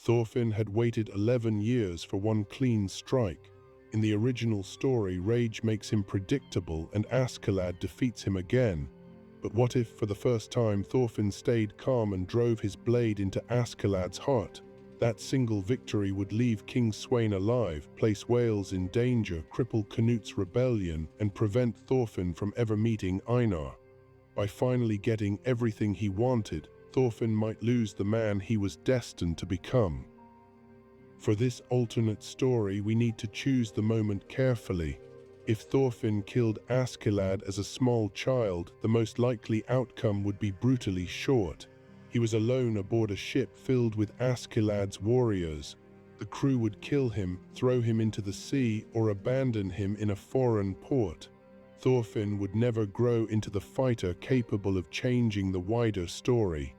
Thorfinn had waited 11 years for one clean strike. In the original story, rage makes him predictable and Askeladd defeats him again. But what if, for the first time, Thorfinn stayed calm and drove his blade into Askeladd's heart? That single victory would leave King Sweyn alive, place Wales in danger, cripple Canute's rebellion, and prevent Thorfinn from ever meeting Einar. By finally getting everything he wanted, Thorfinn might lose the man he was destined to become. For this alternate story, we need to choose the moment carefully. If Thorfinn killed Askeladd as a small child, the most likely outcome would be brutally short. He was alone aboard a ship filled with Askeladd's warriors. The crew would kill him, throw him into the sea, or abandon him in a foreign port. Thorfinn would never grow into the fighter capable of changing the wider story.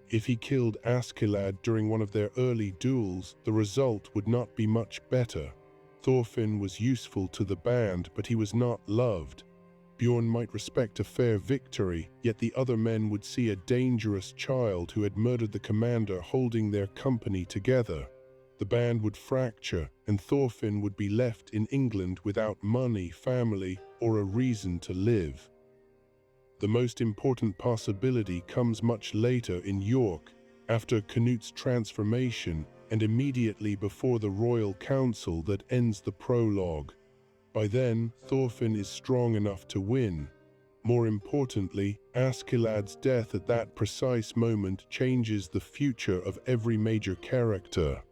If he killed Askeladd during one of their early duels, the result would not be much better. Thorfinn was useful to the band, but he was not loved. Bjorn might respect a fair victory, yet the other men would see a dangerous child who had murdered the commander holding their company together. The band would fracture, and Thorfinn would be left in England without money, family, or a reason to live. The most important possibility comes much later in York, after Canute's transformation, and immediately before the royal council that ends the prologue. By then, Thorfinn is strong enough to win. More importantly, Askeladd's death at that precise moment changes the future of every major character.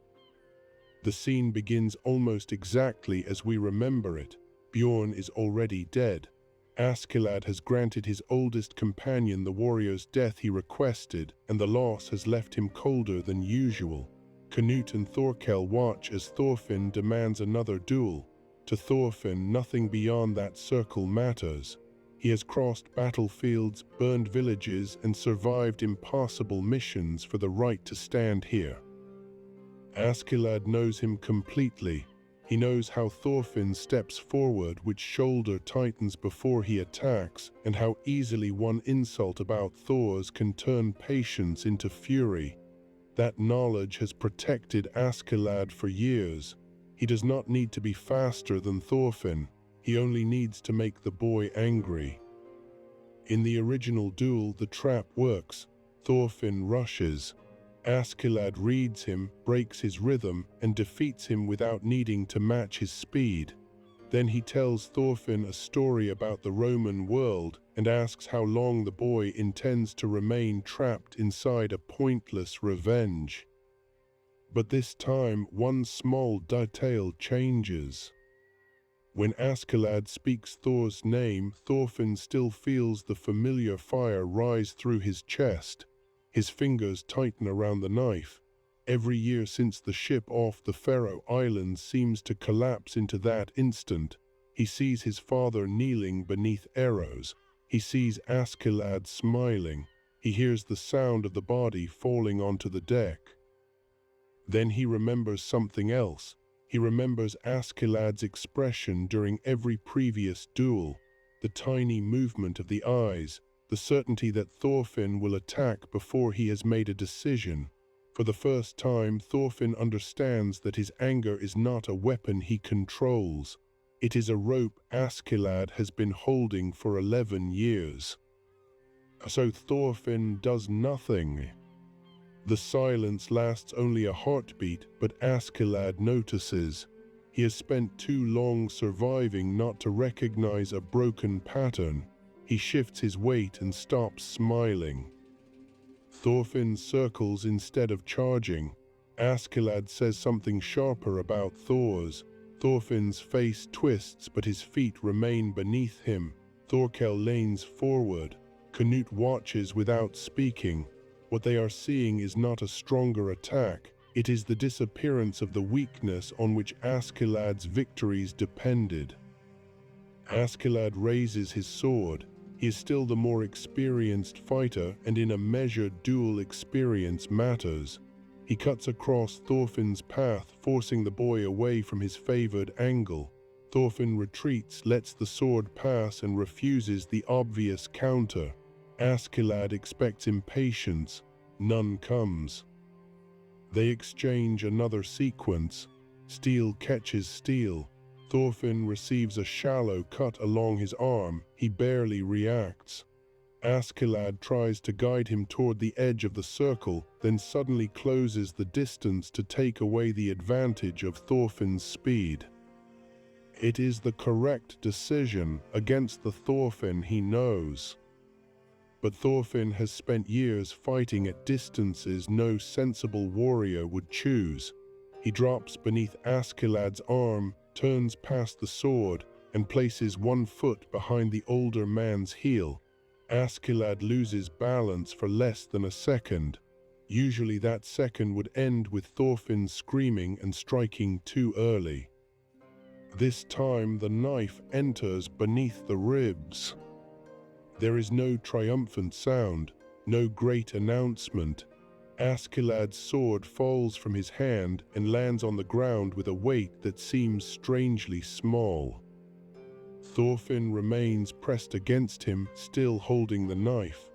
The scene begins almost exactly as we remember it. Bjorn is already dead. Askeladd has granted his oldest companion the warrior's death he requested, and the loss has left him colder than usual. Canute and Thorkel watch as Thorfinn demands another duel. To Thorfinn, nothing beyond that circle matters. He has crossed battlefields, burned villages, and survived impossible missions for the right to stand here. Askeladd knows him completely. He knows how Thorfinn steps forward, which shoulder tightens before he attacks, and how easily one insult about Thor's can turn patience into fury. That knowledge has protected Askeladd for years. He does not need to be faster than Thorfinn. He only needs to make the boy angry. In the original duel, the trap works. Thorfinn rushes. Askeladd reads him, breaks his rhythm, and defeats him without needing to match his speed. Then he tells Thorfinn a story about the Roman world and asks how long the boy intends to remain trapped inside a pointless revenge. But this time, one small detail changes. When Askeladd speaks Thor's name, Thorfinn still feels the familiar fire rise through his chest. His fingers tighten around the knife. Every year since the ship off the Faroe Islands seems to collapse into that instant. He sees his father kneeling beneath arrows. He sees Askeladd smiling. He hears the sound of the body falling onto the deck. Then he remembers something else. He remembers Askeladd's expression during every previous duel, the tiny movement of the eyes, the certainty that Thorfinn will attack before he has made a decision. For the first time, Thorfinn understands that his anger is not a weapon he controls. It is a rope Askeladd has been holding for 11 years. So Thorfinn does nothing. The silence lasts only a heartbeat, but Askeladd notices. He has spent too long surviving not to recognize a broken pattern. He shifts his weight and stops smiling. Thorfinn circles instead of charging. Askeladd says something sharper about Thor's. Thorfinn's face twists, but his feet remain beneath him. Thorkel leans forward. Canute watches without speaking. What they are seeing is not a stronger attack. It is the disappearance of the weakness on which Askeladd's victories depended. Askeladd raises his sword. He is still the more experienced fighter, and in a measured duel, experience matters. He cuts across Thorfinn's path, forcing the boy away from his favored angle. Thorfinn retreats, lets the sword pass, and refuses the obvious counter. Askeladd expects impatience. None comes. They exchange another sequence. Steel catches steel. Thorfinn receives a shallow cut along his arm. He barely reacts. Askeladd tries to guide him toward the edge of the circle, then suddenly closes the distance to take away the advantage of Thorfinn's speed. It is the correct decision against the Thorfinn he knows. But Thorfinn has spent years fighting at distances no sensible warrior would choose. He drops beneath Askeladd's arm, turns past the sword, and places one foot behind the older man's heel. Askeladd loses balance for less than a second. Usually that second would end with Thorfinn screaming and striking too early. This time the knife enters beneath the ribs. There is no triumphant sound, no great announcement. Askeladd's sword falls from his hand and lands on the ground with a weight that seems strangely small. Thorfinn remains pressed against him, still holding the knife.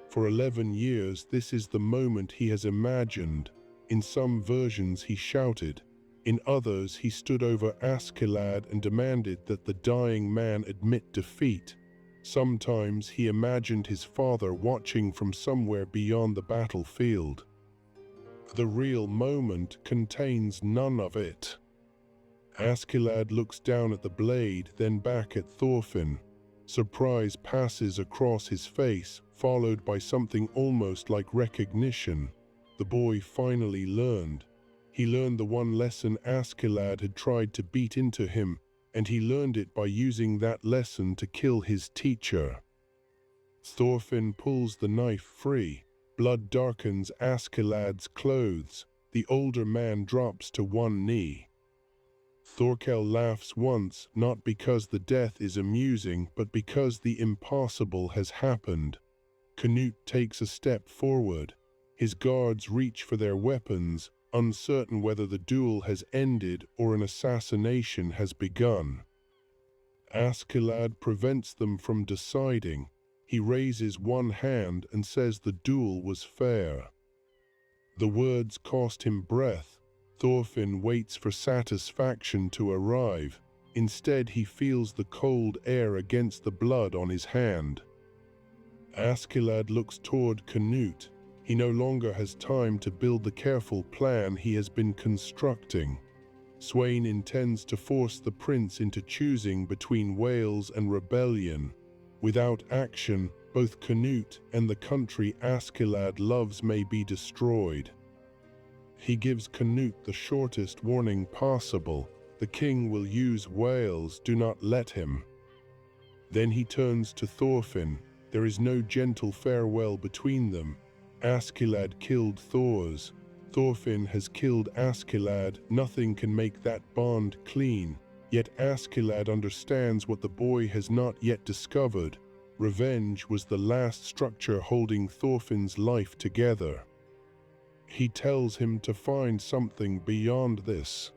For 11 years, this is the moment he has imagined. In some versions he shouted. In others, he stood over Askeladd and demanded that the dying man admit defeat. Sometimes he imagined his father watching from somewhere beyond the battlefield. The real moment contains none of it. Askeladd looks down at the blade, then back at Thorfinn. Surprise passes across his face, followed by something almost like recognition. The boy finally learned. He learned the one lesson Askeladd had tried to beat into him, and he learned it by using that lesson to kill his teacher. Thorfinn pulls the knife free. Blood darkens Askeladd's clothes. The older man drops to one knee. Thorkel laughs once, not because the death is amusing, but because the impossible has happened. Canute takes a step forward. His guards reach for their weapons, uncertain whether the duel has ended or an assassination has begun. Askeladd prevents them from deciding. He raises one hand and says the duel was fair. The words cost him breath. Thorfinn waits for satisfaction to arrive. Instead, he feels the cold air against the blood on his hand. Askeladd looks toward Canute. He no longer has time to build the careful plan he has been constructing. Sweyn intends to force the prince into choosing between Wales and rebellion. Without action, both Canute and the country Askeladd loves may be destroyed. He gives Canute the shortest warning possible. The king will use Wales, do not let him. Then he turns to Thorfinn. There is no gentle farewell between them. Askeladd killed Thors. Thorfinn has killed Askeladd. Nothing can make that bond clean. Yet Askeladd understands what the boy has not yet discovered. Revenge was the last structure holding Thorfinn's life together. He tells him to find something beyond this.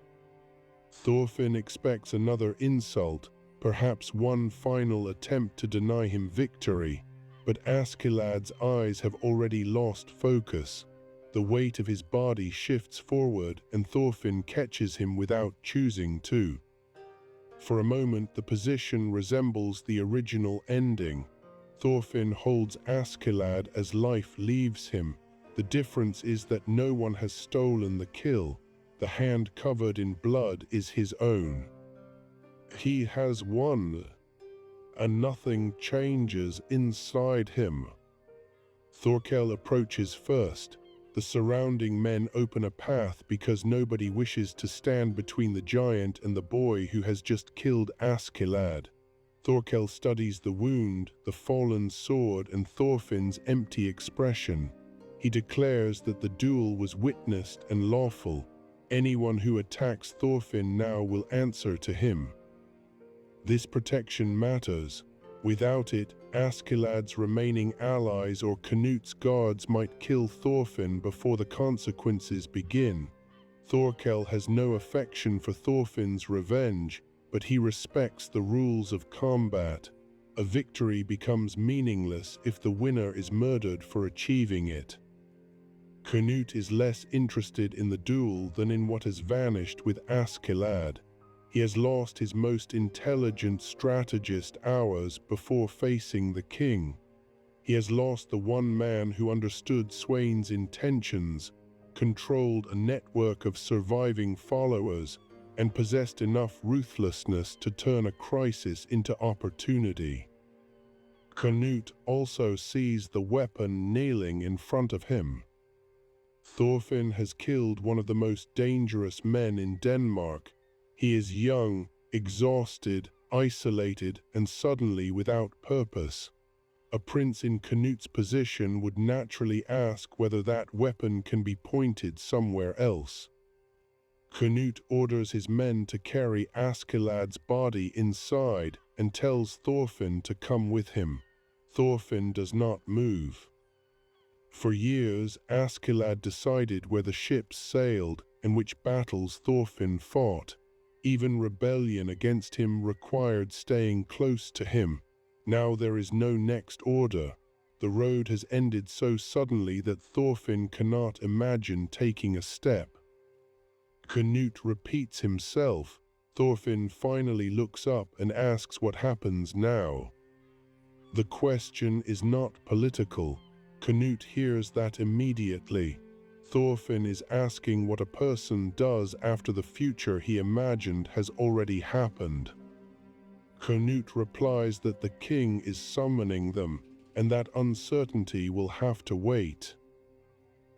Thorfinn expects another insult, perhaps one final attempt to deny him victory. But Askeladd's eyes have already lost focus. The weight of his body shifts forward, and Thorfinn catches him without choosing to. For a moment, the position resembles the original ending. Thorfinn holds Askeladd as life leaves him. The difference is that no one has stolen the kill. The hand covered in blood is his own. He has won, and nothing changes inside him. Thorkel approaches first. The surrounding men open a path because nobody wishes to stand between the giant and the boy who has just killed Askeladd. Thorkel studies the wound, the fallen sword, and Thorfinn's empty expression. He declares that the duel was witnessed and lawful. Anyone who attacks Thorfinn now will answer to him. This protection matters. Without it, Askeladd's remaining allies or Canute's guards might kill Thorfinn before the consequences begin. Thorkel has no affection for Thorfinn's revenge, but he respects the rules of combat. A victory becomes meaningless if the winner is murdered for achieving it. Canute is less interested in the duel than in what has vanished with Askeladd. He has lost his most intelligent strategist hours before facing the king. He has lost the one man who understood Sweyn's intentions, controlled a network of surviving followers, and possessed enough ruthlessness to turn a crisis into opportunity. Canute also sees the weapon kneeling in front of him. Thorfinn has killed one of the most dangerous men in Denmark. He is young, exhausted, isolated, and suddenly without purpose. A prince in Canute's position would naturally ask whether that weapon can be pointed somewhere else. Canute orders his men to carry Askeladd's body inside and tells Thorfinn to come with him. Thorfinn does not move. For years, Askeladd decided where the ships sailed and which battles Thorfinn fought. Even rebellion against him required staying close to him. Now there is no next order. The road has ended so suddenly that Thorfinn cannot imagine taking a step. Canute repeats himself. Thorfinn finally looks up and asks what happens now. The question is not political. Canute hears that immediately. Thorfinn is asking what a person does after the future he imagined has already happened. Canute replies that the king is summoning them, and that uncertainty will have to wait.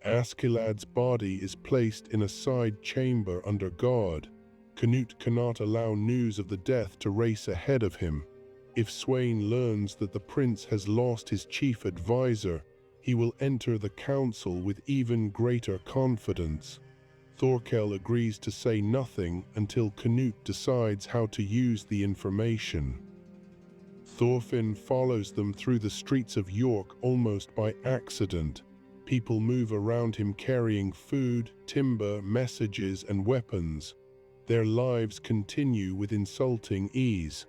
Askeladd's body is placed in a side chamber under guard. Canute cannot allow news of the death to race ahead of him. If Sweyn learns that the prince has lost his chief advisor, he will enter the council with even greater confidence. Thorkel agrees to say nothing until Canute decides how to use the information. Thorfinn follows them through the streets of York almost by accident. People move around him carrying food, timber, messages, and weapons. Their lives continue with insulting ease.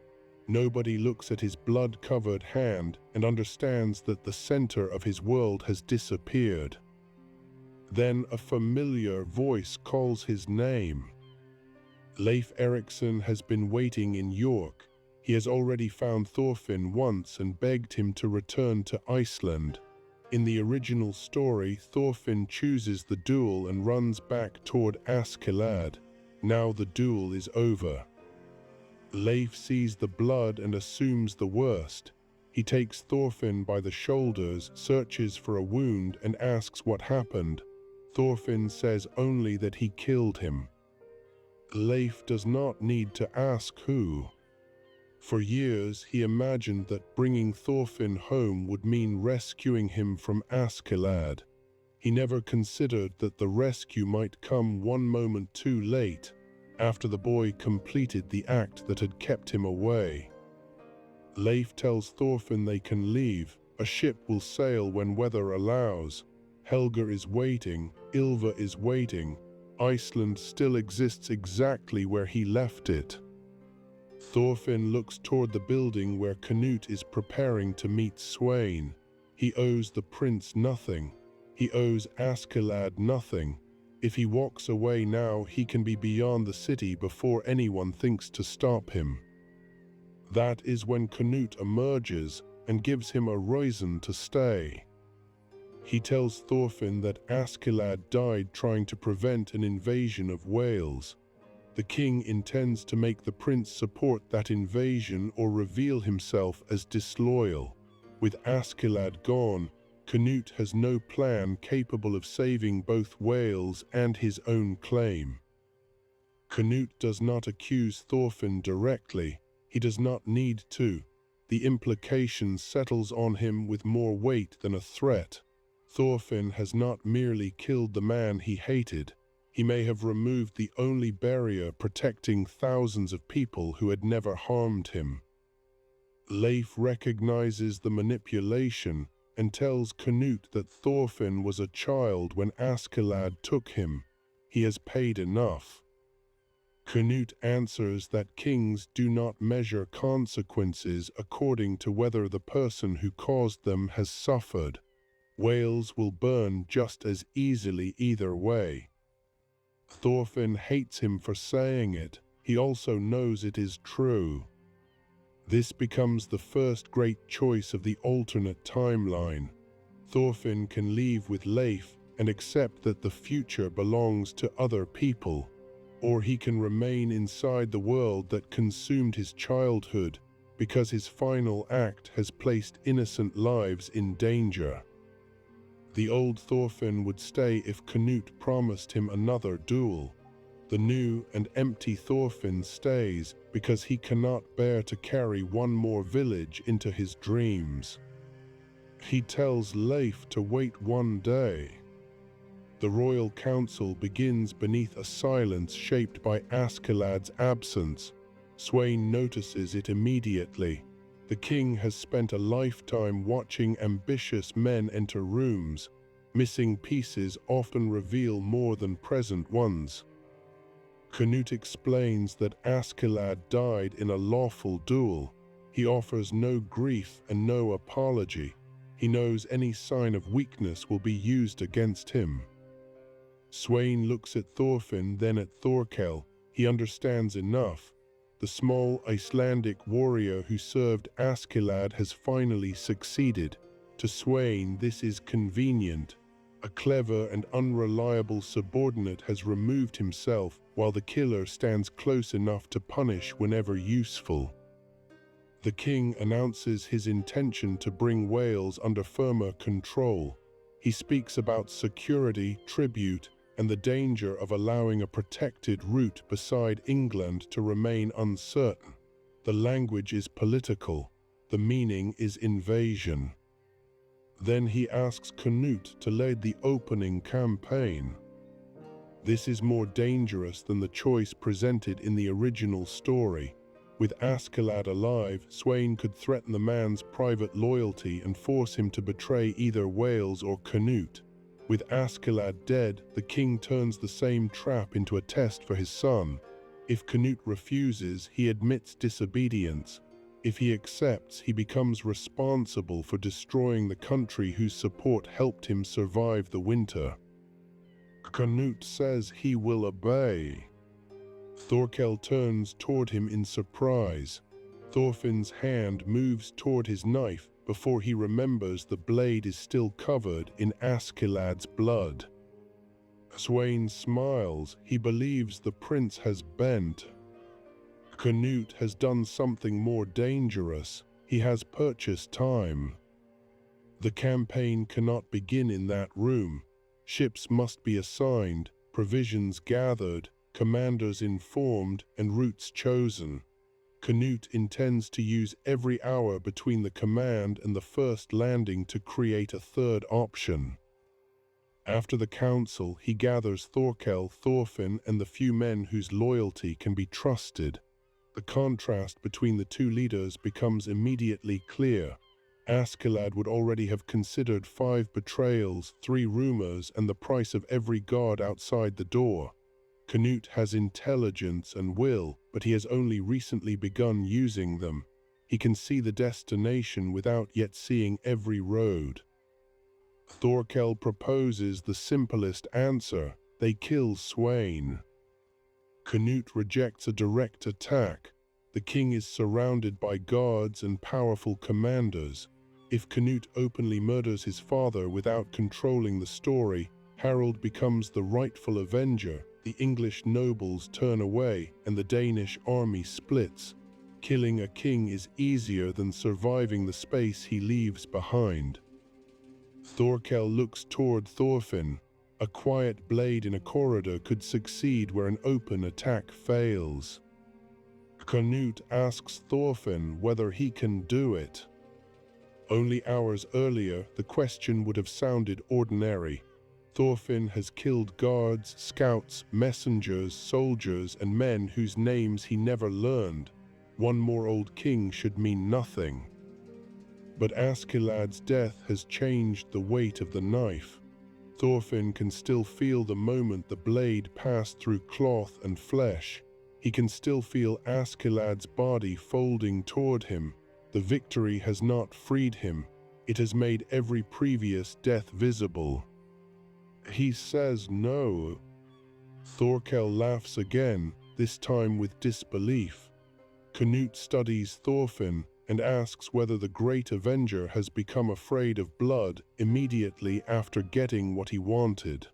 Nobody looks at his blood-covered hand and understands that the center of his world has disappeared. Then a familiar voice calls his name. Leif Erikson has been waiting in York. He has already found Thorfinn once and begged him to return to Iceland. In the original story, Thorfinn chooses the duel and runs back toward Askeladd. Now the duel is over. Leif sees the blood and assumes the worst. He takes Thorfinn by the shoulders, searches for a wound, and asks what happened. Thorfinn says only that he killed him. Leif does not need to ask who. For years, he imagined that bringing Thorfinn home would mean rescuing him from Askeladd. He never considered that the rescue might come one moment too late, after the boy completed the act that had kept him away. Leif tells Thorfinn they can leave. A ship will sail when weather allows. Helga is waiting, Ylva is waiting. Iceland still exists exactly where he left it. Thorfinn looks toward the building where Canute is preparing to meet Sweyn. He owes the prince nothing. He owes Askeladd nothing. If he walks away now, he can be beyond the city before anyone thinks to stop him. That is when Canute emerges and gives him a reason to stay. He tells Thorfinn that Askeladd died trying to prevent an invasion of Wales. The king intends to make the prince support that invasion or reveal himself as disloyal. With Askeladd gone, Canute has no plan capable of saving both Wales and his own claim. Canute does not accuse Thorfinn directly. He does not need to. The implication settles on him with more weight than a threat. Thorfinn has not merely killed the man he hated. He may have removed the only barrier protecting thousands of people who had never harmed him. Leif recognizes the manipulation and tells Canute that Thorfinn was a child when Askeladd took him. He has paid enough. Canute answers that kings do not measure consequences according to whether the person who caused them has suffered. Wales will burn just as easily either way. Thorfinn hates him for saying it. He also knows it is true. This becomes the first great choice of the alternate timeline. Thorfinn can leave with Leif and accept that the future belongs to other people, or he can remain inside the world that consumed his childhood because his final act has placed innocent lives in danger. The old Thorfinn would stay if Canute promised him another duel. The new and empty Thorfinn stays because he cannot bear to carry one more village into his dreams. He tells Leif to wait one day. The royal council begins beneath a silence shaped by Askeladd's absence. Sweyn notices it immediately. The king has spent a lifetime watching ambitious men enter rooms. Missing pieces often reveal more than present ones. Canute explains that Askeladd died in a lawful duel. He offers no grief and no apology. He knows any sign of weakness will be used against him. Sweyn looks at Thorfinn, then at Thorkel. He understands enough. The small Icelandic warrior who served Askeladd has finally succeeded. To Sweyn, this is convenient. A clever and unreliable subordinate has removed himself, while the killer stands close enough to punish whenever useful. The king announces his intention to bring Wales under firmer control. He speaks about security, tribute, and the danger of allowing a protected route beside England to remain uncertain. The language is political. The meaning is invasion. Then he asks Canute to lead the opening campaign. This is more dangerous than the choice presented in the original story. With Askeladd alive, Sweyn could threaten the man's private loyalty and force him to betray either Wales or Canute. With Askeladd dead, the king turns the same trap into a test for his son. If Canute refuses, he admits disobedience. If he accepts, he becomes responsible for destroying the country whose support helped him survive the winter. Canute says he will obey. Thorkel turns toward him in surprise. Thorfinn's hand moves toward his knife before he remembers the blade is still covered in Askeladd's blood. Sweyn smiles. He believes the prince has bent. Canute has done something more dangerous. He has purchased time. The campaign cannot begin in that room. Ships must be assigned, provisions gathered, commanders informed, and routes chosen. Canute intends to use every hour between the command and the first landing to create a third option. After the council, he gathers Thorkel, Thorfinn, and the few men whose loyalty can be trusted. The contrast between the two leaders becomes immediately clear. Askeladd would already have considered 5 betrayals, 3 rumors, and the price of every guard outside the door. Canute has intelligence and will, but he has only recently begun using them. He can see the destination without yet seeing every road. Thorkel proposes the simplest answer. They kill Sweyn. Canute rejects a direct attack. The king is surrounded by guards and powerful commanders. If Canute openly murders his father without controlling the story, Harold becomes the rightful avenger. The English nobles turn away, and the Danish army splits. Killing a king is easier than surviving the space he leaves behind. Thorkel looks toward Thorfinn. A quiet blade in a corridor could succeed where an open attack fails. Canute asks Thorfinn whether he can do it. Only hours earlier, the question would have sounded ordinary. Thorfinn has killed guards, scouts, messengers, soldiers, and men whose names he never learned. One more old king should mean nothing. But Askeladd's death has changed the weight of the knife. Thorfinn can still feel the moment the blade passed through cloth and flesh. He can still feel Askeladd's body folding toward him. The victory has not freed him. It has made every previous death visible. He says no. Thorkel laughs again, this time with disbelief. Canute studies Thorfinn and asks whether the great avenger has become afraid of blood immediately after getting what he wanted.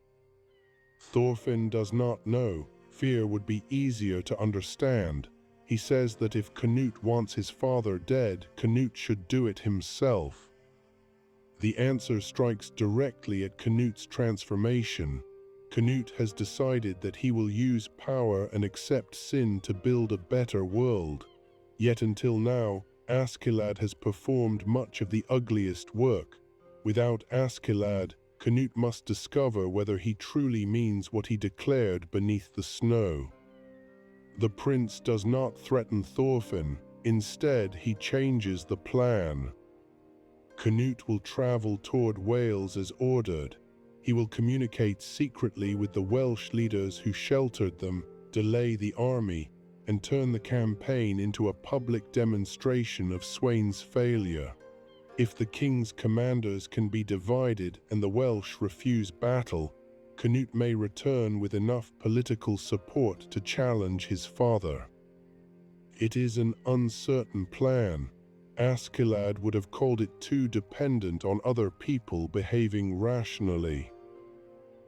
Thorfinn does not know. Fear would be easier to understand. He says that if Canute wants his father dead, Canute should do it himself. The answer strikes directly at Canute's transformation. Canute has decided that he will use power and accept sin to build a better world. Yet until now, Askeladd has performed much of the ugliest work. Without Askeladd, Canute must discover whether he truly means what he declared beneath the snow. The prince does not threaten Thorfinn. Instead, he changes the plan. Canute will travel toward Wales as ordered. He will communicate secretly with the Welsh leaders who sheltered them, delay the army, and turn the campaign into a public demonstration of Sweyn's failure. If the king's commanders can be divided and the Welsh refuse battle, Canute may return with enough political support to challenge his father. It is an uncertain plan. Askeladd would have called it too dependent on other people behaving rationally.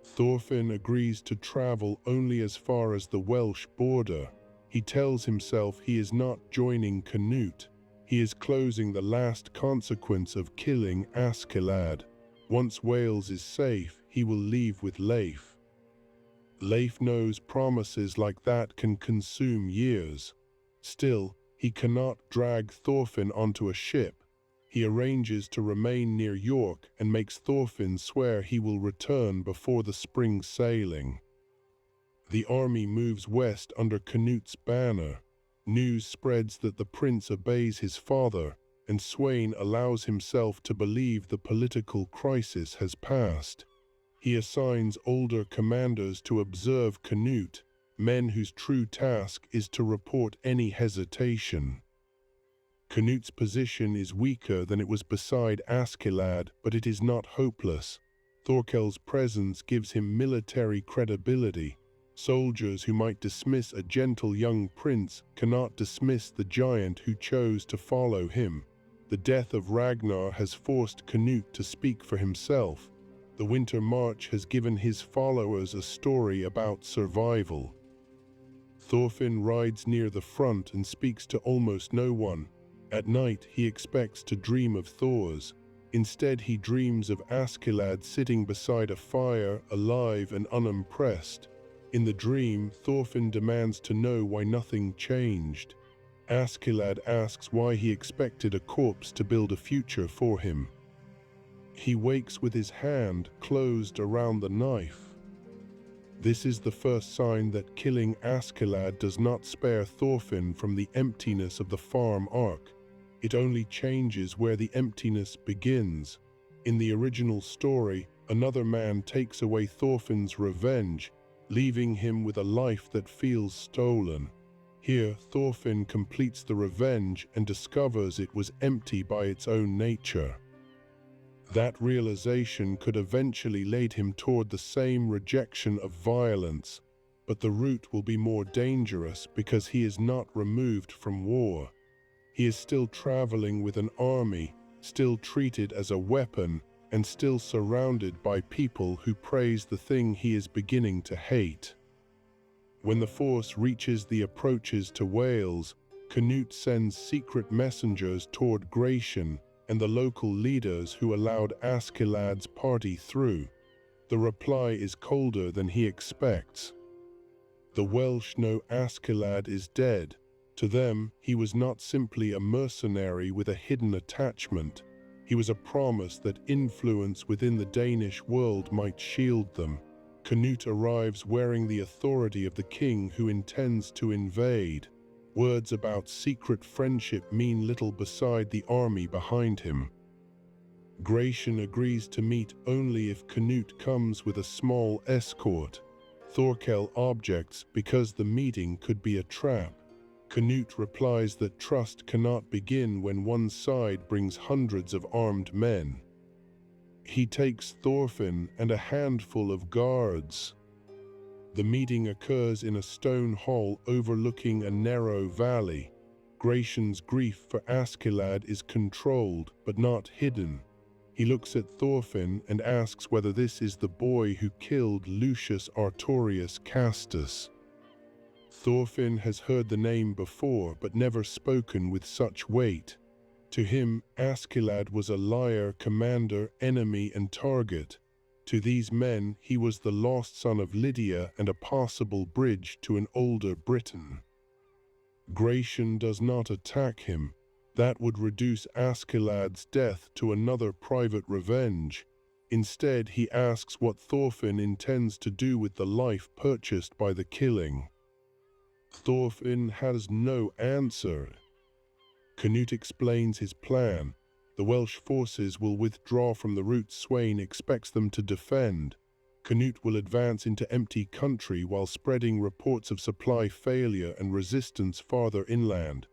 Thorfinn agrees to travel only as far as the Welsh border. He tells himself he is not joining Canute. He is closing the last consequence of killing Askeladd. Once Wales is safe, he will leave with Leif. Leif knows promises like that can consume years. Still, he cannot drag Thorfinn onto a ship. He arranges to remain near York and makes Thorfinn swear he will return before the spring sailing. The army moves west under Canute's banner. News spreads that the prince obeys his father, and Sweyn allows himself to believe the political crisis has passed. He assigns older commanders to observe Canute, men whose true task is to report any hesitation. Canute's position is weaker than it was beside Askeladd, but it is not hopeless. Thorkel's presence gives him military credibility. Soldiers who might dismiss a gentle young prince cannot dismiss the giant who chose to follow him. The death of Ragnar has forced Canute to speak for himself. The winter march has given his followers a story about survival. Thorfinn rides near the front and speaks to almost no one. At night, he expects to dream of Thors. Instead, he dreams of Askeladd sitting beside a fire, alive and unimpressed. In the dream, Thorfinn demands to know why nothing changed. Askeladd asks why he expected a corpse to build a future for him. He wakes with his hand closed around the knife. This is the first sign that killing Askeladd does not spare Thorfinn from the emptiness of the farm arc. It only changes where the emptiness begins. In the original story, another man takes away Thorfinn's revenge, leaving him with a life that feels stolen. Here, Thorfinn completes the revenge and discovers it was empty by its own nature. That realization could eventually lead him toward the same rejection of violence, but the route will be more dangerous because he is not removed from war. He is still traveling with an army, still treated as a weapon, and still surrounded by people who praise the thing he is beginning to hate. When the force reaches the approaches to Wales, Canute sends secret messengers toward Gratian and the local leaders who allowed Askeladd's party through. The reply is colder than he expects. The Welsh know Askeladd is dead. To them, he was not simply a mercenary with a hidden attachment. He was a promise that influence within the Danish world might shield them. Canute arrives wearing the authority of the king who intends to invade. Words about secret friendship mean little beside the army behind him. Gratian agrees to meet only if Canute comes with a small escort. Thorkel objects because the meeting could be a trap. Canute replies that trust cannot begin when one side brings hundreds of armed men. He takes Thorfinn and a handful of guards. The meeting occurs in a stone hall overlooking a narrow valley. Gracian's grief for Askeladd is controlled but not hidden. He looks at Thorfinn and asks whether this is the boy who killed Lucius Artorius Castus. Thorfinn has heard the name before but never spoken with such weight. To him, Askeladd was a liar, commander, enemy, and target. To these men, he was the lost son of Lydia and a possible bridge to an older Britain. Gratian does not attack him. That would reduce Askeladd's death to another private revenge. Instead, he asks what Thorfinn intends to do with the life purchased by the killing. Thorfinn has no answer. Canute explains his plan. The Welsh forces will withdraw from the route Sweyn expects them to defend. Canute will advance into empty country while spreading reports of supply failure and resistance farther inland.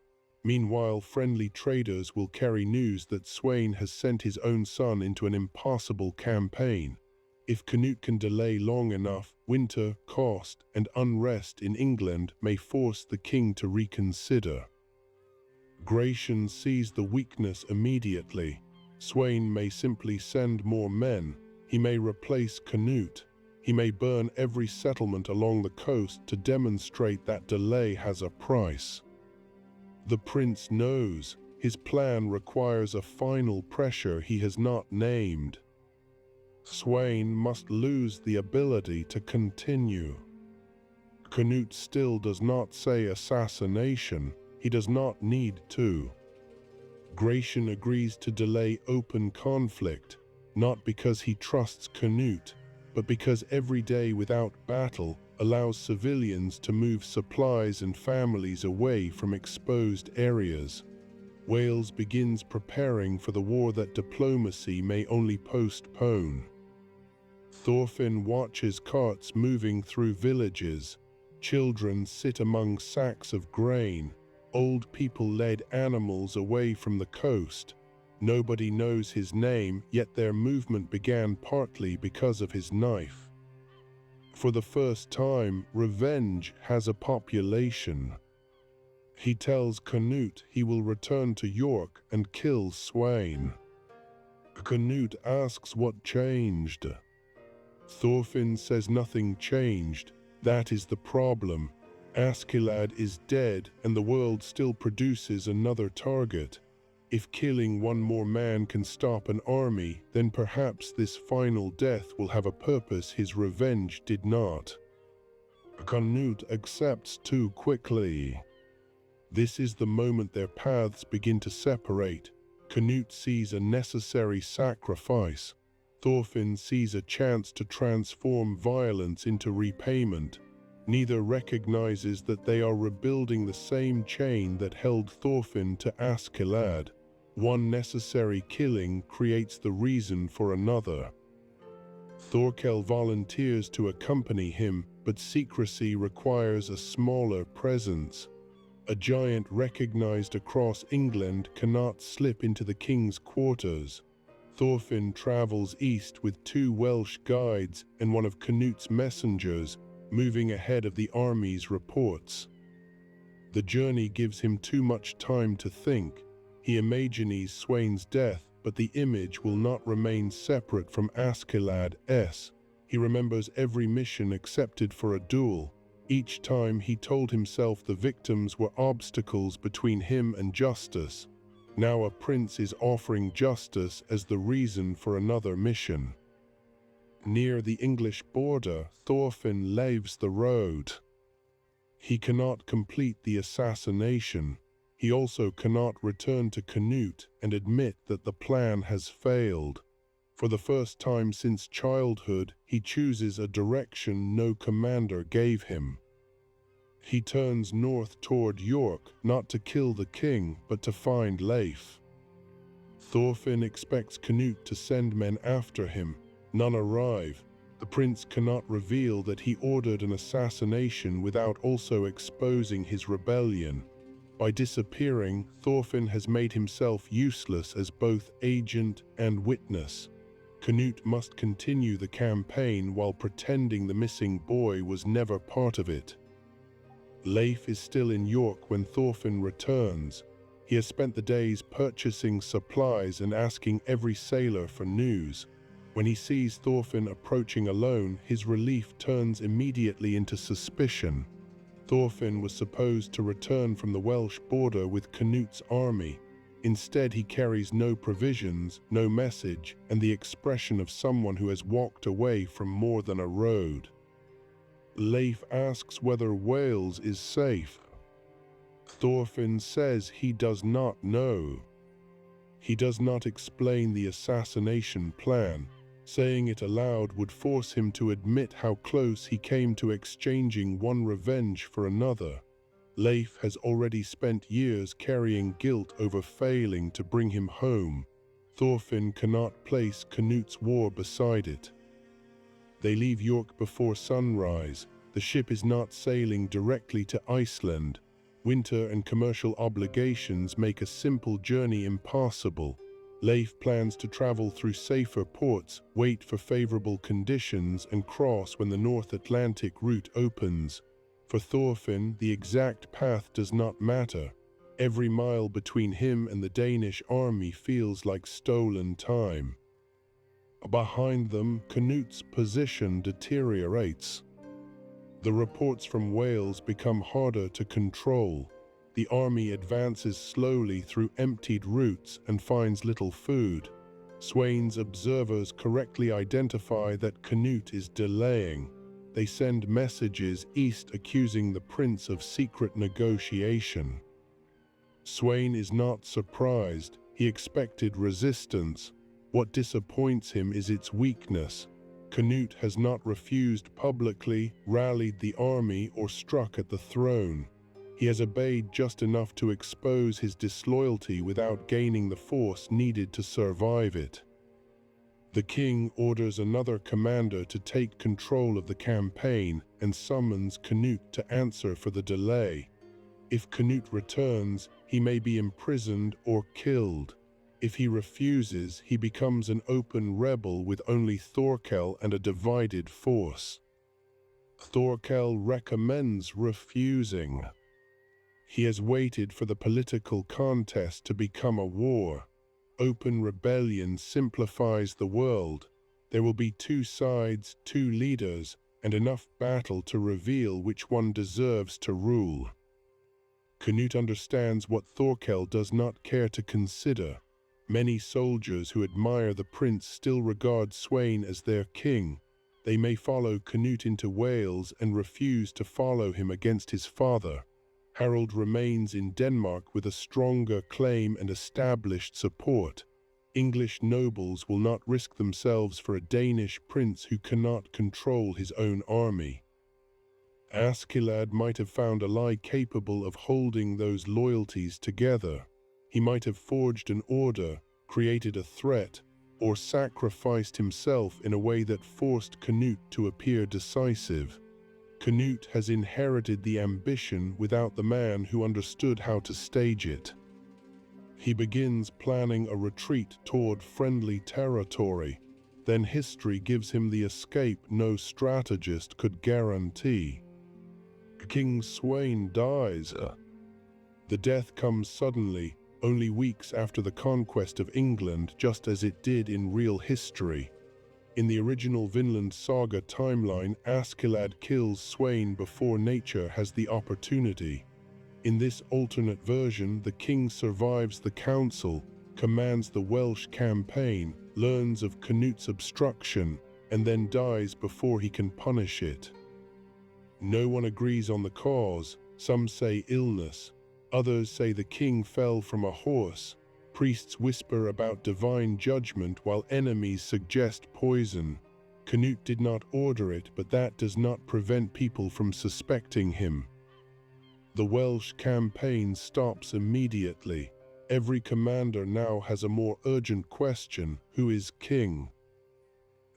Meanwhile, friendly traders will carry news that Sweyn has sent his own son into an impossible campaign. If Canute can delay long enough, winter, cost, and unrest in England may force the king to reconsider. Gratian sees the weakness immediately. Sweyn may simply send more men. He may replace Canute. He may burn every settlement along the coast to demonstrate that delay has a price. The prince knows his plan requires a final pressure he has not named. Sweyn must lose the ability to continue. Canute still does not say assassination. He does not need to. Gratian agrees to delay open conflict, not because he trusts Canute, but because every day without battle allows civilians to move supplies and families away from exposed areas. Wales begins preparing for the war that diplomacy may only postpone. Thorfinn watches carts moving through villages. Children sit among sacks of grain. Old people led animals away from the coast. Nobody knows his name, yet their movement began partly because of his knife. For the first time, revenge has a population. He tells Canute he will return to York and kill Sweyn. Canute asks what changed. Thorfinn says nothing changed. That is the problem. Askeladd is dead and the world still produces another target. If killing one more man can stop an army, then perhaps this final death will have a purpose his revenge did not. Canute accepts too quickly. This is the moment their paths begin to separate. Canute sees a necessary sacrifice. Thorfinn sees a chance to transform violence into repayment. Neither recognizes that they are rebuilding the same chain that held Thorfinn to Askeladd. One necessary killing creates the reason for another. Thorkel volunteers to accompany him, but secrecy requires a smaller presence. A giant recognized across England cannot slip into the king's quarters. Thorfinn travels east with 2 Welsh guides and one of Canute's messengers, moving ahead of the army's reports. The journey gives him too much time to think. He imagines Sweyn's death, but the image will not remain separate from Askeladd's. He remembers every mission accepted for a duel. Each time he told himself the victims were obstacles between him and justice. Now a prince is offering justice as the reason for another mission. Near the English border, Thorfinn leaves the road. He cannot complete the assassination. He also cannot return to Canute and admit that the plan has failed. For the first time since childhood, he chooses a direction no commander gave him. He turns north toward York, not to kill the king, but to find Leif. Thorfinn expects Canute to send men after him. None arrive. The prince cannot reveal that he ordered an assassination without also exposing his rebellion. By disappearing, Thorfinn has made himself useless as both agent and witness. Canute must continue the campaign while pretending the missing boy was never part of it. Leif is still in York when Thorfinn returns. He has spent the days purchasing supplies and asking every sailor for news. When he sees Thorfinn approaching alone, his relief turns immediately into suspicion. Thorfinn was supposed to return from the Welsh border with Canute's army. Instead, he carries no provisions, no message, and the expression of someone who has walked away from more than a road. Leif asks whether Wales is safe. Thorfinn says he does not know. He does not explain the assassination plan. Saying it aloud would force him to admit how close he came to exchanging one revenge for another. Leif has already spent years carrying guilt over failing to bring him home. Thorfinn cannot place Canute's war beside it. They leave York before sunrise. The ship is not sailing directly to Iceland. Winter and commercial obligations make a simple journey impossible. Leif plans to travel through safer ports, wait for favorable conditions, and cross when the North Atlantic route opens. For Thorfinn, the exact path does not matter. Every mile between him and the Danish army feels like stolen time. Behind them, Canute's position deteriorates. The reports from Wales become harder to control. The army advances slowly through emptied routes and finds little food. Sweyn's observers correctly identify that Canute is delaying. They send messages east accusing the prince of secret negotiation. Sweyn is not surprised. He expected resistance. What disappoints him is its weakness. Canute has not refused publicly, rallied the army, or struck at the throne. He has obeyed just enough to expose his disloyalty without gaining the force needed to survive it. The king orders another commander to take control of the campaign and summons Canute to answer for the delay. If Canute returns, he may be imprisoned or killed. If he refuses, he becomes an open rebel with only Thorkel and a divided force. Thorkel recommends refusing. He has waited for the political contest to become a war. Open rebellion simplifies the world. There will be two sides, two leaders, and enough battle to reveal which one deserves to rule. Canute understands what Thorkel does not care to consider. Many soldiers who admire the prince still regard Sweyn as their king. They may follow Canute into Wales and refuse to follow him against his father. Harold remains in Denmark with a stronger claim and established support. English nobles will not risk themselves for a Danish prince who cannot control his own army. Askeladd might have found a lie capable of holding those loyalties together. He might have forged an order, created a threat, or sacrificed himself in a way that forced Canute to appear decisive. Canute has inherited the ambition without the man who understood how to stage it. He begins planning a retreat toward friendly territory. Then history gives him the escape no strategist could guarantee. King Sweyn dies. The death comes suddenly, only weeks after the conquest of England, just as it did in real history. In the original Vinland Saga timeline, Askeladd kills Sweyn before nature has the opportunity. In this alternate version, the king survives the council, commands the Welsh campaign, learns of Canute's obstruction, and then dies before he can punish it. No one agrees on the cause. Some say illness. Others say the king fell from a horse. Priests whisper about divine judgment while enemies suggest poison. Canute did not order it, but that does not prevent people from suspecting him. The Welsh campaign stops immediately. Every commander now has a more urgent question: who is king?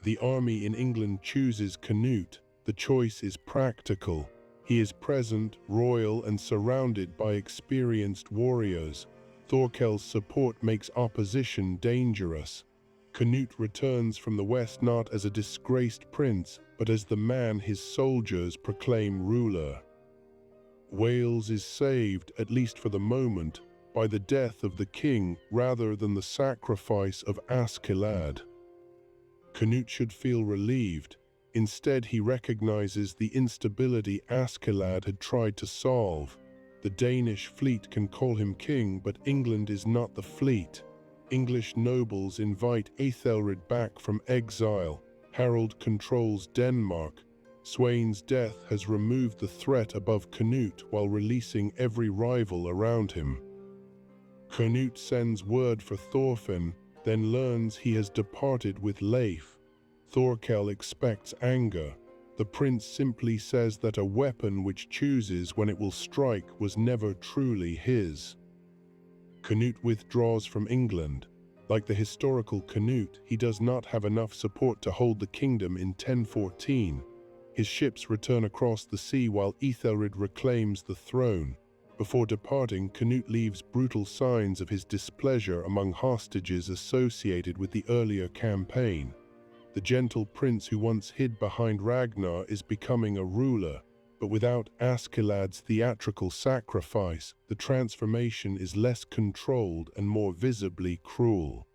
The army in England chooses Canute. The choice is practical. He is present, royal, and surrounded by experienced warriors. Thorkel's support makes opposition dangerous. Canute returns from the west not as a disgraced prince, but as the man his soldiers proclaim ruler. Wales is saved, at least for the moment, by the death of the king rather than the sacrifice of Askeladd. Canute should feel relieved. Instead, he recognizes the instability Askeladd had tried to solve. The Danish fleet can call him king, but England is not the fleet. English nobles invite Aethelred back from exile. Harold controls Denmark. Sweyn's death has removed the threat above Canute while releasing every rival around him. Canute sends word for Thorfinn, then learns he has departed with Leif. Thorkel expects anger. The prince simply says that a weapon which chooses when it will strike was never truly his. Canute withdraws from England. Like the historical Canute, he does not have enough support to hold the kingdom in 1014. His ships return across the sea while Aethelred reclaims the throne. Before departing, Canute leaves brutal signs of his displeasure among hostages associated with the earlier campaign. The gentle prince who once hid behind Ragnar is becoming a ruler, but without Askeladd's theatrical sacrifice, the transformation is less controlled and more visibly cruel.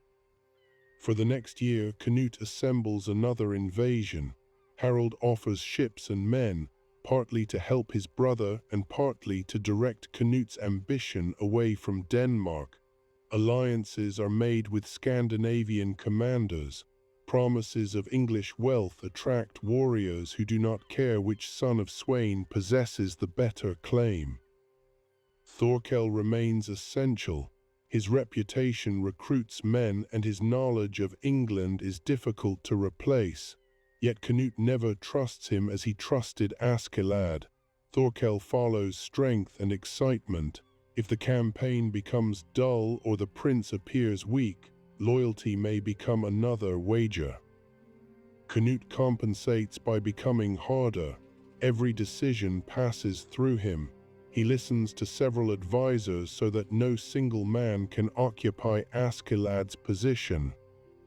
For the next year, Canute assembles another invasion. Harold offers ships and men, partly to help his brother and partly to direct Canute's ambition away from Denmark. Alliances are made with Scandinavian commanders. Promises of English wealth attract warriors who do not care which son of Sweyn possesses the better claim. Thorkel remains essential. His reputation recruits men and his knowledge of England is difficult to replace. Yet Canute never trusts him as he trusted Askeladd. Thorkel follows strength and excitement. If the campaign becomes dull or the prince appears weak, loyalty may become another wager. Canute compensates by becoming harder. Every decision passes through him. He listens to several advisors so that no single man can occupy Askeladd's position.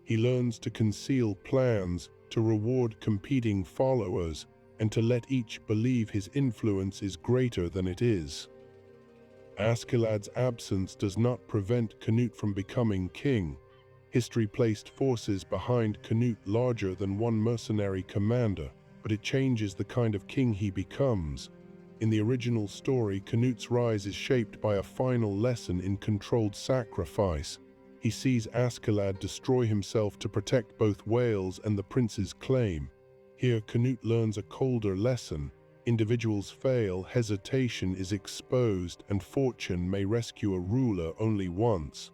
He learns to conceal plans, to reward competing followers, and to let each believe his influence is greater than it is. Askeladd's absence does not prevent Canute from becoming king. History placed forces behind Canute larger than one mercenary commander, but it changes the kind of king he becomes. In the original story, Canute's rise is shaped by a final lesson in controlled sacrifice. He sees Askeladd destroy himself to protect both Wales and the prince's claim. Here, Canute learns a colder lesson. Individuals fail, hesitation is exposed, and fortune may rescue a ruler only once.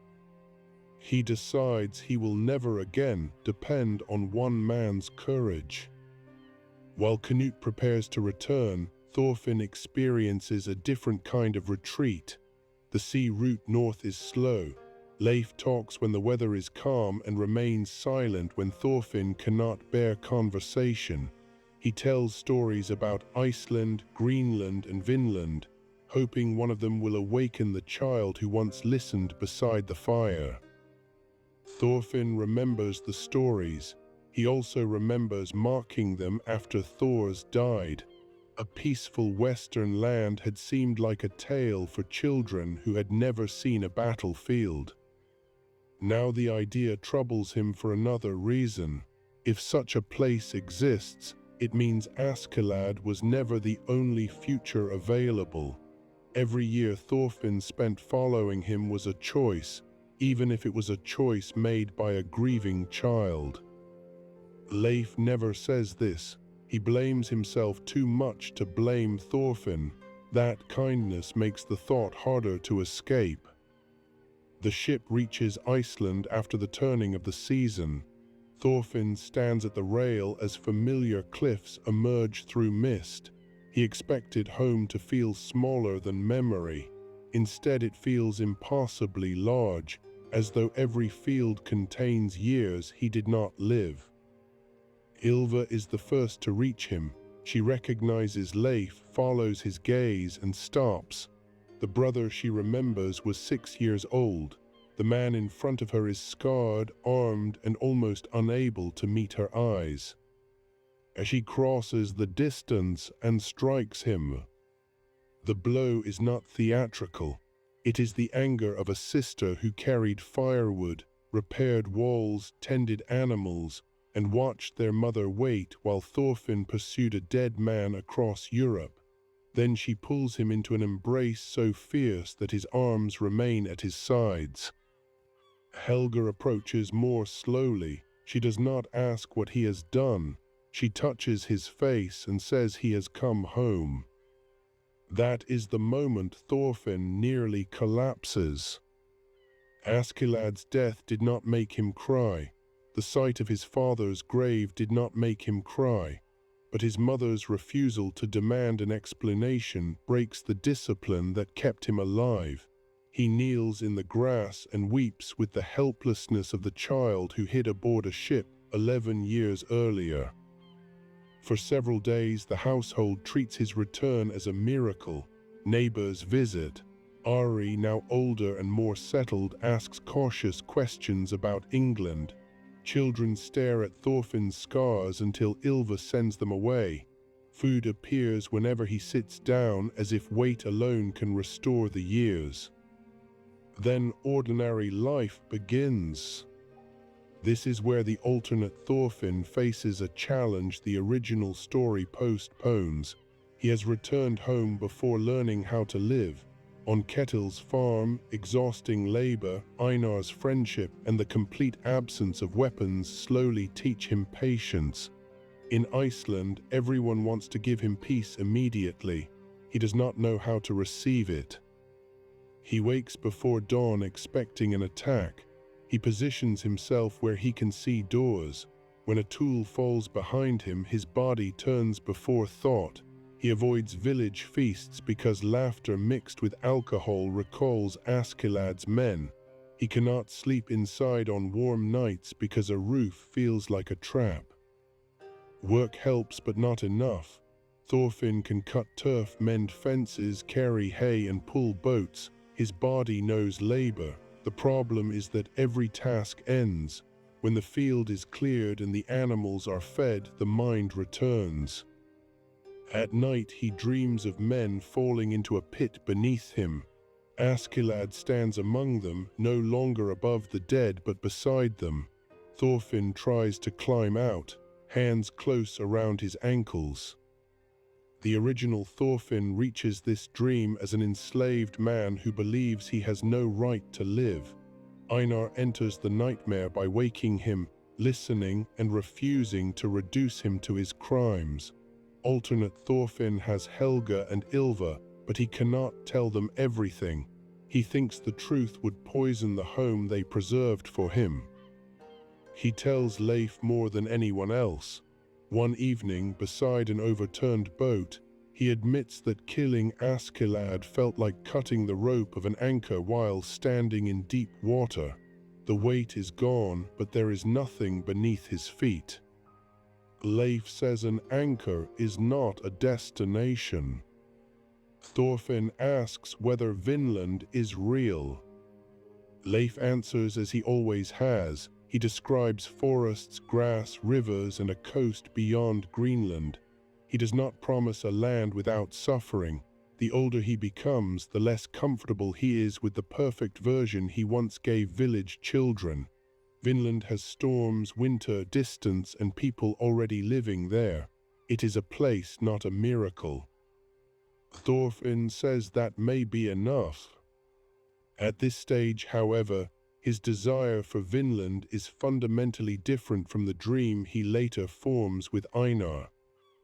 He decides he will never again depend on one man's courage. While Canute prepares to return, Thorfinn experiences a different kind of retreat. The sea route north is slow. Leif talks when the weather is calm and remains silent when Thorfinn cannot bear conversation. He tells stories about Iceland, Greenland, and Vinland, hoping one of them will awaken the child who once listened beside the fire. Thorfinn remembers the stories. He also remembers marking them after Thor's died. A peaceful western land had seemed like a tale for children who had never seen a battlefield. Now the idea troubles him for another reason. If such a place exists, it means Askeladd was never the only future available. Every year Thorfinn spent following him was a choice, even if it was a choice made by a grieving child. Leif never says this. He blames himself too much to blame Thorfinn. That kindness makes the thought harder to escape. The ship reaches Iceland after the turning of the season. Thorfinn stands at the rail as familiar cliffs emerge through mist. He expected home to feel smaller than memory. Instead, it feels impossibly large, as though every field contains years he did not live. Ylva is the first to reach him. She recognizes Leif, follows his gaze, and stops. The brother she remembers was 6 years old. The man in front of her is scarred, armed, and almost unable to meet her eyes. As she crosses the distance and strikes him, the blow is not theatrical. It is the anger of a sister who carried firewood, repaired walls, tended animals, and watched their mother wait while Thorfinn pursued a dead man across Europe. Then she pulls him into an embrace so fierce that his arms remain at his sides. Helga approaches more slowly. She does not ask what he has done. She touches his face and says he has come home. That is the moment Thorfinn nearly collapses. Askeladd's death did not make him cry. The sight of his father's grave did not make him cry. But his mother's refusal to demand an explanation breaks the discipline that kept him alive. He kneels in the grass and weeps with the helplessness of the child who hid aboard a ship 11 years earlier. For several days, the household treats his return as a miracle. Neighbors visit. Ari, now older and more settled, asks cautious questions about England. Children stare at Thorfinn's scars until Ylva sends them away. Food appears whenever he sits down, as if weight alone can restore the years. Then ordinary life begins. This is where the alternate Thorfinn faces a challenge the original story postpones. He has returned home before learning how to live. On Ketil's farm, exhausting labor, Einar's friendship, and the complete absence of weapons slowly teach him patience. In Iceland, everyone wants to give him peace immediately. He does not know how to receive it. He wakes before dawn expecting an attack. He positions himself where he can see doors. When a tool falls behind him, his body turns before thought. He avoids village feasts because laughter mixed with alcohol recalls Askeladd's men. He cannot sleep inside on warm nights because a roof feels like a trap. Work helps, but not enough. Thorfinn can cut turf, mend fences, carry hay, and pull boats. His body knows labor. The problem is that every task ends. When the field is cleared and the animals are fed, the mind returns. At night he dreams of men falling into a pit beneath him. Askeladd stands among them, no longer above the dead but beside them. Thorfinn tries to climb out, hands close around his ankles. The original Thorfinn reaches this dream as an enslaved man who believes he has no right to live. Einar enters the nightmare by waking him, listening, and refusing to reduce him to his crimes. Alternate Thorfinn has Helga and Ylva, but he cannot tell them everything. He thinks the truth would poison the home they preserved for him. He tells Leif more than anyone else. One evening, beside an overturned boat, he admits that killing Askeladd felt like cutting the rope of an anchor while standing in deep water. The weight is gone, but there is nothing beneath his feet. Leif says an anchor is not a destination. Thorfinn asks whether Vinland is real. Leif answers as he always has. He describes forests, grass, rivers, and a coast beyond Greenland. He does not promise a land without suffering. The older he becomes, the less comfortable he is with the perfect version he once gave village children. Vinland has storms, winter, distance, and people already living there. It is a place, not a miracle. Thorfinn says that may be enough. At this stage, however, his desire for Vinland is fundamentally different from the dream he later forms with Einar.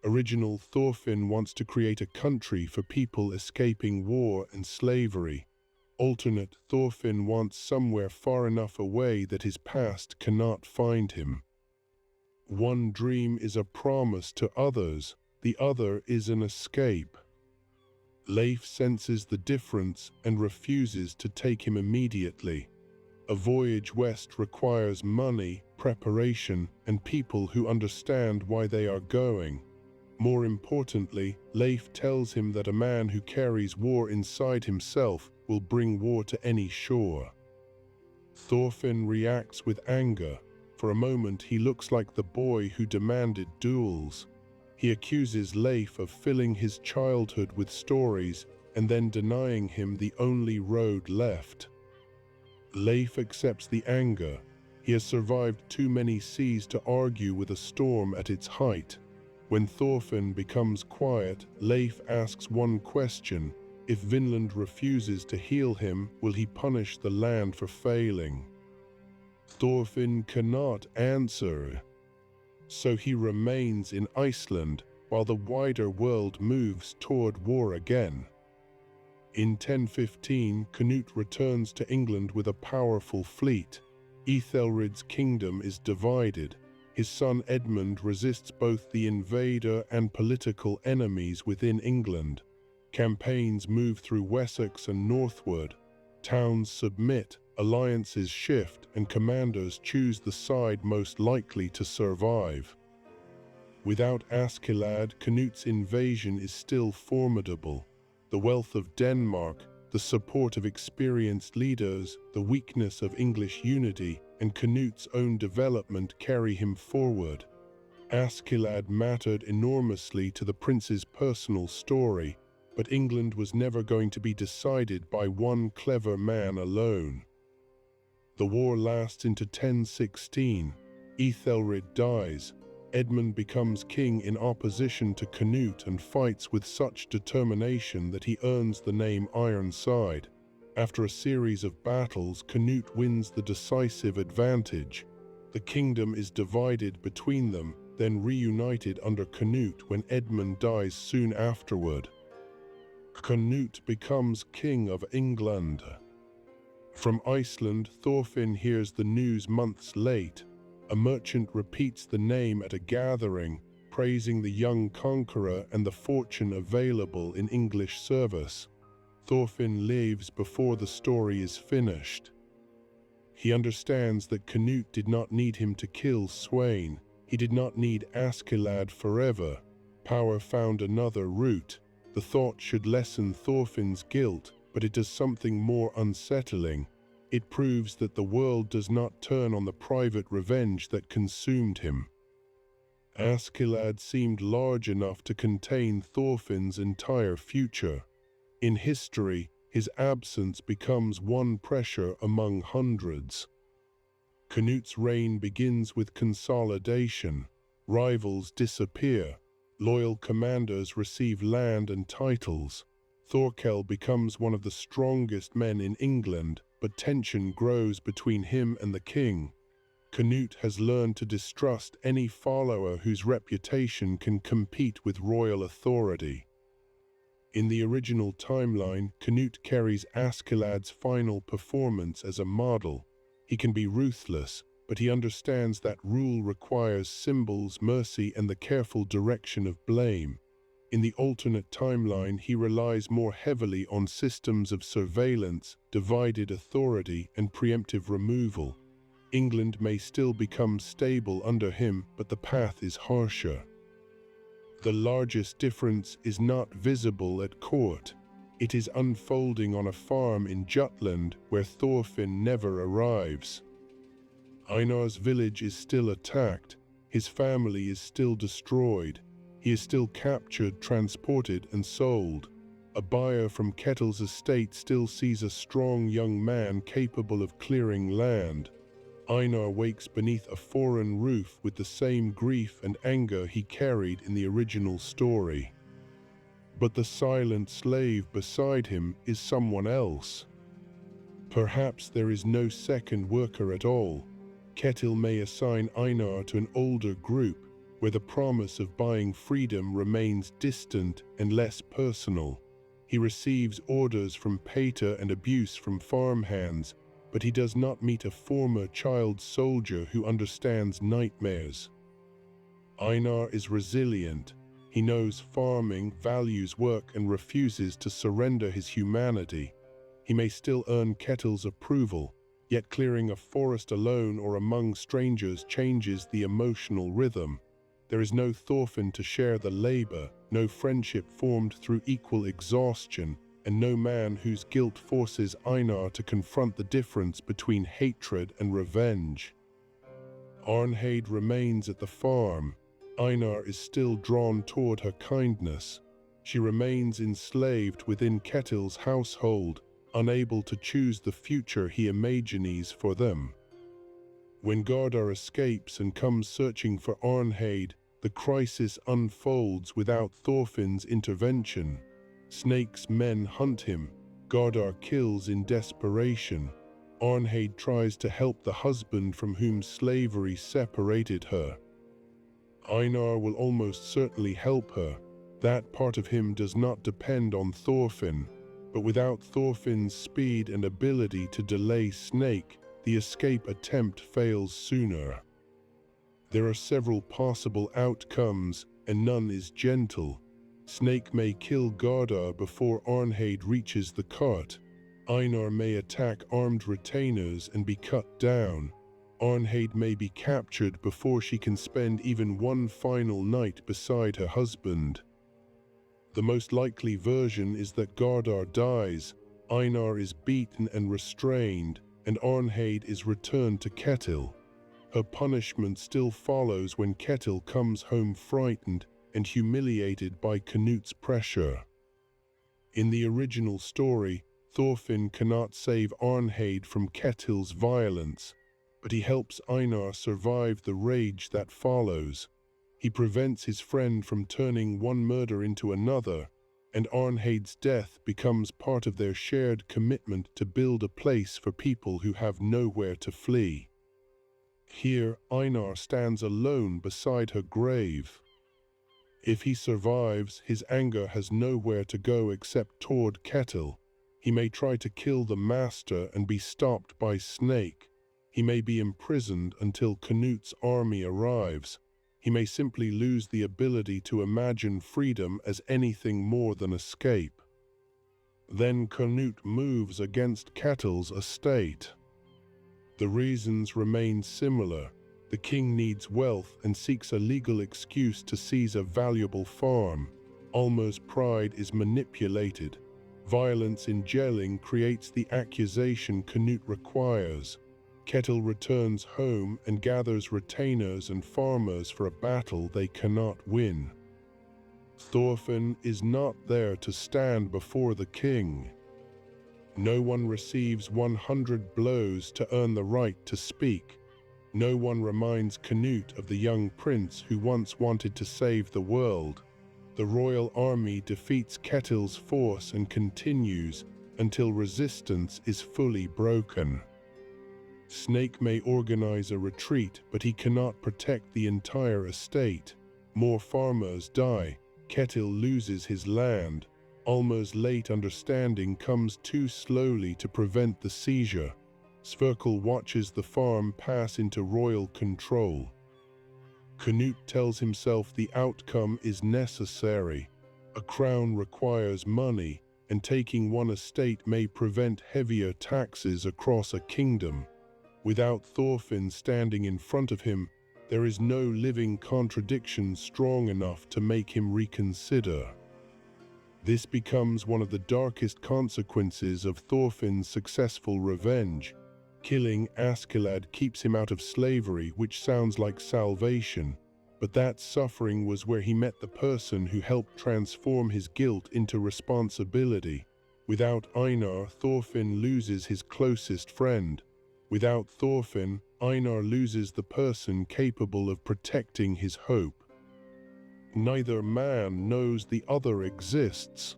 Original Thorfinn wants to create a country for people escaping war and slavery. Alternate Thorfinn wants somewhere far enough away that his past cannot find him. One dream is a promise to others, the other is an escape. Leif senses the difference and refuses to take him immediately. A voyage west requires money, preparation, and people who understand why they are going. More importantly, Leif tells him that a man who carries war inside himself will bring war to any shore. Thorfinn reacts with anger. For a moment, he looks like the boy who demanded duels. He accuses Leif of filling his childhood with stories and then denying him the only road left. Leif accepts the anger. He has survived too many seas to argue with a storm at its height. When Thorfinn becomes quiet, Leif asks one question: if Vinland refuses to heal him, will he punish the land for failing? Thorfinn cannot answer. So he remains in Iceland while the wider world moves toward war again. In 1015, Canute returns to England with a powerful fleet. Ethelred's kingdom is divided. His son Edmund resists both the invader and political enemies within England. Campaigns move through Wessex and northward. Towns submit, alliances shift, and commanders choose the side most likely to survive. Without Askeladd, Canute's invasion is still formidable. The wealth of Denmark, the support of experienced leaders, the weakness of English unity, and Canute's own development carry him forward. Askeladd mattered enormously to the prince's personal story, but England was never going to be decided by one clever man alone. The war lasts into 1016. Ethelred dies. Edmund becomes king in opposition to Canute and fights with such determination that he earns the name Ironside. After a series of battles, Canute wins the decisive advantage. The kingdom is divided between them, then reunited under Canute when Edmund dies soon afterward. Canute becomes king of England. From Iceland, Thorfinn hears the news months late. A merchant repeats the name at a gathering, praising the young conqueror and the fortune available in English service. Thorfinn leaves before the story is finished. He understands that Canute did not need him to kill Sweyn. He did not need Askeladd forever. Power found another route. The thought should lessen Thorfinn's guilt, but it does something more unsettling. It proves that the world does not turn on the private revenge that consumed him. Askeladd seemed large enough to contain Thorfinn's entire future. In history, his absence becomes one pressure among hundreds. Canute's reign begins with consolidation. Rivals disappear. Loyal commanders receive land and titles. Thorkel becomes one of the strongest men in England, but tension grows between him and the king. Canute has learned to distrust any follower whose reputation can compete with royal authority. In the original timeline, Canute carries Askeladd's final performance as a model. He can be ruthless, but he understands that rule requires symbols, mercy, and the careful direction of blame. In the alternate timeline, he relies more heavily on systems of surveillance, divided authority, and preemptive removal. England may still become stable under him, but the path is harsher. The largest difference is not visible at court. It is unfolding on a farm in Jutland where Thorfinn never arrives. Einar's village is still attacked. His family is still destroyed. He is still captured, transported, and sold. A buyer from Ketil's estate still sees a strong young man capable of clearing land. Einar wakes beneath a foreign roof with the same grief and anger he carried in the original story. But the silent slave beside him is someone else. Perhaps there is no second worker at all. Ketil may assign Einar to an older group, where the promise of buying freedom remains distant and less personal. He receives orders from Pater and abuse from farmhands, but he does not meet a former child soldier who understands nightmares. Einar is resilient. He knows farming, values work, and refuses to surrender his humanity. He may still earn Ketil's approval, yet clearing a forest alone or among strangers changes the emotional rhythm. There is no Thorfinn to share the labor, no friendship formed through equal exhaustion, and no man whose guilt forces Einar to confront the difference between hatred and revenge. Arnheid remains at the farm. Einar is still drawn toward her kindness. She remains enslaved within Ketil's household, unable to choose the future he imagines for them. When Gardar escapes and comes searching for Arnheid, the crisis unfolds without Thorfinn's intervention. Snake's men hunt him. Gardar kills in desperation. Arnheid tries to help the husband from whom slavery separated her. Einar will almost certainly help her. That part of him does not depend on Thorfinn, but without Thorfinn's speed and ability to delay Snake, the escape attempt fails sooner. There are several possible outcomes, and none is gentle. Snake may kill Gardar before Arnheid reaches the cart. Einar may attack armed retainers and be cut down. Arnheid may be captured before she can spend even one final night beside her husband. The most likely version is that Gardar dies, Einar is beaten and restrained, and Arnheid is returned to Ketil. Her punishment still follows when Ketil comes home frightened and humiliated by Canute's pressure. In the original story, Thorfinn cannot save Arnheid from Ketil's violence, but he helps Einar survive the rage that follows. He prevents his friend from turning one murder into another, and Arnheid's death becomes part of their shared commitment to build a place for people who have nowhere to flee. Here, Einar stands alone beside her grave. If he survives, his anger has nowhere to go except toward Ketil. He may try to kill the master and be stopped by Snake. He may be imprisoned until Canute's army arrives. He may simply lose the ability to imagine freedom as anything more than escape. Then Canute moves against Ketil's estate. The reasons remain similar. The king needs wealth and seeks a legal excuse to seize a valuable farm. Ulmer's pride is manipulated. Violence in Jelling creates the accusation Canute requires. Ketil returns home and gathers retainers and farmers for a battle they cannot win. Thorfinn is not there to stand before the king. No one receives 100 blows to earn the right to speak. No one reminds Canute of the young prince who once wanted to save the world. The royal army defeats Ketil's force and continues until resistance is fully broken. Snake may organize a retreat, but he cannot protect the entire estate. More farmers die. Ketil loses his land. Ulmer's late understanding comes too slowly to prevent the seizure. Sverkel watches the farm pass into royal control. Canute tells himself the outcome is necessary. A crown requires money, and taking one estate may prevent heavier taxes across a kingdom. Without Thorfinn standing in front of him, there is no living contradiction strong enough to make him reconsider. This becomes one of the darkest consequences of Thorfinn's successful revenge. Killing Askeladd keeps him out of slavery, which sounds like salvation, but that suffering was where he met the person who helped transform his guilt into responsibility. Without Einar, Thorfinn loses his closest friend. Without Thorfinn, Einar loses the person capable of protecting his hope. Neither man knows the other exists.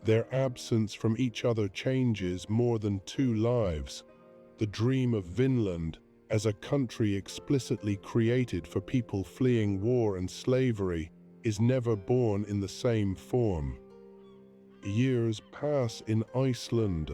Their absence from each other changes more than two lives. The dream of Vinland, as a country explicitly created for people fleeing war and slavery, is never born in the same form. Years pass in Iceland.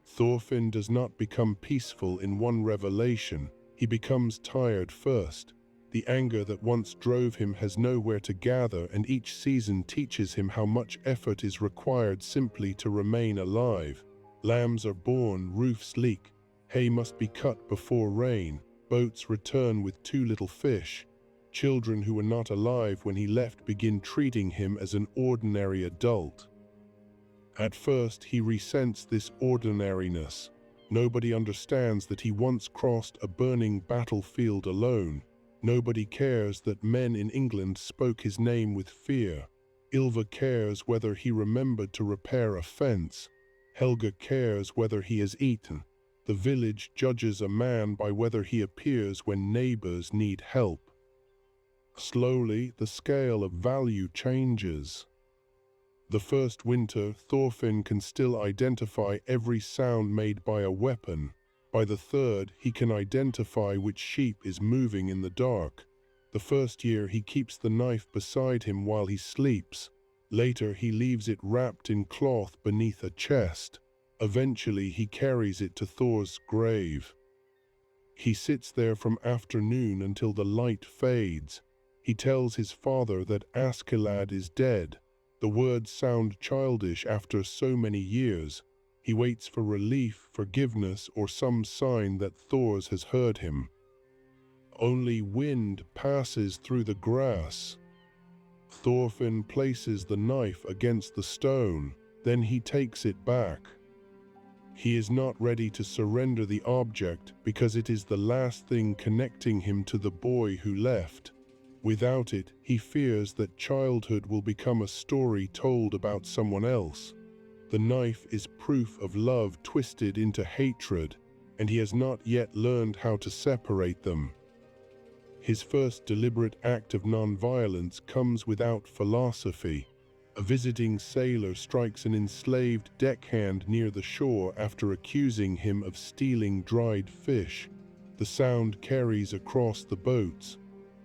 Thorfinn does not become peaceful in one revelation. He becomes tired first. The anger that once drove him has nowhere to gather, and each season teaches him how much effort is required simply to remain alive. Lambs are born, roofs leak. Hay must be cut before rain. Boats return with too little fish. Children who were not alive when he left begin treating him as an ordinary adult. At first, he resents this ordinariness. Nobody understands that he once crossed a burning battlefield alone. Nobody cares that men in England spoke his name with fear. Ylva cares whether he remembered to repair a fence. Helga cares whether he has eaten. The village judges a man by whether he appears when neighbors need help. Slowly, the scale of value changes. The first winter, Thorfinn can still identify every sound made by a weapon. By the third, he can identify which sheep is moving in the dark. The first year, he keeps the knife beside him while he sleeps. Later, he leaves it wrapped in cloth beneath a chest. Eventually, he carries it to Thor's grave. He sits there from afternoon until the light fades. He tells his father that Askeladd is dead. The words sound childish after so many years. He waits for relief, forgiveness, or some sign that Thors has heard him. Only wind passes through the grass. Thorfinn places the knife against the stone, then he takes it back. He is not ready to surrender the object because it is the last thing connecting him to the boy who left. Without it, he fears that childhood will become a story told about someone else. The knife is proof of love twisted into hatred, and he has not yet learned how to separate them. His first deliberate act of non-violence comes without philosophy. A visiting sailor strikes an enslaved deckhand near the shore after accusing him of stealing dried fish. The sound carries across the boats.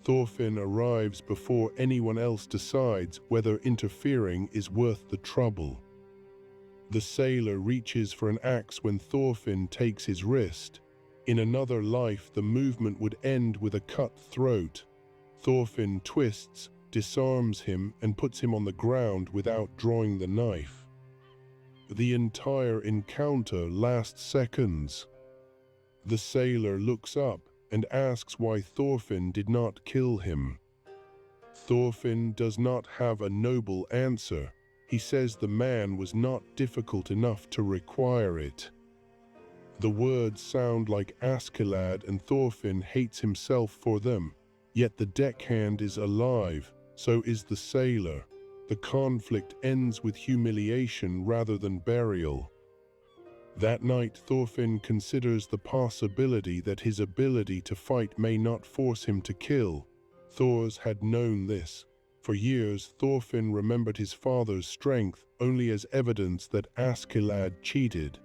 Thorfinn arrives before anyone else decides whether interfering is worth the trouble. The sailor reaches for an axe when Thorfinn takes his wrist. In another life, the movement would end with a cut throat. Thorfinn twists, disarms him, and puts him on the ground without drawing the knife. The entire encounter lasts seconds. The sailor looks up and asks why Thorfinn did not kill him. Thorfinn does not have a noble answer. He says the man was not difficult enough to require it. The words sound like Askeladd, and Thorfinn hates himself for them. Yet the deckhand is alive, so is the sailor. The conflict ends with humiliation rather than burial. That night, Thorfinn considers the possibility that his ability to fight may not force him to kill. Thors had known this. For years, Thorfinn remembered his father's strength only as evidence that Askeladd cheated.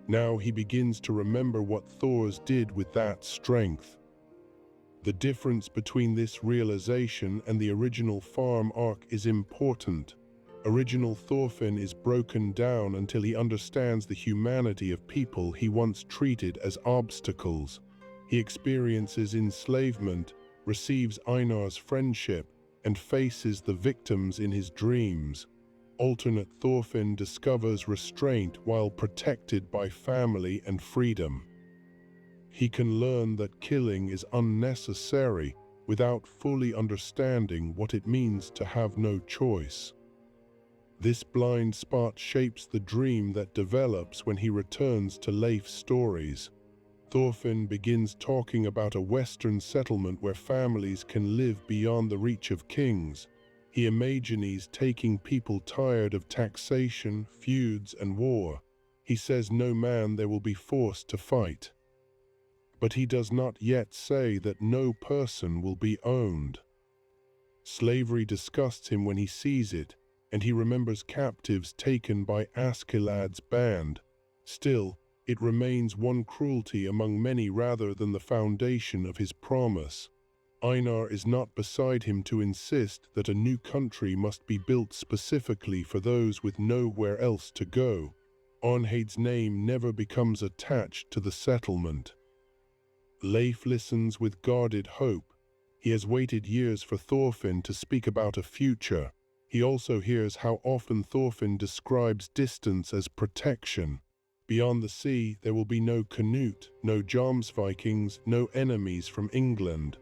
Now he begins to remember what Thors did with that strength. The difference between this realization and the original farm arc is important. Original Thorfinn is broken down until he understands the humanity of people he once treated as obstacles. He experiences enslavement, receives Einar's friendship, and faces the victims in his dreams. Alternate Thorfinn discovers restraint while protected by family and freedom. He can learn that killing is unnecessary without fully understanding what it means to have no choice. This blind spot shapes the dream that develops when he returns to Leif's stories. Thorfinn begins talking about a Western settlement where families can live beyond the reach of kings. He imagines taking people tired of taxation, feuds, and war. He says no man there will be forced to fight. But he does not yet say that no person will be owned. Slavery disgusts him when he sees it, and he remembers captives taken by Askeladd's band. Still, it remains one cruelty among many rather than the foundation of his promise. Einar is not beside him to insist that a new country must be built specifically for those with nowhere else to go. Arnheid's name never becomes attached to the settlement. Leif listens with guarded hope. He has waited years for Thorfinn to speak about a future. He also hears how often Thorfinn describes distance as protection. Beyond the sea, there will be no Canute, no Jomsvikings, no enemies from England.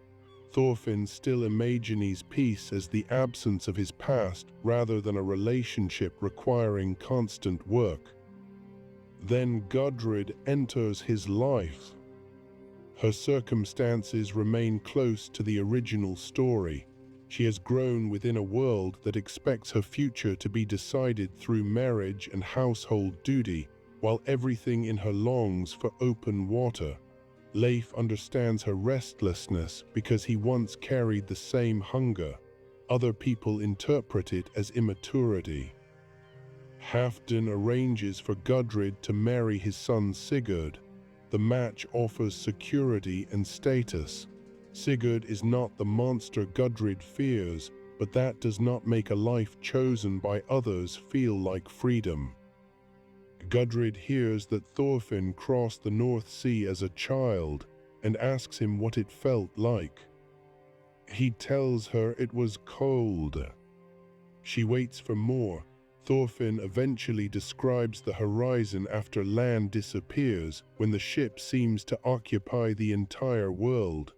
Thorfinn still imagines peace as the absence of his past rather than a relationship requiring constant work. Then Gudrid enters his life. Her circumstances remain close to the original story. She has grown within a world that expects her future to be decided through marriage and household duty, while everything in her longs for open water. Leif understands her restlessness because he once carried the same hunger. Other people interpret it as immaturity. Halfdan arranges for Gudrid to marry his son Sigurd. The match offers security and status. Sigurd is not the monster Gudrid fears, but that does not make a life chosen by others feel like freedom. Gudrid hears that Thorfinn crossed the North Sea as a child and asks him what it felt like. He tells her it was cold. She waits for more. Thorfinn eventually describes the horizon after land disappears, when the ship seems to occupy the entire world.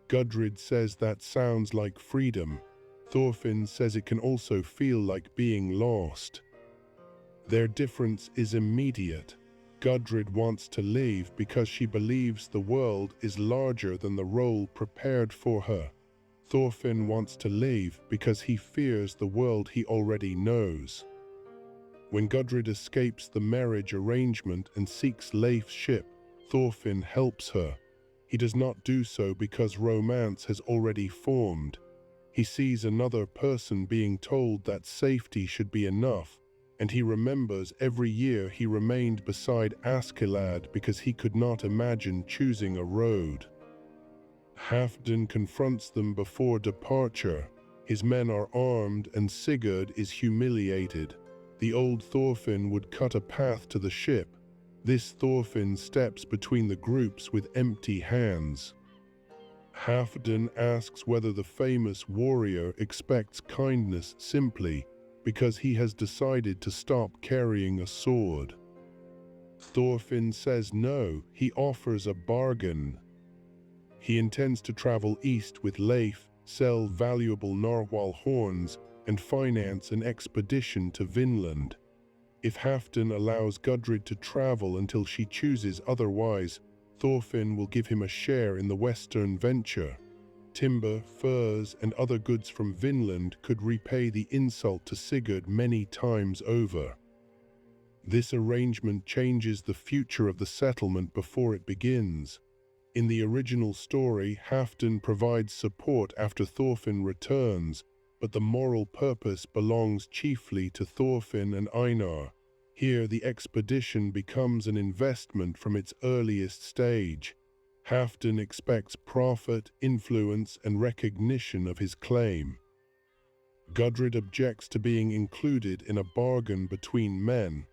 Gudrid says that sounds like freedom. Thorfinn says it can also feel like being lost. Their difference is immediate. Gudrid wants to leave because she believes the world is larger than the role prepared for her. Thorfinn wants to leave because he fears the world he already knows. When Gudrid escapes the marriage arrangement and seeks Leif's ship, Thorfinn helps her. He does not do so because romance has already formed. He sees another person being told that safety should be enough, and he remembers every year he remained beside Askeladd because he could not imagine choosing a road. Halfdan confronts them before departure. His men are armed and Sigurd is humiliated. The old Thorfinn would cut a path to the ship. This Thorfinn steps between the groups with empty hands. Halfdan asks whether the famous warrior expects kindness simply because he has decided to stop carrying a sword. Thorfinn says no, he offers a bargain. He intends to travel east with Leif, sell valuable narwhal horns, and finance an expedition to Vinland. If Halfdan allows Gudrid to travel until she chooses otherwise, Thorfinn will give him a share in the western venture. Timber, furs, and other goods from Vinland could repay the insult to Sigurd many times over. This arrangement changes the future of the settlement before it begins. In the original story, Halfdan provides support after Thorfinn returns, but the moral purpose belongs chiefly to Thorfinn and Einar. Here, the expedition becomes an investment from its earliest stage. Halfdan expects profit, influence, and recognition of his claim. Gudrid objects to being included in a bargain between men.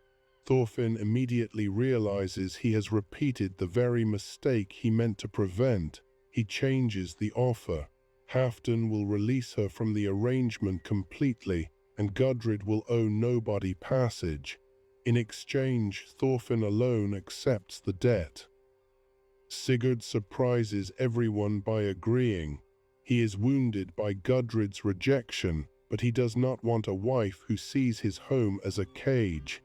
Thorfinn immediately realizes he has repeated the very mistake he meant to prevent. He changes the offer. Halfdan will release her from the arrangement completely, and Gudrid will owe nobody passage. In exchange, Thorfinn alone accepts the debt. Sigurd surprises everyone by agreeing. He is wounded by Gudrid's rejection, but he does not want a wife who sees his home as a cage.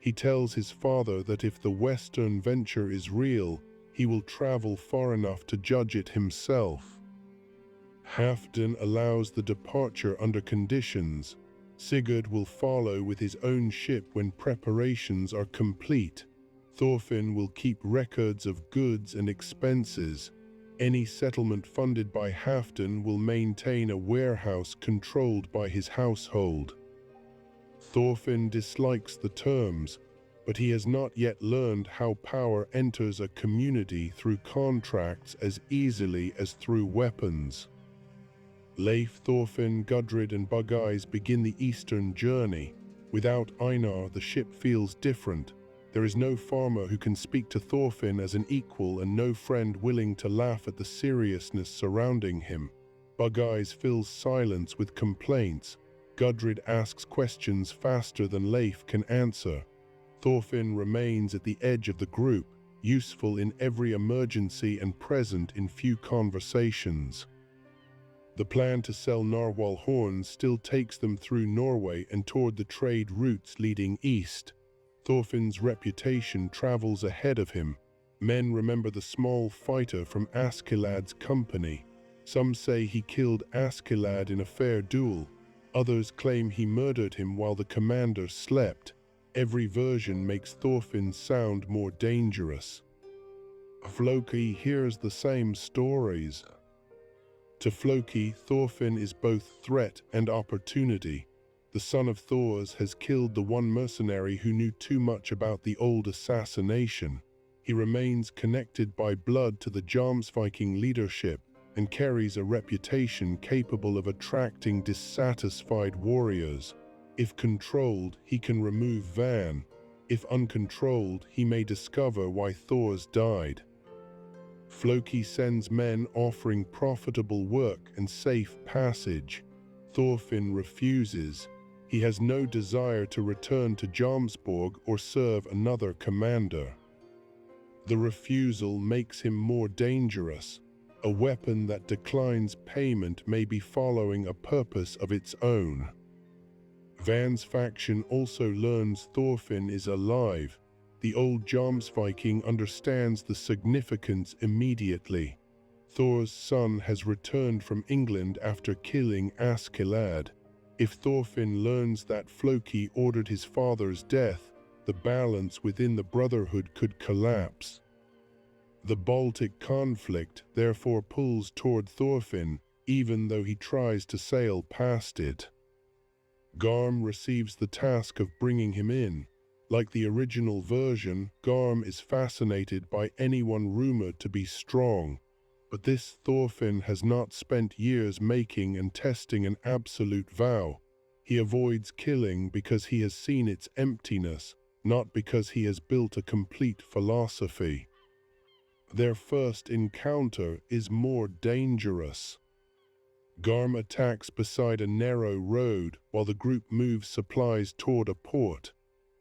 He tells his father that if the western venture is real, he will travel far enough to judge it himself. Halfdan allows the departure under conditions. Sigurd will follow with his own ship when preparations are complete. Thorfinn will keep records of goods and expenses. Any settlement funded by Halfdan will maintain a warehouse controlled by his household. Thorfinn dislikes the terms, but he has not yet learned how power enters a community through contracts as easily as through weapons. Leif, Thorfinn, Gudrid, and Bugeyes begin the eastern journey. Without Einar, the ship feels different. There is no farmer who can speak to Thorfinn as an equal and no friend willing to laugh at the seriousness surrounding him. Bugeyes fills silence with complaints. Gudrid asks questions faster than Leif can answer. Thorfinn remains at the edge of the group, useful in every emergency and present in few conversations. The plan to sell narwhal horns still takes them through Norway and toward the trade routes leading east. Thorfinn's reputation travels ahead of him. Men remember the small fighter from Askeladd's company. Some say he killed Askeladd in a fair duel. Others claim he murdered him while the commander slept. Every version makes Thorfinn sound more dangerous. Floki hears the same stories. To Floki, Thorfinn is both threat and opportunity. The son of Thors has killed the one mercenary who knew too much about the old assassination. He remains connected by blood to the Jomsviking leadership and carries a reputation capable of attracting dissatisfied warriors. If controlled, he can remove Van. If uncontrolled, he may discover why Thors died. Floki sends men offering profitable work and safe passage. Thorfinn refuses. He has no desire to return to Jomsborg or serve another commander. The refusal makes him more dangerous. A weapon that declines payment may be following a purpose of its own. Van's faction also learns Thorfinn is alive. The old Jomsviking understands the significance immediately. Thor's son has returned from England after killing Askeladd. If Thorfinn learns that Floki ordered his father's death, the balance within the Brotherhood could collapse. The Baltic conflict therefore pulls toward Thorfinn, even though he tries to sail past it. Garm receives the task of bringing him in. Like the original version, Garm is fascinated by anyone rumored to be strong. But this Thorfinn has not spent years making and testing an absolute vow. He avoids killing because he has seen its emptiness, not because he has built a complete philosophy. Their first encounter is more dangerous. Garm attacks beside a narrow road while the group moves supplies toward a port.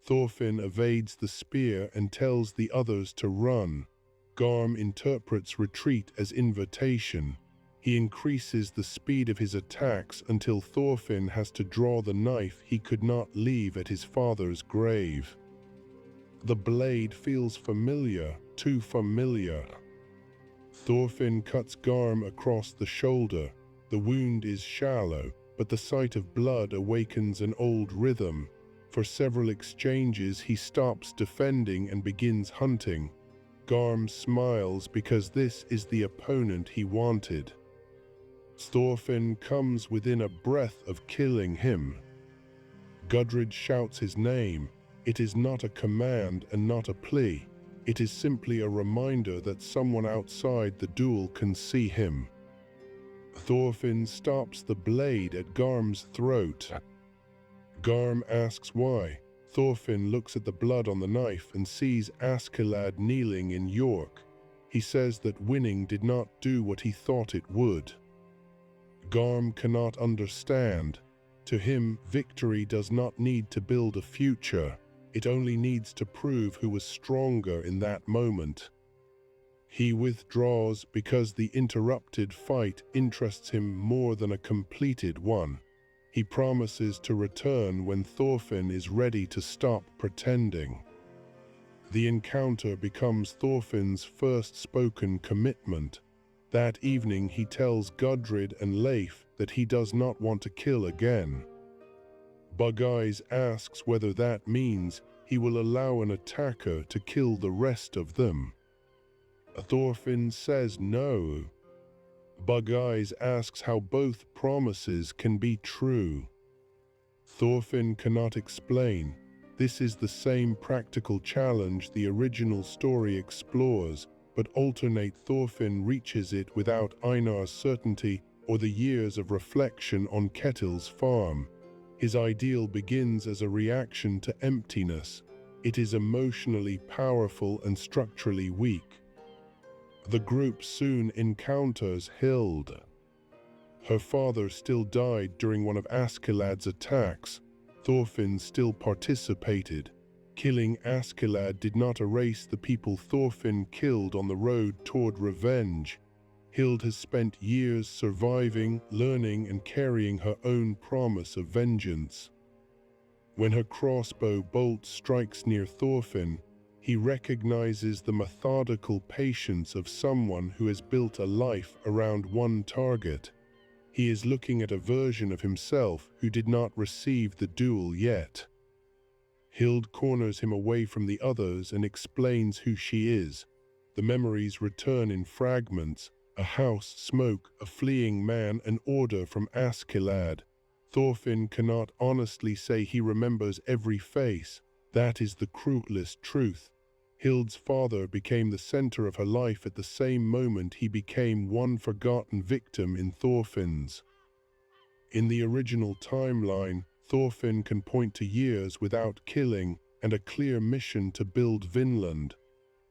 Thorfinn evades the spear and tells the others to run. Garm interprets retreat as invitation. He increases the speed of his attacks until Thorfinn has to draw the knife he could not leave at his father's grave. The blade feels familiar, too familiar. Thorfinn cuts Garm across the shoulder. The wound is shallow, but the sight of blood awakens an old rhythm. For several exchanges he stops defending and begins hunting. Garm smiles because this is the opponent he wanted. Thorfinn comes within a breath of killing him. Gudrid shouts his name. It is not a command and not a plea. It is simply a reminder that someone outside the duel can see him. Thorfinn stops the blade at Garm's throat. Garm asks why. Thorfinn looks at the blood on the knife and sees Askeladd kneeling in York. He says that winning did not do what he thought it would. Garm cannot understand. To him, victory does not need to build a future. It only needs to prove who was stronger in that moment. He withdraws because the interrupted fight interests him more than a completed one. He promises to return when Thorfinn is ready to stop pretending. The encounter becomes Thorfinn's first spoken commitment. That evening he tells Gudrid and Leif that he does not want to kill again. Bug-Eyes asks whether that means he will allow an attacker to kill the rest of them. Thorfinn says no. Bug-Eyes asks how both promises can be true. Thorfinn cannot explain. This is the same practical challenge the original story explores, but alternate Thorfinn reaches it without Einar's certainty or the years of reflection on Ketil's farm. His ideal begins as a reaction to emptiness. It is emotionally powerful and structurally weak. The group soon encounters Hild. Her father still died during one of Askeladd's attacks. Thorfinn still participated. Killing Askeladd did not erase the people Thorfinn killed on the road toward revenge. Hild has spent years surviving, learning, and carrying her own promise of vengeance. When her crossbow bolt strikes near Thorfinn, he recognizes the methodical patience of someone who has built a life around one target. He is looking at a version of himself who did not receive the duel yet. Hild corners him away from the others and explains who she is. The memories return in fragments: a house, smoke, a fleeing man, an order from Askeladd. Thorfinn cannot honestly say he remembers every face. That is the cruelest truth. Hild's father became the center of her life at the same moment he became one forgotten victim in Thorfinn's. In the original timeline, Thorfinn can point to years without killing and a clear mission to build Vinland.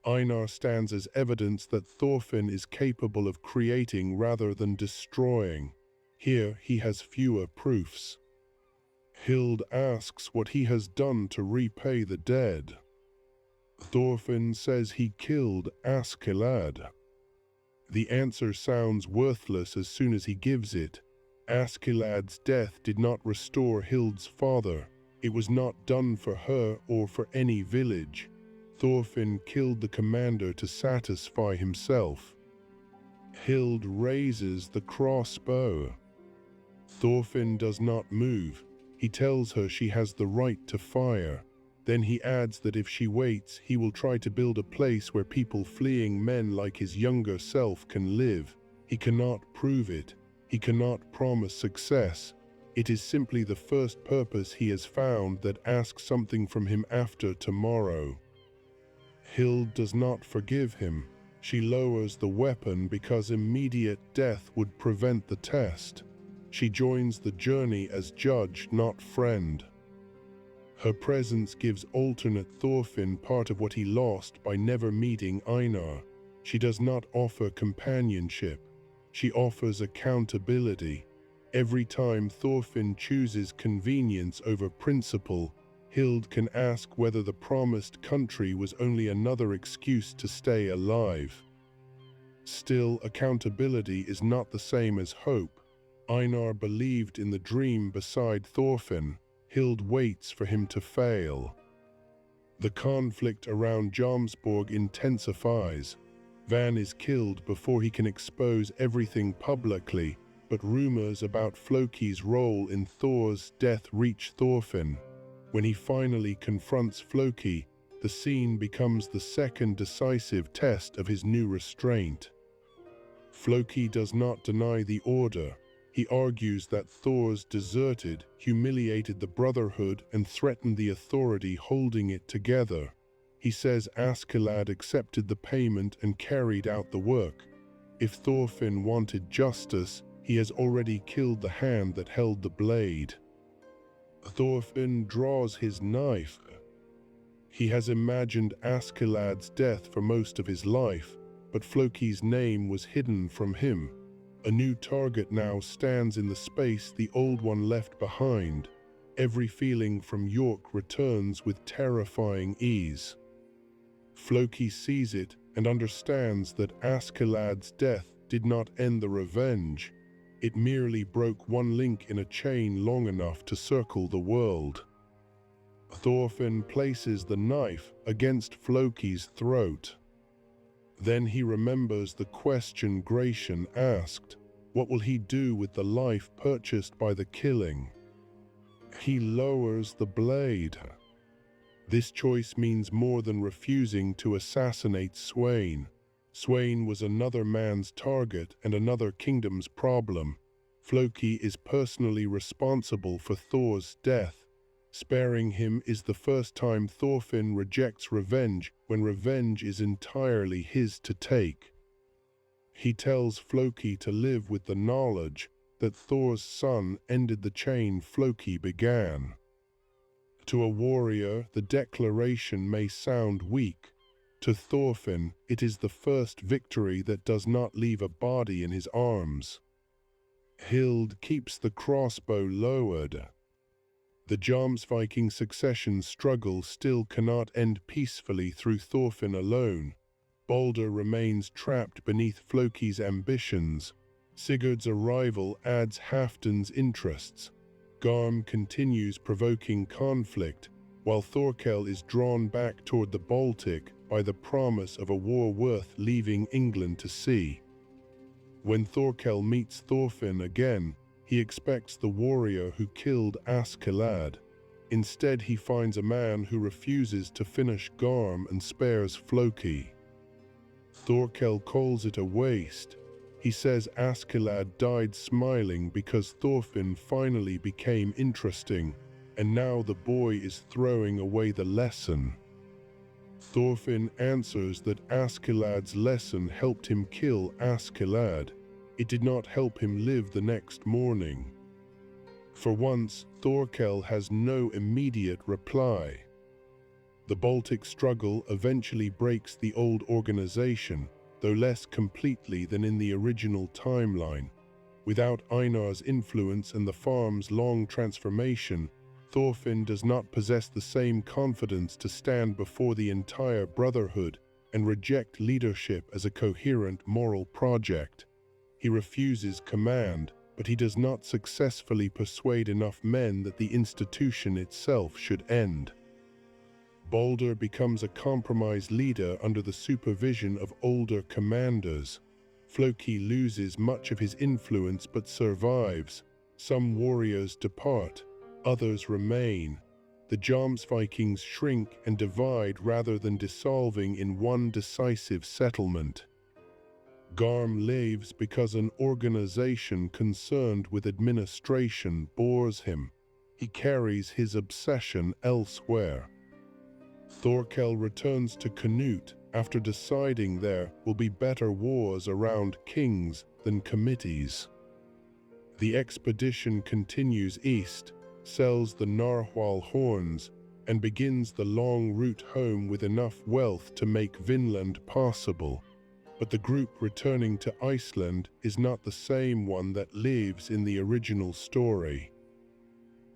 Einar stands as evidence that Thorfinn is capable of creating rather than destroying. Here he has fewer proofs. Hild asks what he has done to repay the dead. Thorfinn says he killed Askeladd. The answer sounds worthless as soon as he gives it. Askeladd's death did not restore Hild's father. It was not done for her or for any village. Thorfinn killed the commander to satisfy himself. Hild raises the crossbow. Thorfinn does not move. He tells her she has the right to fire. Then he adds that if she waits, he will try to build a place where people fleeing men like his younger self can live. He cannot prove it. He cannot promise success. It is simply the first purpose he has found that asks something from him after tomorrow. Hild does not forgive him. She lowers the weapon because immediate death would prevent the test. She joins the journey as judge, not friend. Her presence gives alternate Thorfinn part of what he lost by never meeting Einar. She does not offer companionship. She offers accountability. Every time Thorfinn chooses convenience over principle, Hild can ask whether the promised country was only another excuse to stay alive. Still, accountability is not the same as hope. Einar believed in the dream beside Thorfinn. Hild waits for him to fail. The conflict around Jomsborg intensifies. Van is killed before he can expose everything publicly, but rumors about Floki's role in Thor's death reach Thorfinn. When he finally confronts Floki, the scene becomes the second decisive test of his new restraint. Floki does not deny the order. He argues that Thor's deserted, humiliated the Brotherhood, and threatened the authority holding it together. He says Askeladd accepted the payment and carried out the work. If Thorfinn wanted justice, he has already killed the hand that held the blade. Thorfinn draws his knife. He has imagined Askeladd's death for most of his life, but Floki's name was hidden from him. A new target now stands in the space the old one left behind. Every feeling from York returns with terrifying ease. Floki sees it and understands that Askeladd's death did not end the revenge. It merely broke one link in a chain long enough to circle the world. Thorfinn places the knife against Floki's throat. Then he remembers the question Gratian asked: what will he do with the life purchased by the killing? He lowers the blade. This choice means more than refusing to assassinate Sweyn. Sweyn was another man's target and another kingdom's problem. Floki is personally responsible for Thor's death. Sparing him is the first time Thorfinn rejects revenge when revenge is entirely his to take. He tells Floki to live with the knowledge that Thor's son ended the chain Floki began. To a warrior, the declaration may sound weak. To Thorfinn, it is the first victory that does not leave a body in his arms. Hild keeps the crossbow lowered. The Jomsviking succession struggle still cannot end peacefully through Thorfinn alone. Balder remains trapped beneath Floki's ambitions. Sigurd's arrival adds Halfdan's interests. Garm continues provoking conflict, while Thorkel is drawn back toward the Baltic by the promise of a war worth leaving England to see. When Thorkel meets Thorfinn again, he expects the warrior who killed Askeladd. Instead, he finds a man who refuses to finish Garm and spares Floki. Thorkel calls it a waste. He says Askeladd died smiling because Thorfinn finally became interesting, and now the boy is throwing away the lesson. Thorfinn answers that Askeladd's lesson helped him kill Askeladd. It did not help him live the next morning. For once, Thorkel has no immediate reply. The Baltic struggle eventually breaks the old organization, though less completely than in the original timeline. Without Einar's influence and the farm's long transformation, Thorfinn does not possess the same confidence to stand before the entire brotherhood and reject leadership as a coherent moral project. He refuses command, but he does not successfully persuade enough men that the institution itself should end. Balder becomes a compromise leader under the supervision of older commanders. Floki loses much of his influence but survives. Some warriors depart, others remain. The Jomsvikings shrink and divide rather than dissolving in one decisive settlement. Garm leaves because an organization concerned with administration bores him. He carries his obsession elsewhere. Thorkel returns to Canute after deciding there will be better wars around kings than committees. The expedition continues east, sells the narwhal horns, and begins the long route home with enough wealth to make Vinland possible. But the group returning to Iceland is not the same one that lives in the original story.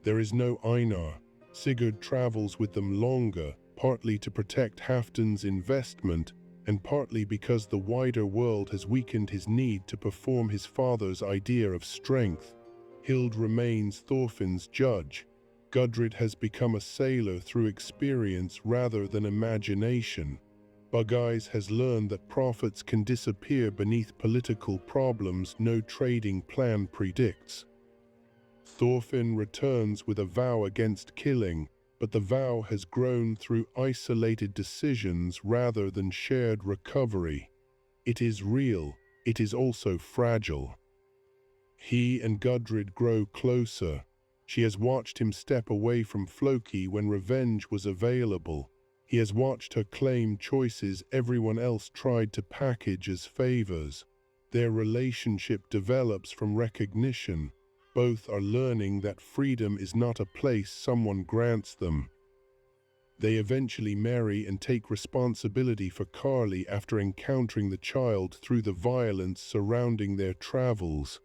There is no Einar. Sigurd travels with them longer, partly to protect Halfdan's investment, and partly because the wider world has weakened his need to perform his father's idea of strength. Hild remains Thorfinn's judge. Gudrid has become a sailor through experience rather than imagination. Bugeyes has learned that profits can disappear beneath political problems no trading plan predicts. Thorfinn returns with a vow against killing, but the vow has grown through isolated decisions rather than shared recovery. It is real, it is also fragile. He and Gudrid grow closer. She has watched him step away from Floki when revenge was available. He has watched her claim choices everyone else tried to package as favors. Their relationship develops from recognition. Both are learning that freedom is not a place someone grants them. They eventually marry and take responsibility for Carly after encountering the child through the violence surrounding their travels.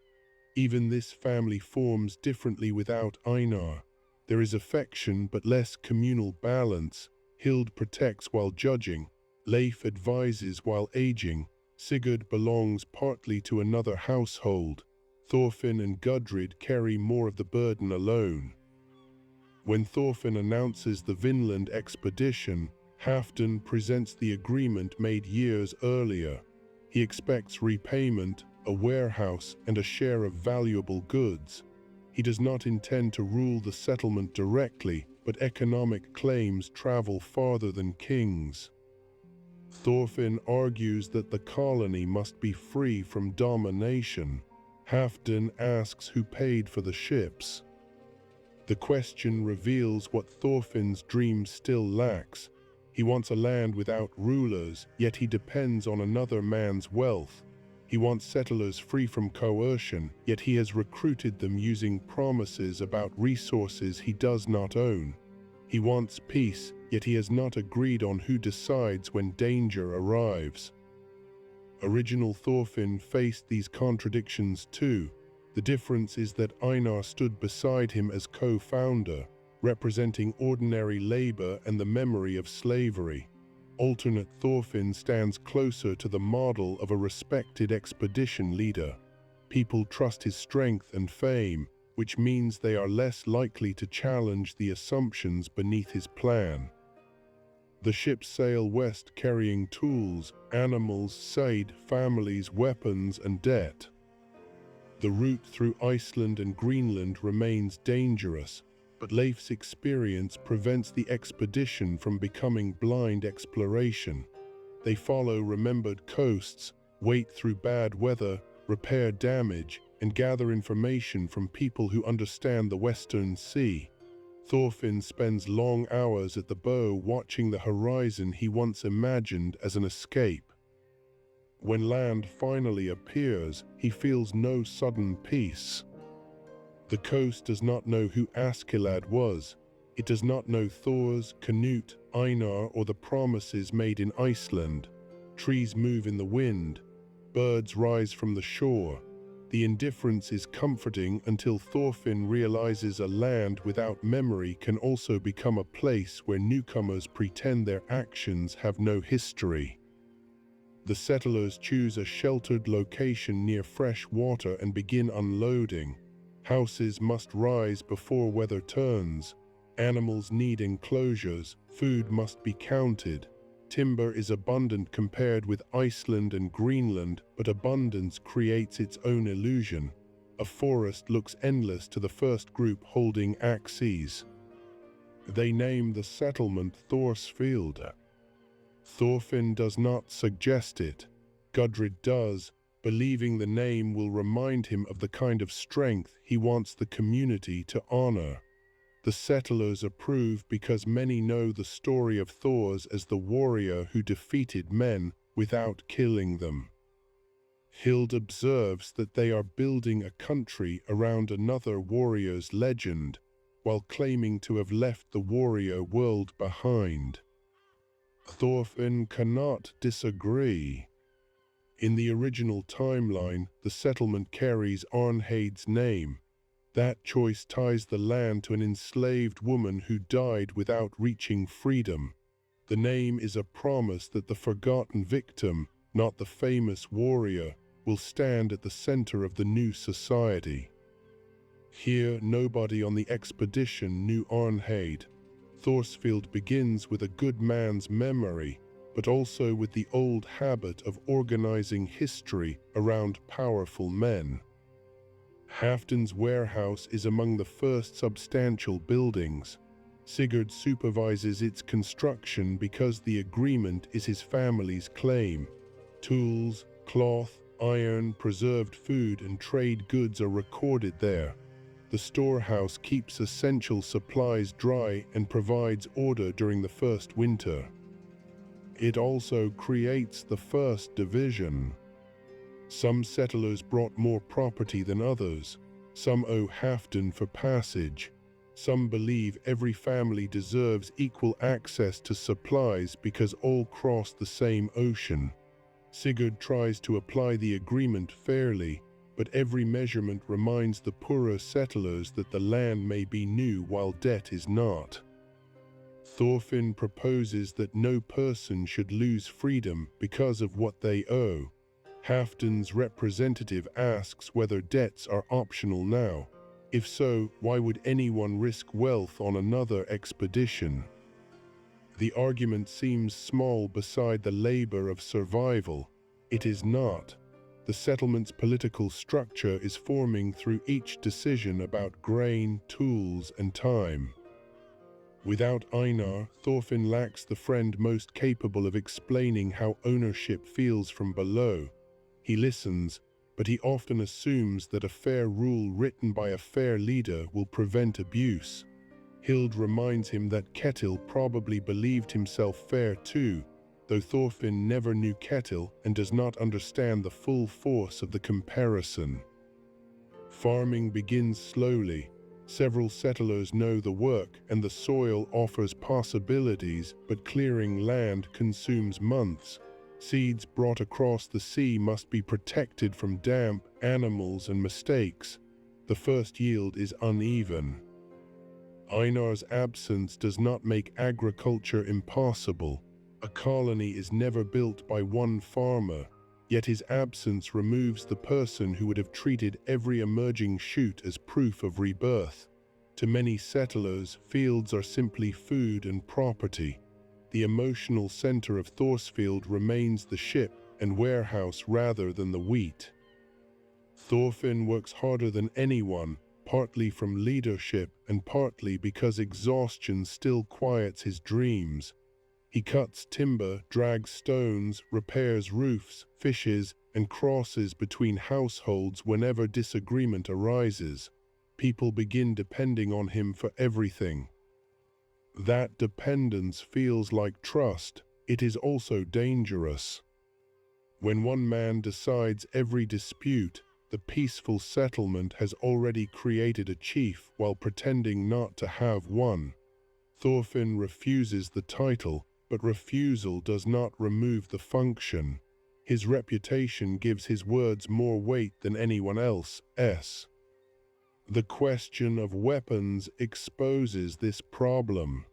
Even this family forms differently without Einar. There is affection but less communal balance. Hild protects while judging. Leif advises while aging. Sigurd belongs partly to another household. Thorfinn and Gudrid carry more of the burden alone. When Thorfinn announces the Vinland expedition, Halfdan presents the agreement made years earlier. He expects repayment, a warehouse, and a share of valuable goods. He does not intend to rule the settlement directly, but economic claims travel farther than kings. Thorfinn argues that the colony must be free from domination. Halfdan asks who paid for the ships. The question reveals what Thorfinn's dream still lacks. He wants a land without rulers, yet he depends on another man's wealth. He wants settlers free from coercion, yet he has recruited them using promises about resources he does not own. He wants peace, yet he has not agreed on who decides when danger arrives. Original Thorfinn faced these contradictions too. The difference is that Einar stood beside him as co-founder, representing ordinary labor and the memory of slavery. Alternate Thorfinn stands closer to the model of a respected expedition leader. People trust his strength and fame, which means they are less likely to challenge the assumptions beneath his plan. The ships sail west carrying tools, animals, seid, families, weapons, and debt. The route through Iceland and Greenland remains dangerous, but Leif's experience prevents the expedition from becoming blind exploration. They follow remembered coasts, wait through bad weather, repair damage, and gather information from people who understand the Western Sea. Thorfinn spends long hours at the bow watching the horizon he once imagined as an escape. When land finally appears, he feels no sudden peace. The coast does not know who Askeladd was. It does not know Thor's, Canute, Einar, or the promises made in Iceland. Trees move in the wind. Birds rise from the shore. The indifference is comforting until Thorfinn realizes a land without memory can also become a place where newcomers pretend their actions have no history. The settlers choose a sheltered location near fresh water and begin unloading. Houses must rise before weather turns. Animals need enclosures. Food must be counted. Timber is abundant compared with Iceland and Greenland, but abundance creates its own illusion. A forest looks endless to the first group holding axes. They name the settlement Thorsfield. Thorfinn does not suggest it. Gudrid does, believing the name will remind him of the kind of strength he wants the community to honor. The settlers approve because many know the story of Thor's as the warrior who defeated men without killing them. Hild observes that they are building a country around another warrior's legend, while claiming to have left the warrior world behind. Thorfinn cannot disagree. In the original timeline, the settlement carries Arnheid's name. That choice ties the land to an enslaved woman who died without reaching freedom. The name is a promise that the forgotten victim, not the famous warrior, will stand at the center of the new society. Here, nobody on the expedition knew Arnheid. Thorsfield begins with a good man's memory, but also with the old habit of organizing history around powerful men. Halfdan's warehouse is among the first substantial buildings. Sigurd supervises its construction because the agreement is his family's claim. Tools, cloth, iron, preserved food, and trade goods are recorded there. The storehouse keeps essential supplies dry and provides order during the first winter. It also creates the first division. Some settlers brought more property than others. Some owe Halfdan for passage. Some believe every family deserves equal access to supplies because all cross the same ocean. Sigurd tries to apply the agreement fairly, but every measurement reminds the poorer settlers that the land may be new while debt is not. Thorfinn proposes that no person should lose freedom because of what they owe. Halfdan's representative asks whether debts are optional now. If so, why would anyone risk wealth on another expedition? The argument seems small beside the labor of survival. It is not. The settlement's political structure is forming through each decision about grain, tools, and time. Without Einar, Thorfinn lacks the friend most capable of explaining how ownership feels from below. He listens, but he often assumes that a fair rule written by a fair leader will prevent abuse. Hild reminds him that Ketil probably believed himself fair too, though Thorfinn never knew Ketil and does not understand the full force of the comparison. Farming begins slowly. Several settlers know the work and the soil offers possibilities, but clearing land consumes months. Seeds brought across the sea must be protected from damp, animals, and mistakes. The first yield is uneven. Einar's absence does not make agriculture impossible. A colony is never built by one farmer, yet his absence removes the person who would have treated every emerging shoot as proof of rebirth. To many settlers, fields are simply food and property. The emotional center of Thorsfield remains the ship and warehouse rather than the wheat. Thorfinn works harder than anyone, partly from leadership and partly because exhaustion still quiets his dreams. He cuts timber, drags stones, repairs roofs, fishes, and crosses between households whenever disagreement arises. People begin depending on him for everything. That dependence feels like trust. It is also dangerous. When one man decides every dispute, the peaceful settlement has already created a chief while pretending not to have one. Thorfinn refuses the title, but refusal does not remove the function. His reputation gives his words more weight than anyone else's. The question of weapons exposes this problem.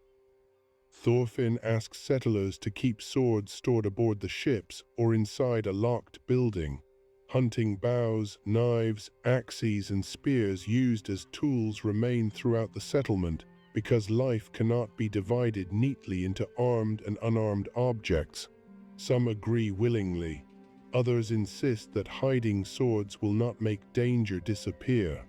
Thorfinn asks settlers to keep swords stored aboard the ships or inside a locked building. Hunting bows, knives, axes, and spears used as tools remain throughout the settlement because life cannot be divided neatly into armed and unarmed objects. Some agree willingly. Others insist that hiding swords will not make danger disappear.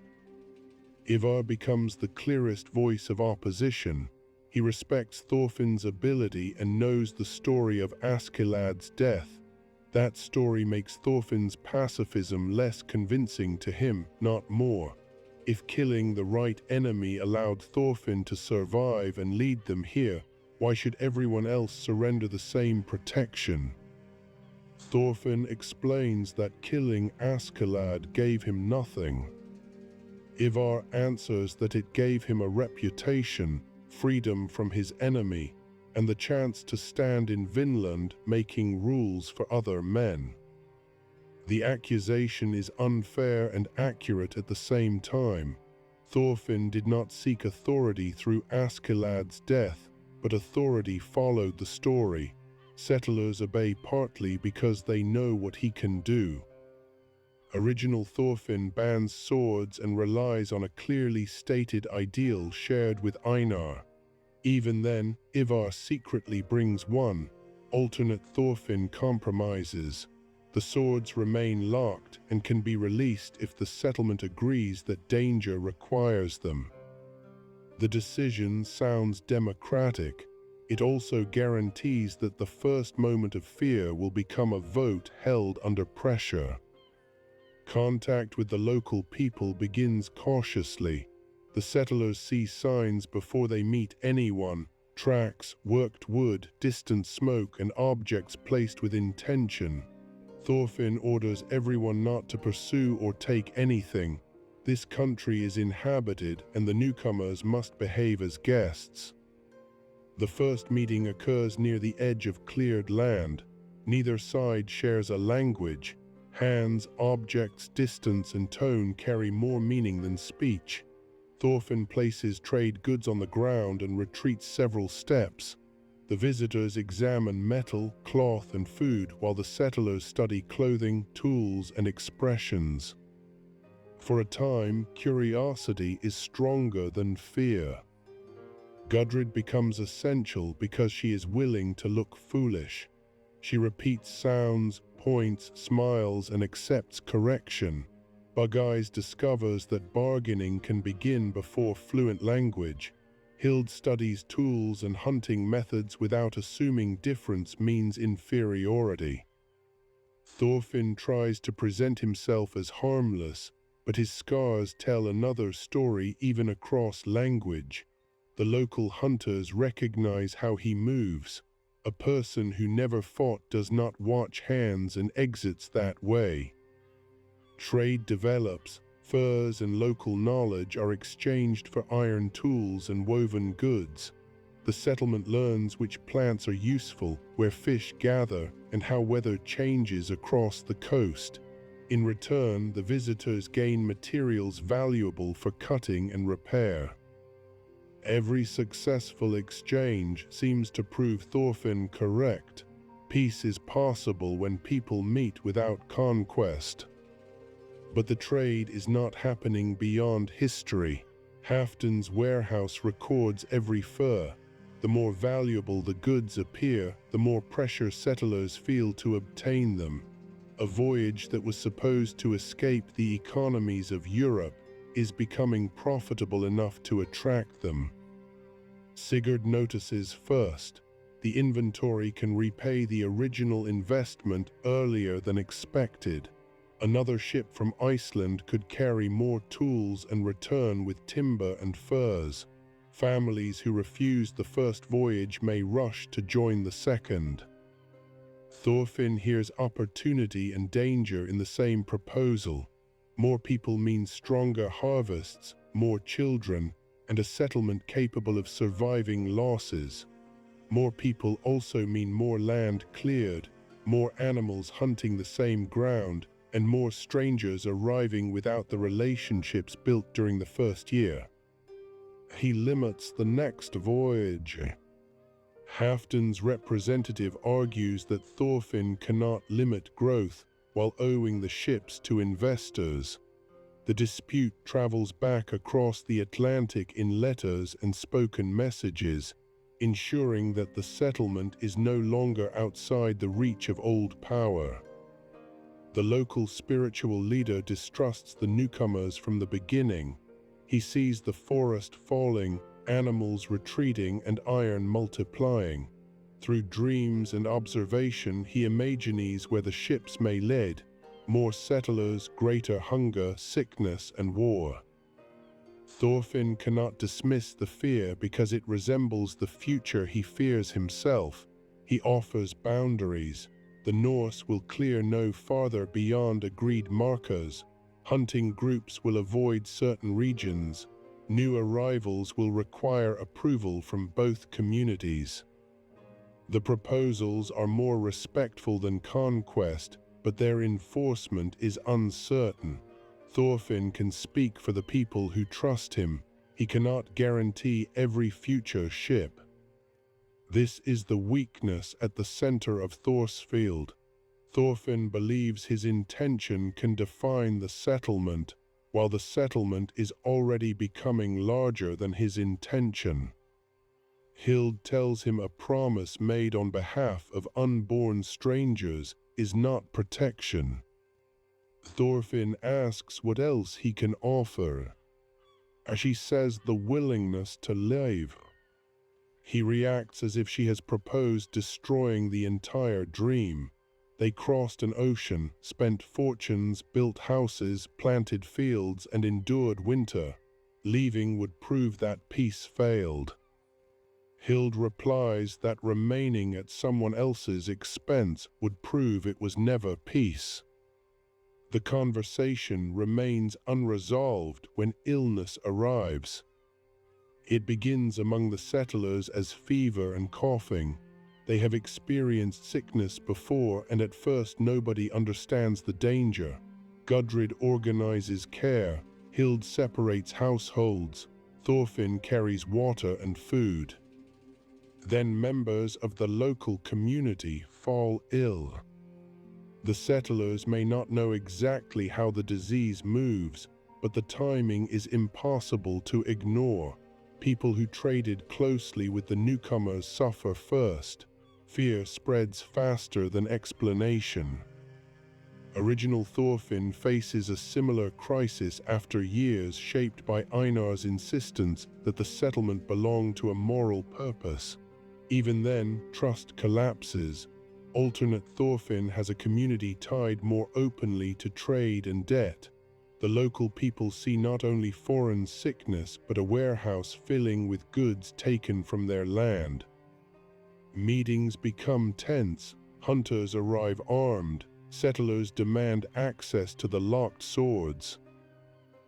Ivar becomes the clearest voice of opposition. He respects Thorfinn's ability and knows the story of Askeladd's death. That story makes Thorfinn's pacifism less convincing to him, not more. If killing the right enemy allowed Thorfinn to survive and lead them here, why should everyone else surrender the same protection? Thorfinn explains that killing Askeladd gave him nothing. Ivar answers that it gave him a reputation, freedom from his enemy, and the chance to stand in Vinland making rules for other men. The accusation is unfair and accurate at the same time. Thorfinn did not seek authority through Askeladd's death, but authority followed the story. Settlers obey partly because they know what he can do. Original Thorfinn bans swords and relies on a clearly stated ideal shared with Einar. Even then, Ivar secretly brings one. Alternate Thorfinn compromises. The swords remain locked and can be released if the settlement agrees that danger requires them. The decision sounds democratic. It also guarantees that the first moment of fear will become a vote held under pressure. Contact with the local people begins cautiously. The settlers see signs before they meet anyone: tracks, worked wood, distant smoke, and objects placed with intention. Thorfinn orders everyone not to pursue or take anything. This country is inhabited, and the newcomers must behave as guests. The first meeting occurs near the edge of cleared land. Neither side shares a language. Hands, objects, distance, and tone carry more meaning than speech. Thorfinn places trade goods on the ground and retreats several steps. The visitors examine metal, cloth, and food, while the settlers study clothing, tools, and expressions. For a time, curiosity is stronger than fear. Gudrid becomes essential because she is willing to look foolish. She repeats sounds, points, smiles, and accepts correction. Bug-Eyes discovers that bargaining can begin before fluent language. Hild studies tools and hunting methods without assuming difference means inferiority. Thorfinn tries to present himself as harmless, but his scars tell another story even across language. The local hunters recognize how he moves. A person who never fought does not watch hands and exits that way. Trade develops. Furs and local knowledge are exchanged for iron tools and woven goods. The settlement learns which plants are useful, where fish gather, and how weather changes across the coast. In return, the visitors gain materials valuable for cutting and repair. Every successful exchange seems to prove Thorfinn correct. Peace is possible when people meet without conquest. But the trade is not happening beyond history. Halfdan's warehouse records every fur. The more valuable the goods appear, the more pressure settlers feel to obtain them. A voyage that was supposed to escape the economies of Europe is becoming profitable enough to attract them. Sigurd notices first. The inventory can repay the original investment earlier than expected. Another ship from Iceland could carry more tools and return with timber and furs. Families who refused the first voyage may rush to join the second. Thorfinn hears opportunity and danger in the same proposal. More people mean stronger harvests, more children, and a settlement capable of surviving losses. More people also mean more land cleared, more animals hunting the same ground, and more strangers arriving without the relationships built during the first year. He limits the next voyage. Halfdan's representative argues that Thorfinn cannot limit growth while owing the ships to investors. The dispute travels back across the Atlantic in letters and spoken messages, ensuring that the settlement is no longer outside the reach of old power. The local spiritual leader distrusts the newcomers from the beginning. He sees the forest falling, animals retreating, and iron multiplying. Through dreams and observation, he imagines where the ships may lead: more settlers, greater hunger, sickness, and war. Thorfinn cannot dismiss the fear because it resembles the future he fears himself. He offers boundaries. The Norse will clear no farther beyond agreed markers. Hunting groups will avoid certain regions. New arrivals will require approval from both communities. The proposals are more respectful than conquest, but their enforcement is uncertain. Thorfinn can speak for the people who trust him. He cannot guarantee every future ship. This is the weakness at the center of Thorsfield. Thorfinn believes his intention can define the settlement, while the settlement is already becoming larger than his intention. Hild tells him a promise made on behalf of unborn strangers is not protection. Thorfinn asks what else he can offer. She says the willingness to live. He reacts as if she has proposed destroying the entire dream. They crossed an ocean, spent fortunes, built houses, planted fields, and endured winter. Leaving would prove that peace failed. Hild replies that remaining at someone else's expense would prove it was never peace. The conversation remains unresolved when illness arrives. It begins among the settlers as fever and coughing. They have experienced sickness before, and at first nobody understands the danger. Gudrid organizes care. Hild separates households. Thorfinn carries water and food. Then members of the local community fall ill. The settlers may not know exactly how the disease moves, but the timing is impossible to ignore. People who traded closely with the newcomers suffer first. Fear spreads faster than explanation. Original Thorfinn faces a similar crisis after years shaped by Einar's insistence that the settlement belonged to a moral purpose. Even then, trust collapses. Alternate Thorfinn has a community tied more openly to trade and debt. The local people see not only foreign sickness, but a warehouse filling with goods taken from their land. Meetings become tense. Hunters arrive armed. Settlers demand access to the locked swords.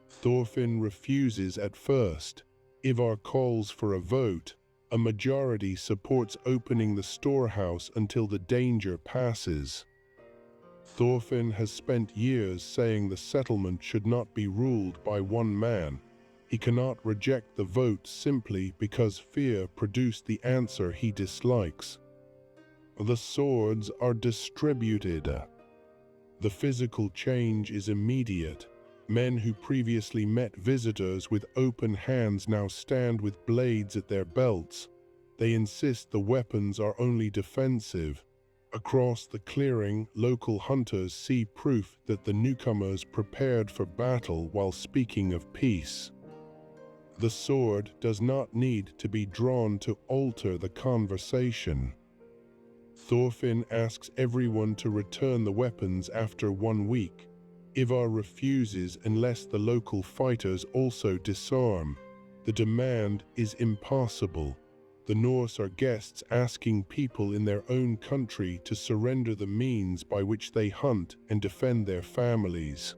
Thorfinn refuses at first. Ivar calls for a vote. A majority supports opening the storehouse until the danger passes. Thorfinn has spent years saying the settlement should not be ruled by one man. He cannot reject the vote simply because fear produced the answer he dislikes. The swords are distributed. The physical change is immediate. Men who previously met visitors with open hands now stand with blades at their belts. They insist the weapons are only defensive. Across the clearing, local hunters see proof that the newcomers prepared for battle while speaking of peace. The sword does not need to be drawn to alter the conversation. Thorfinn asks everyone to return the weapons after 1 week. Ivar refuses unless the local fighters also disarm. The demand is impossible. The Norse are guests asking people in their own country to surrender the means by which they hunt and defend their families.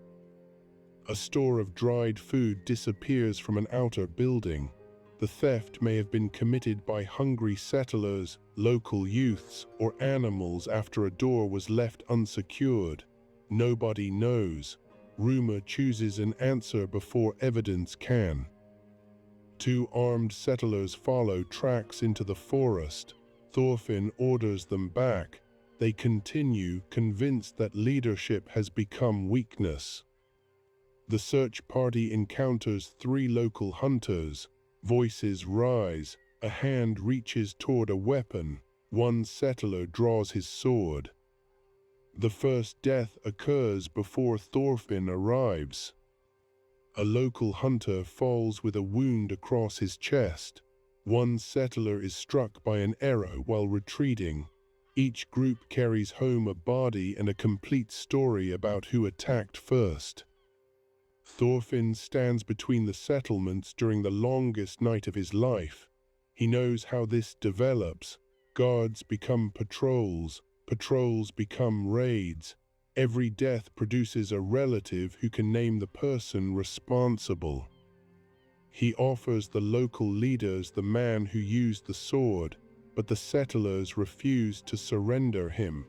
A store of dried food disappears from an outer building. The theft may have been committed by hungry settlers, local youths, or animals after a door was left unsecured. Nobody knows. Rumor chooses an answer before evidence can. 2 armed settlers follow tracks into the forest. Thorfinn orders them back. They continue, convinced that leadership has become weakness. The search party encounters 3 local hunters. Voices rise. A hand reaches toward a weapon. One settler draws his sword. The first death occurs before Thorfinn arrives. A local hunter falls with a wound across his chest. One settler is struck by an arrow while retreating. Each group carries home a body and a complete story about who attacked first. Thorfinn stands between the settlements during the longest night of his life. He knows how this develops. Guards become patrols, patrols become raids. Every death produces a relative who can name the person responsible. He offers the local leaders the man who used the sword, but the settlers refuse to surrender him.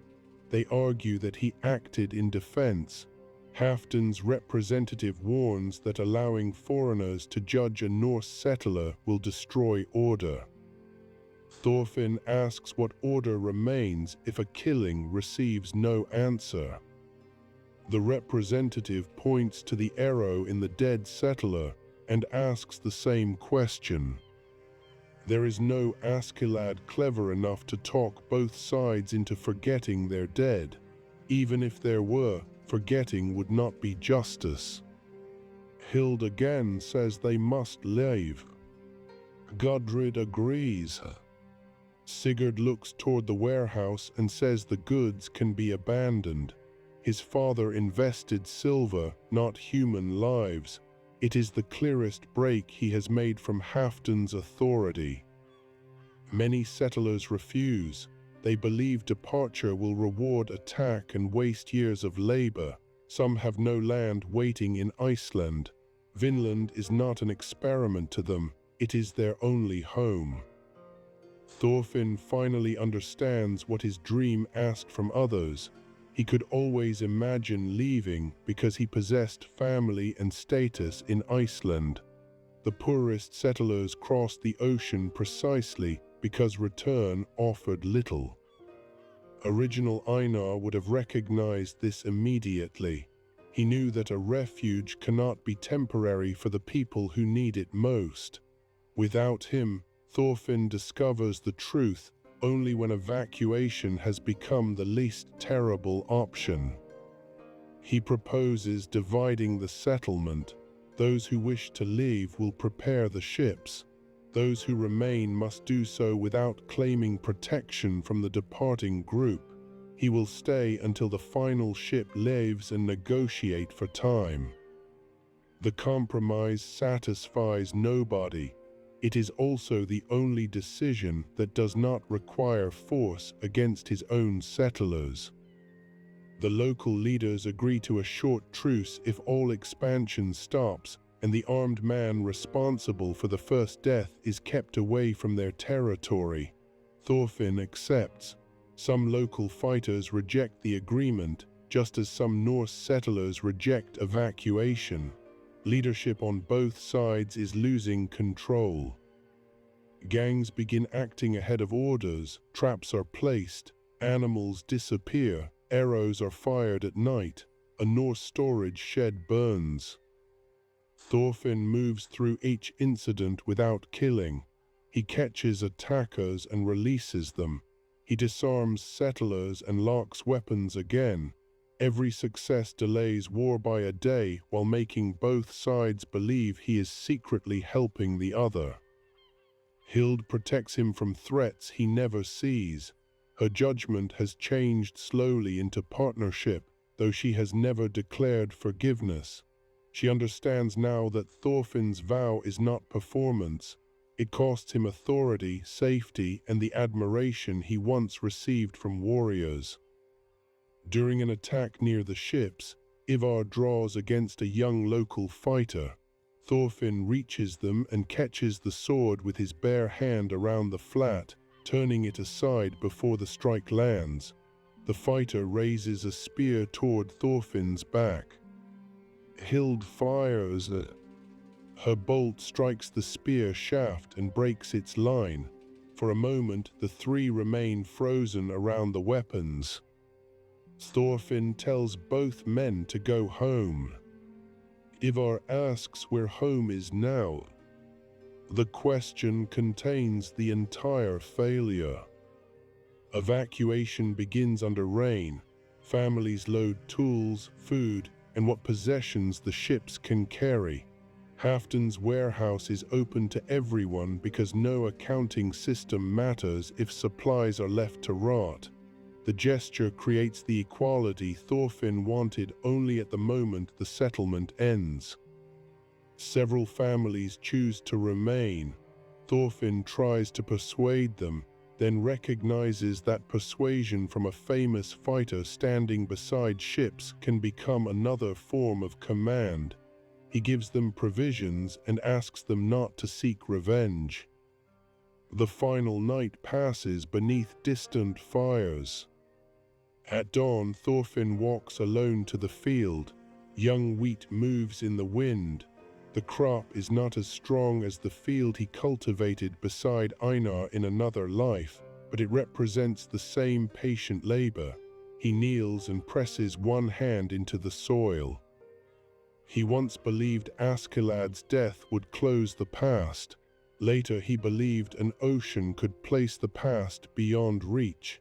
They argue that he acted in defense. Halfdan's representative warns that allowing foreigners to judge a Norse settler will destroy order. Thorfinn asks what order remains if a killing receives no answer. The representative points to the arrow in the dead settler and asks the same question. There is no Askeladd clever enough to talk both sides into forgetting their dead. Even if there were, forgetting would not be justice. Hild again says they must leave. Gudrid agrees. Sigurd looks toward the warehouse and says the goods can be abandoned. His father invested silver, not human lives. It is the clearest break he has made from Halfdan's authority. Many settlers refuse. They believe departure will reward attack and waste years of labor. Some have no land waiting in Iceland. Vinland is not an experiment to them. It is their only home. Thorfinn finally understands what his dream asked from others. He could always imagine leaving because he possessed family and status in Iceland. The poorest settlers crossed the ocean precisely because return offered little. Original Einar would have recognized this immediately. He knew that a refuge cannot be temporary for the people who need it most. Without him, Thorfinn discovers the truth only when evacuation has become the least terrible option. He proposes dividing the settlement. Those who wish to leave will prepare the ships. Those who remain must do so without claiming protection from the departing group. He will stay until the final ship leaves and negotiate for time. The compromise satisfies nobody. It is also the only decision that does not require force against his own settlers. The local leaders agree to a short truce if all expansion stops, and the armed man responsible for the first death is kept away from their territory. Thorfinn accepts. Some local fighters reject the agreement, just as some Norse settlers reject evacuation. Leadership on both sides is losing control. Gangs begin acting ahead of orders, traps are placed, animals disappear, arrows are fired at night, a Norse storage shed burns. Thorfinn moves through each incident without killing. He catches attackers and releases them. He disarms settlers and locks weapons again. Every success delays war by a day while making both sides believe he is secretly helping the other. Hild protects him from threats he never sees. Her judgment has changed slowly into partnership, though she has never declared forgiveness. She understands now that Thorfinn's vow is not performance. It costs him authority, safety, and the admiration he once received from warriors. During an attack near the ships, Ivar draws against a young local fighter. Thorfinn reaches them and catches the sword with his bare hand around the flat, turning it aside before the strike lands. The fighter raises a spear toward Thorfinn's back. Hild fires. Her bolt strikes the spear shaft and breaks its line. For a moment, the three remain frozen around the weapons. Thorfinn tells both men to go home. Ivar asks where home is now. The question contains the entire failure. Evacuation begins under rain. Families load tools, food, and what possessions the ships can carry. Halfdan's warehouse is open to everyone because no accounting system matters if supplies are left to rot. The gesture creates the equality Thorfinn wanted only at the moment the settlement ends. Several families choose to remain. Thorfinn tries to persuade them, then recognizes that persuasion from a famous fighter standing beside ships can become another form of command. He gives them provisions and asks them not to seek revenge. The final night passes beneath distant fires. At dawn, Thorfinn walks alone to the field. Young wheat moves in the wind. The crop is not as strong as the field he cultivated beside Einar in another life, but it represents the same patient labor. He kneels and presses one hand into the soil. He once believed Askeladd's death would close the past. Later he believed an ocean could place the past beyond reach.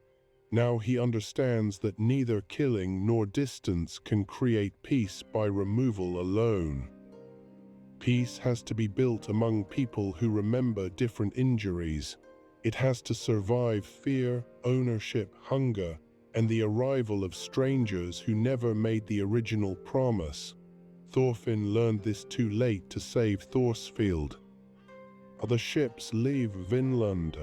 Now he understands that neither killing nor distance can create peace by removal alone. Peace has to be built among people who remember different injuries. It has to survive fear, ownership, hunger, and the arrival of strangers who never made the original promise. Thorfinn learned this too late to save Thorsfield. The ships leave Vinland.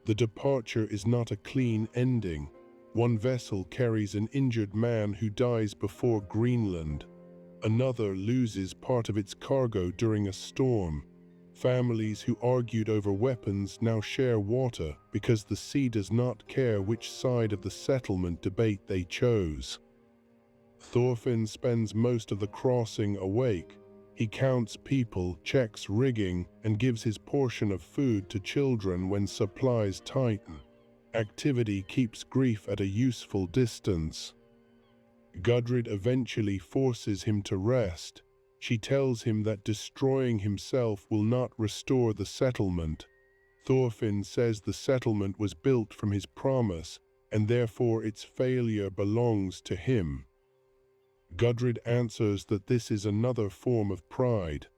The departure is not a clean ending. One vessel carries an injured man who dies before Greenland. Another loses part of its cargo during a storm. Families who argued over weapons now share water because the sea does not care which side of the settlement debate they chose. Thorfinn spends most of the crossing awake. He counts people, checks rigging, and gives his portion of food to children when supplies tighten. Activity keeps grief at a useful distance. Gudrid eventually forces him to rest. She tells him that destroying himself will not restore the settlement. Thorfinn says the settlement was built from his promise, and therefore its failure belongs to him. Gudrid answers that this is another form of pride.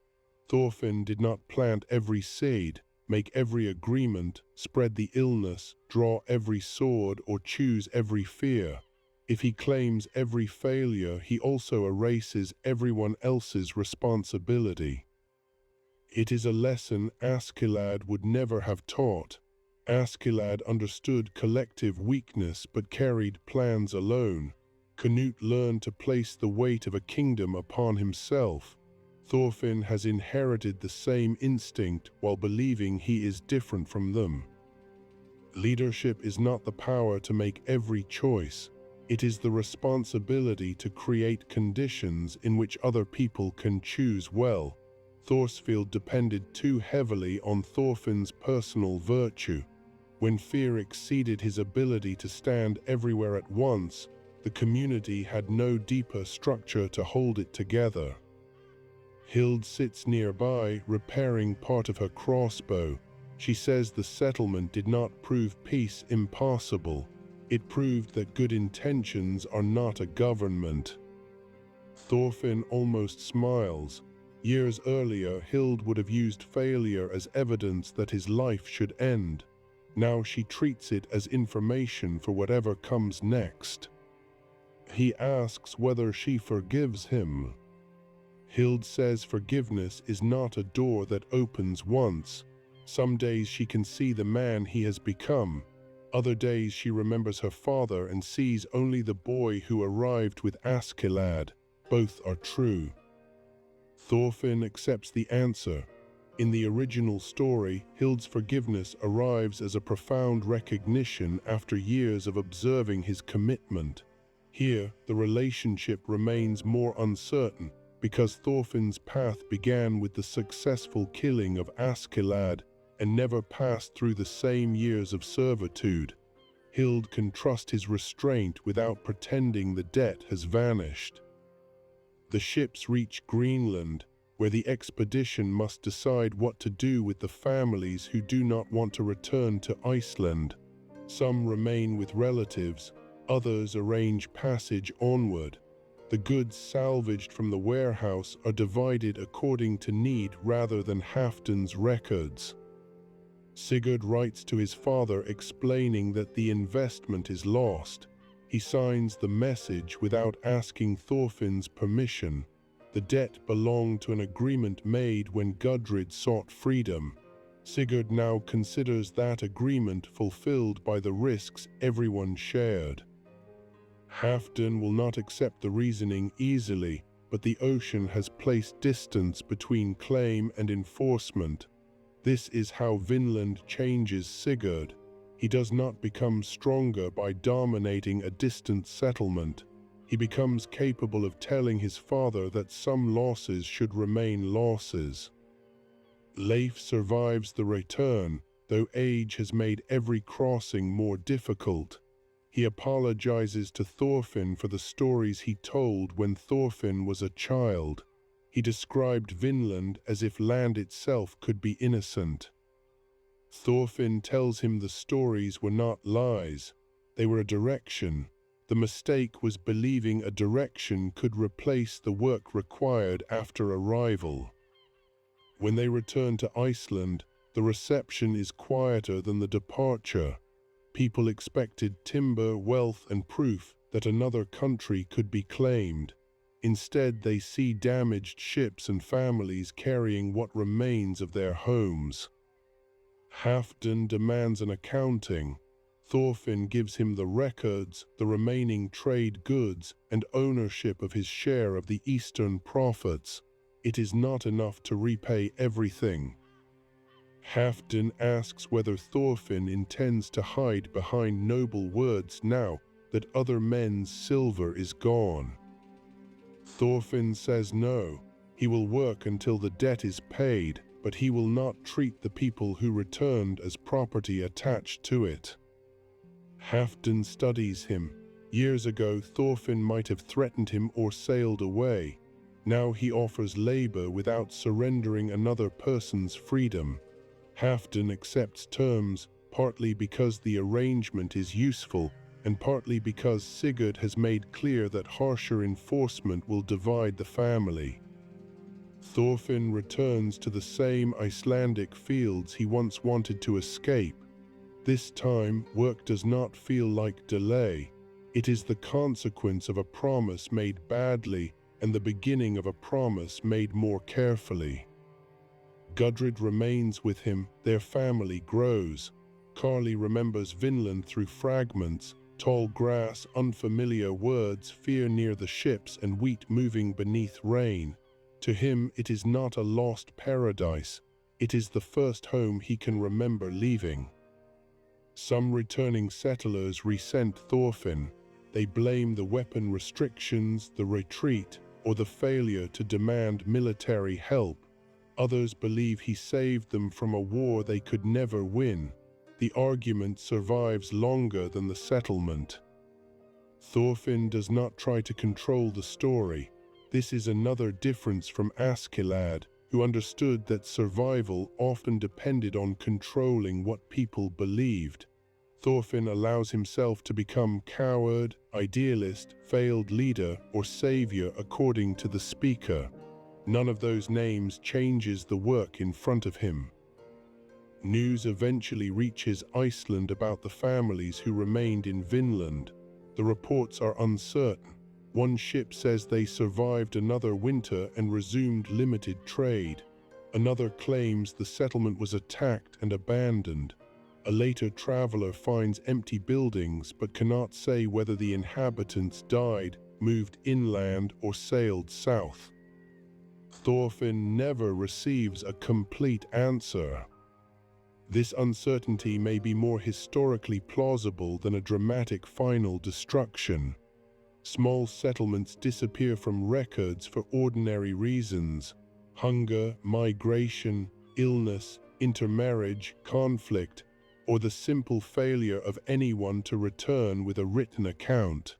Thorfinn did not plant every seed, make every agreement, spread the illness, draw every sword, or choose every fear. If he claims every failure, he also erases everyone else's responsibility. It is a lesson Askeladd would never have taught. Askeladd understood collective weakness but carried plans alone. Canute learned to place the weight of a kingdom upon himself. Thorfinn has inherited the same instinct while believing he is different from them. Leadership is not the power to make every choice. It is the responsibility to create conditions in which other people can choose well. Thorfinn depended too heavily on Thorfinn's personal virtue. When fear exceeded his ability to stand everywhere at once, the community had no deeper structure to hold it together. Hild sits nearby, repairing part of her crossbow. She says the settlement did not prove peace impossible. It proved that good intentions are not a government. Thorfinn almost smiles. Years earlier, Hild would have used failure as evidence that his life should end. Now she treats it as information for whatever comes next. He asks whether she forgives him. Hild says forgiveness is not a door that opens once. Some days she can see the man he has become. Other days she remembers her father and sees only the boy who arrived with Askeladd. Both are true. Thorfinn accepts the answer. In the original story, Hild's forgiveness arrives as a profound recognition after years of observing his commitment. Here, the relationship remains more uncertain because Thorfinn's path began with the successful killing of Askeladd and never passed through the same years of servitude. Hild can trust his restraint without pretending the debt has vanished. The ships reach Greenland, where the expedition must decide what to do with the families who do not want to return to Iceland. Some remain with relatives, others arrange passage onward. The goods salvaged from the warehouse are divided according to need rather than Halfdan's records. Sigurd writes to his father explaining that the investment is lost. He signs the message without asking Thorfinn's permission. The debt belonged to an agreement made when Gudrid sought freedom. Sigurd now considers that agreement fulfilled by the risks everyone shared. Halfdan will not accept the reasoning easily, but the ocean has placed distance between claim and enforcement. This is how Vinland changes Sigurd. He does not become stronger by dominating a distant settlement. He becomes capable of telling his father that some losses should remain losses. Leif survives the return, though age has made every crossing more difficult. He apologizes to Thorfinn for the stories he told when Thorfinn was a child. He described Vinland as if land itself could be innocent. Thorfinn tells him the stories were not lies, they were a direction. The mistake was believing a direction could replace the work required after arrival. When they return to Iceland, the reception is quieter than the departure. People expected timber, wealth, and proof that another country could be claimed. Instead, they see damaged ships and families carrying what remains of their homes. Halfdan demands an accounting. Thorfinn gives him the records, the remaining trade goods, and ownership of his share of the eastern profits. It is not enough to repay everything. Halfdan asks whether Thorfinn intends to hide behind noble words now that other men's silver is gone. Thorfinn says no. He will work until the debt is paid, but he will not treat the people who returned as property attached to it. Halfdan studies him. Years ago, Thorfinn might have threatened him or sailed away. Now he offers labor without surrendering another person's freedom. Halfdan accepts terms, partly because the arrangement is useful, and partly because Sigurd has made clear that harsher enforcement will divide the family. Thorfinn returns to the same Icelandic fields he once wanted to escape. This time, work does not feel like delay. It is the consequence of a promise made badly and the beginning of a promise made more carefully. Gudrid remains with him, their family grows. Karli remembers Vinland through fragments, tall grass, unfamiliar words, fear near the ships, and wheat moving beneath rain. To him, it is not a lost paradise. It is the first home he can remember leaving. Some returning settlers resent Thorfinn. They blame the weapon restrictions, the retreat, or the failure to demand military help. Others believe he saved them from a war they could never win. The argument survives longer than the settlement. Thorfinn does not try to control the story. This is another difference from Askeladd, who understood that survival often depended on controlling what people believed. Thorfinn allows himself to become coward, idealist, failed leader, or savior according to the speaker. None of those names changes the work in front of him. News eventually reaches Iceland about the families who remained in Vinland. The reports are uncertain. One ship says they survived another winter and resumed limited trade. Another claims the settlement was attacked and abandoned. A later traveler finds empty buildings but cannot say whether the inhabitants died, moved inland, or sailed south. Thorfinn never receives a complete answer. This uncertainty may be more historically plausible than a dramatic final destruction. Small settlements disappear from records for ordinary reasons: hunger, migration, illness, intermarriage, conflict, or the simple failure of anyone to return with a written account.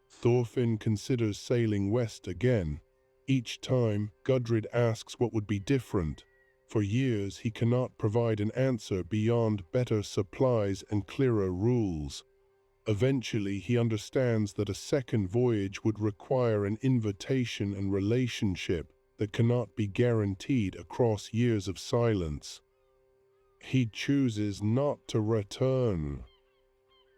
Thorfinn considers sailing west again. Each time, Gudrid asks what would be different. For years, he cannot provide an answer beyond better supplies and clearer rules. Eventually, he understands that a second voyage would require an invitation and relationship that cannot be guaranteed across years of silence. He chooses not to return.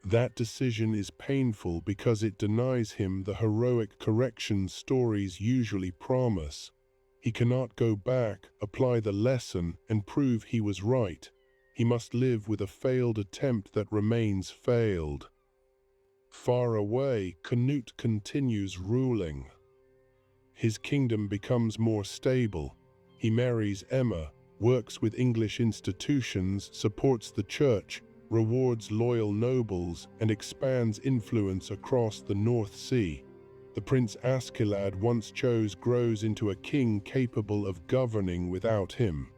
That decision is painful because it denies him the heroic correction stories usually promise. He cannot go back, apply the lesson, and prove he was right. He must live with a failed attempt that remains failed. Far away, Canute continues ruling. His kingdom becomes more stable. He marries Emma, works with English institutions, supports the church, rewards loyal nobles, and expands influence across the North Sea. The Prince Askeladd once chose grows into a king capable of governing without him.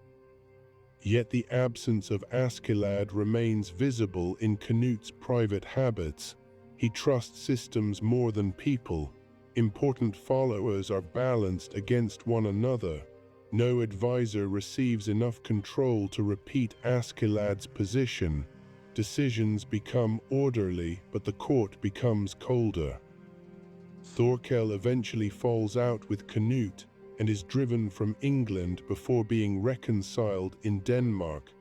Yet the absence of Askeladd remains visible in Canute's private habits. He trusts systems more than people. Important followers are balanced against one another. No advisor receives enough control to repeat Askeladd's position. Decisions become orderly, but the court becomes colder. Thorkel eventually falls out with Canute and is driven from England before being reconciled in Denmark.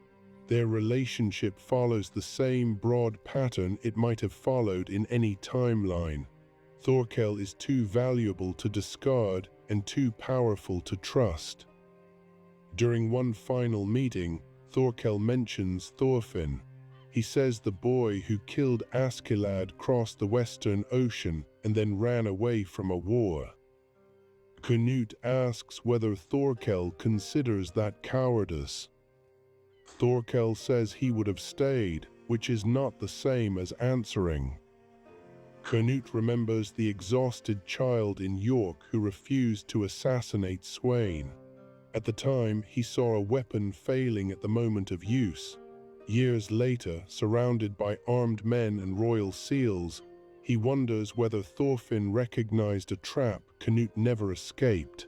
Their relationship follows the same broad pattern it might have followed in any timeline. Thorkel is too valuable to discard and too powerful to trust. During one final meeting, Thorkel mentions Thorfinn. He says the boy who killed Askeladd crossed the Western Ocean and then ran away from a war. Canute asks whether Thorkel considers that cowardice. Thorkel says he would have stayed, which is not the same as answering. Canute remembers the exhausted child in York who refused to assassinate Sweyn. At the time, he saw a weapon failing at the moment of use. Years later, surrounded by armed men and royal seals, he wonders whether Thorfinn recognized a trap Canute never escaped.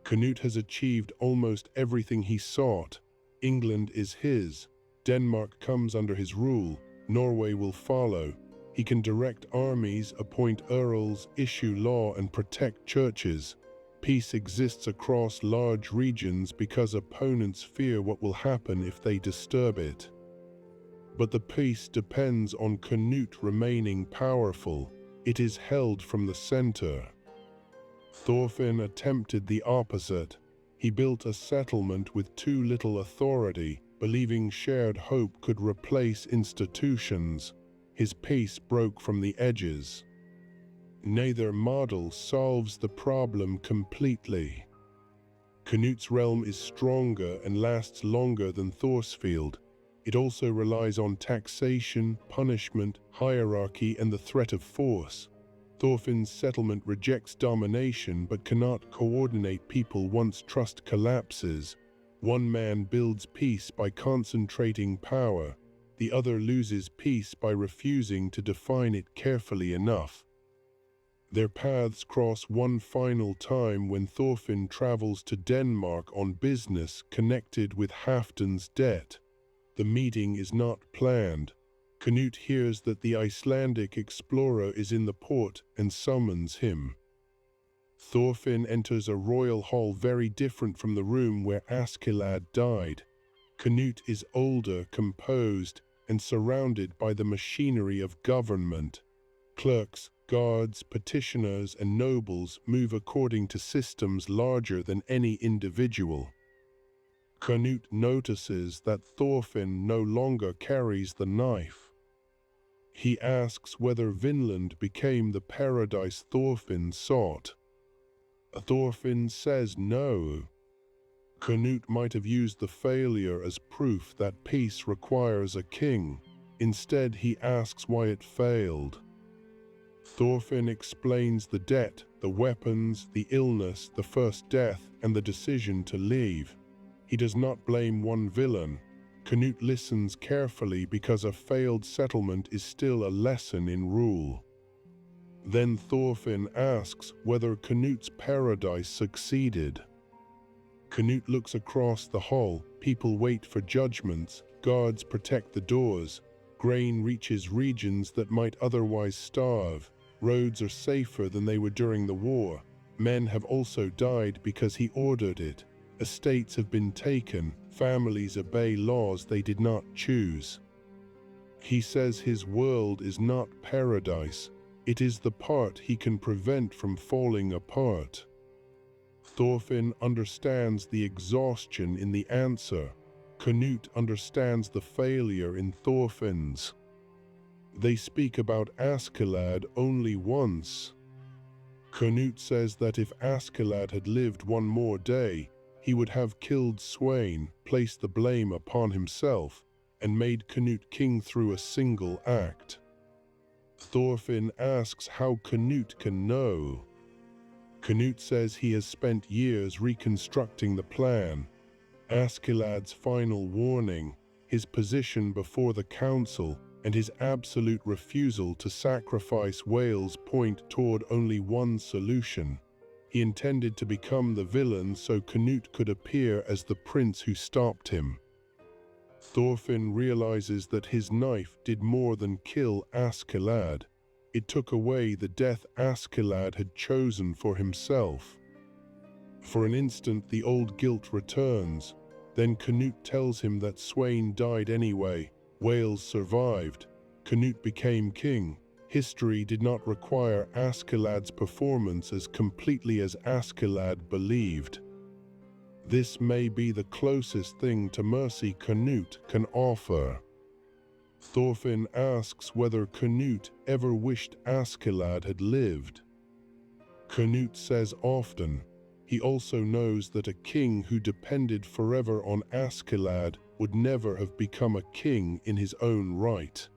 Canute has achieved almost everything he sought. England is his. Denmark comes under his rule. Norway will follow. He can direct armies, appoint earls, issue law, and protect churches. Peace exists across large regions because opponents fear what will happen if they disturb it. But the peace depends on Canute remaining powerful. It is held from the center. Thorfinn attempted the opposite. He built a settlement with too little authority, believing shared hope could replace institutions. His peace broke from the edges. Neither model solves the problem completely. Canute's realm is stronger and lasts longer than Thorsfield. It also relies on taxation, punishment, hierarchy, and the threat of force. Thorfinn's settlement rejects domination but cannot coordinate people once trust collapses. One man builds peace by concentrating power. The other loses peace by refusing to define it carefully enough. Their paths cross one final time when Thorfinn travels to Denmark on business connected with Halfdan's debt. The meeting is not planned. Canute hears that the Icelandic explorer is in the port and summons him. Thorfinn enters a royal hall very different from the room where Askeladd died. Canute is older, composed, and surrounded by the machinery of government. Clerks, guards, petitioners, and nobles move according to systems larger than any individual. Canute notices that Thorfinn no longer carries the knife. He asks whether Vinland became the paradise Thorfinn sought. Thorfinn says no. Canute might have used the failure as proof that peace requires a king. Instead, he asks why it failed. Thorfinn explains the debt, the weapons, the illness, the first death, and the decision to leave. He does not blame one villain. Canute listens carefully because a failed settlement is still a lesson in rule. Then Thorfinn asks whether Canute's paradise succeeded. Canute looks across the hall. People wait for judgments. Guards protect the doors. Grain reaches regions that might otherwise starve. Roads are safer than they were during the war. Men have also died because he ordered it. Estates have been taken. Families obey laws they did not choose. He says his world is not paradise. It is the part he can prevent from falling apart. Thorfinn understands the exhaustion in the answer. Canute understands the failure in Thorfinn's. They speak about Askeladd only once. Canute says that if Askeladd had lived one more day, he would have killed Sweyn, placed the blame upon himself, and made Canute king through a single act. Thorfinn asks how Canute can know. Canute says he has spent years reconstructing the plan. Askeladd's final warning, his position before the council, and his absolute refusal to sacrifice Wales point toward only one solution. He intended to become the villain so Canute could appear as the prince who stopped him. Thorfinn realizes that his knife did more than kill Askeladd. It took away the death Askeladd had chosen for himself. For an instant, the old guilt returns. Then Canute tells him that Sweyn died anyway. Wales survived. Canute became king. History did not require Askeladd's performance as completely as Askeladd believed. This may be the closest thing to mercy Canute can offer. Thorfinn asks whether Canute ever wished Askeladd had lived. Canute says often. He also knows that a king who depended forever on Askeladd would never have become a king in his own right.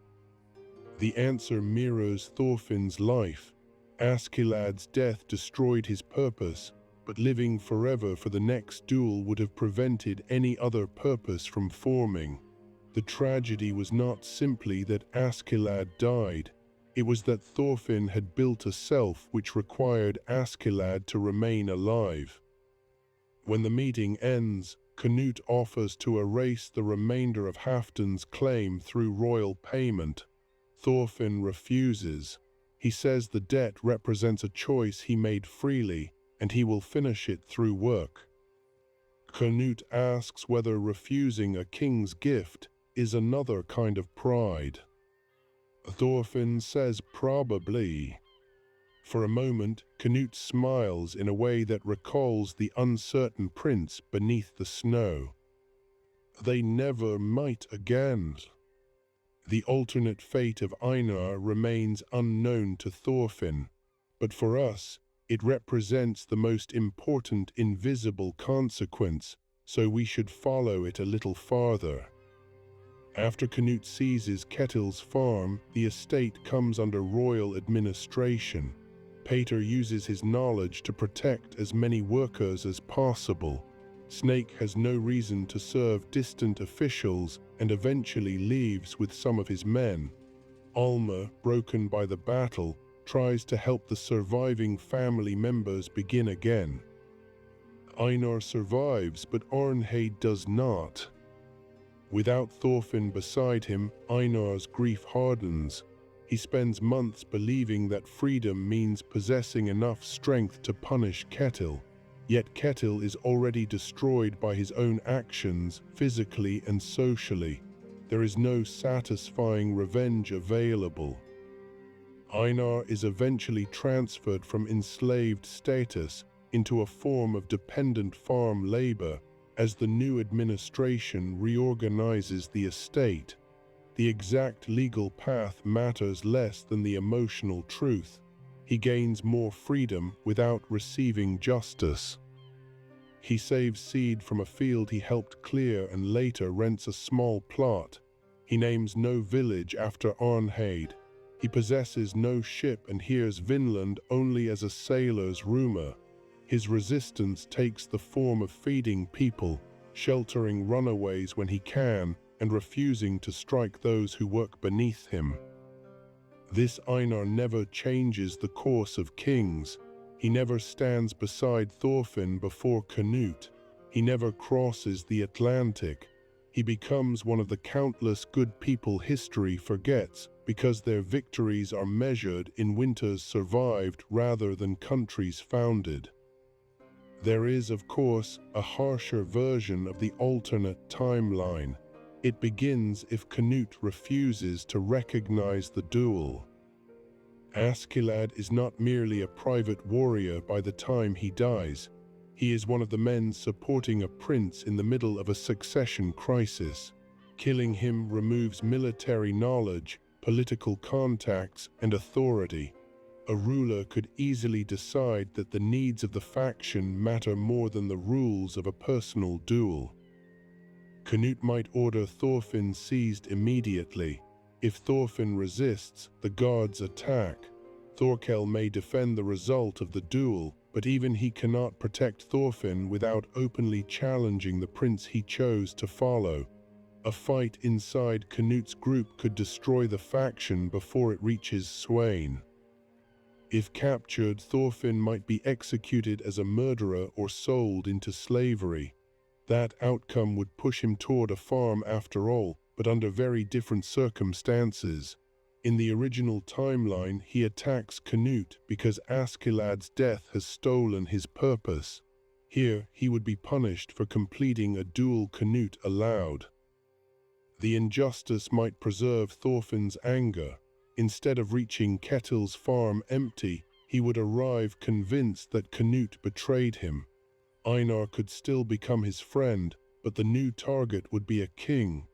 The answer mirrors Thorfinn's life. Askeladd's death destroyed his purpose, but living forever for the next duel would have prevented any other purpose from forming. The tragedy was not simply that Askeladd died, it was that Thorfinn had built a self which required Askeladd to remain alive. When the meeting ends, Canute offers to erase the remainder of Halfdan's claim through royal payment. Thorfinn refuses. He says the debt represents a choice he made freely, and he will finish it through work. Canute asks whether refusing a king's gift is another kind of pride. Thorfinn says probably. For a moment, Canute smiles in a way that recalls the uncertain prince beneath the snow. They never might again. The alternate fate of Einar remains unknown to Thorfinn, but for us, it represents the most important invisible consequence, so we should follow it a little farther. After Canute seizes Ketil's farm, the estate comes under royal administration. Peter uses his knowledge to protect as many workers as possible. Snake has no reason to serve distant officials and eventually leaves with some of his men. Alma, broken by the battle, tries to help the surviving family members begin again. Einar survives, but Arnheid does not. Without Thorfinn beside him, Einar's grief hardens. He spends months believing that freedom means possessing enough strength to punish Ketil. Yet Ketil is already destroyed by his own actions, physically and socially. There is no satisfying revenge available. Einar is eventually transferred from enslaved status into a form of dependent farm labor as the new administration reorganizes the estate. The exact legal path matters less than the emotional truth. He gains more freedom without receiving justice. He saves seed from a field he helped clear and later rents a small plot. He names no village after Arnheid. He possesses no ship and hears Vinland only as a sailor's rumor. His resistance takes the form of feeding people, sheltering runaways when he can, and refusing to strike those who work beneath him. This Einar never changes the course of kings. He never stands beside Thorfinn before Canute. He never crosses the Atlantic. He becomes one of the countless good people history forgets because their victories are measured in winters survived rather than countries founded. There is, of course, a harsher version of the alternate timeline. It begins if Canute refuses to recognize the duel. Askeladd is not merely a private warrior by the time he dies. He is one of the men supporting a prince in the middle of a succession crisis. Killing him removes military knowledge, political contacts, and authority. A ruler could easily decide that the needs of the faction matter more than the rules of a personal duel. Canute might order Thorfinn seized immediately. If Thorfinn resists, the gods attack. Thorkel may defend the result of the duel, but even he cannot protect Thorfinn without openly challenging the prince he chose to follow. A fight inside Canute's group could destroy the faction before it reaches Sweyn. If captured, Thorfinn might be executed as a murderer or sold into slavery. That outcome would push him toward a farm after all, but under very different circumstances. In the original timeline, he attacks Canute because Askeladd's death has stolen his purpose. Here, he would be punished for completing a duel Canute allowed. The injustice might preserve Thorfinn's anger. Instead of reaching Ketil's farm empty, he would arrive convinced that Canute betrayed him. Einar could still become his friend, but the new target would be a king.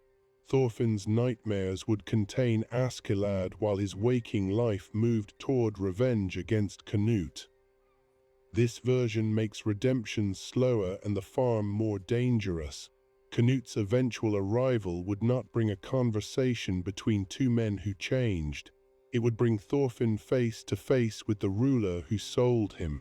Thorfinn's nightmares would contain Askeladd while his waking life moved toward revenge against Canute. This version makes redemption slower and the farm more dangerous. Canute's eventual arrival would not bring a conversation between two men who changed. It would bring Thorfinn face to face with the ruler who sold him.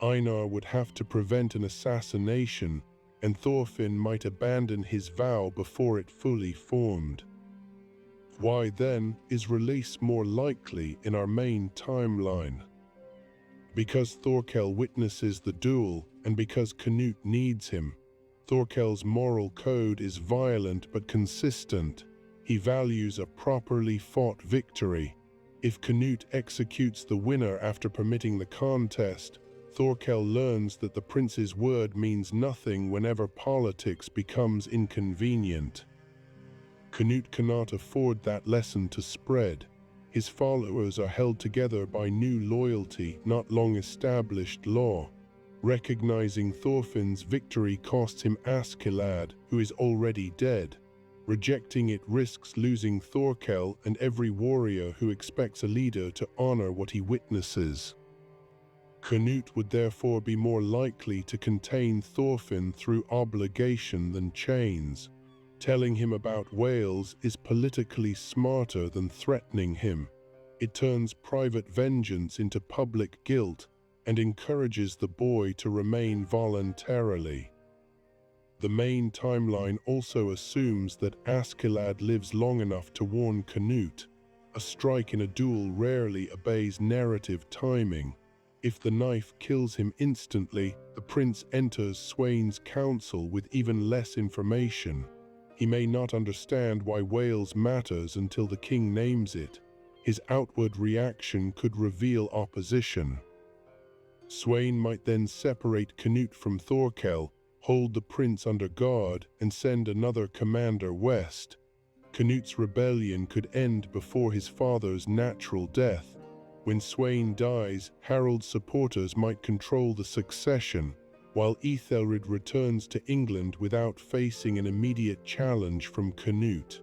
Einar would have to prevent an assassination, and Thorfinn might abandon his vow before it fully formed. Why then is release more likely in our main timeline? Because Thorkel witnesses the duel, and because Canute needs him. Thorkel's moral code is violent but consistent. He values a properly fought victory. If Canute executes the winner after permitting the contest, Thorkel learns that the prince's word means nothing whenever politics becomes inconvenient. Canute cannot afford that lesson to spread. His followers are held together by new loyalty, not long-established law. Recognizing Thorfinn's victory costs him Askeladd, who is already dead. Rejecting it risks losing Thorkel and every warrior who expects a leader to honor what he witnesses. Canute would therefore be more likely to contain Thorfinn through obligation than chains. Telling him about Wales is politically smarter than threatening him. It turns private vengeance into public guilt and encourages the boy to remain voluntarily. The main timeline also assumes that Askeladd lives long enough to warn Canute. A strike in a duel rarely obeys narrative timing. If the knife kills him instantly, the prince enters Sweyn's council with even less information. He may not understand why Wales matters until the king names it. His outward reaction could reveal opposition. Sweyn might then separate Canute from Thorkel, hold the prince under guard, and send another commander west. Canute's rebellion could end before his father's natural death. When Sweyn dies, Harold's supporters might control the succession, while Ethelred returns to England without facing an immediate challenge from Canute.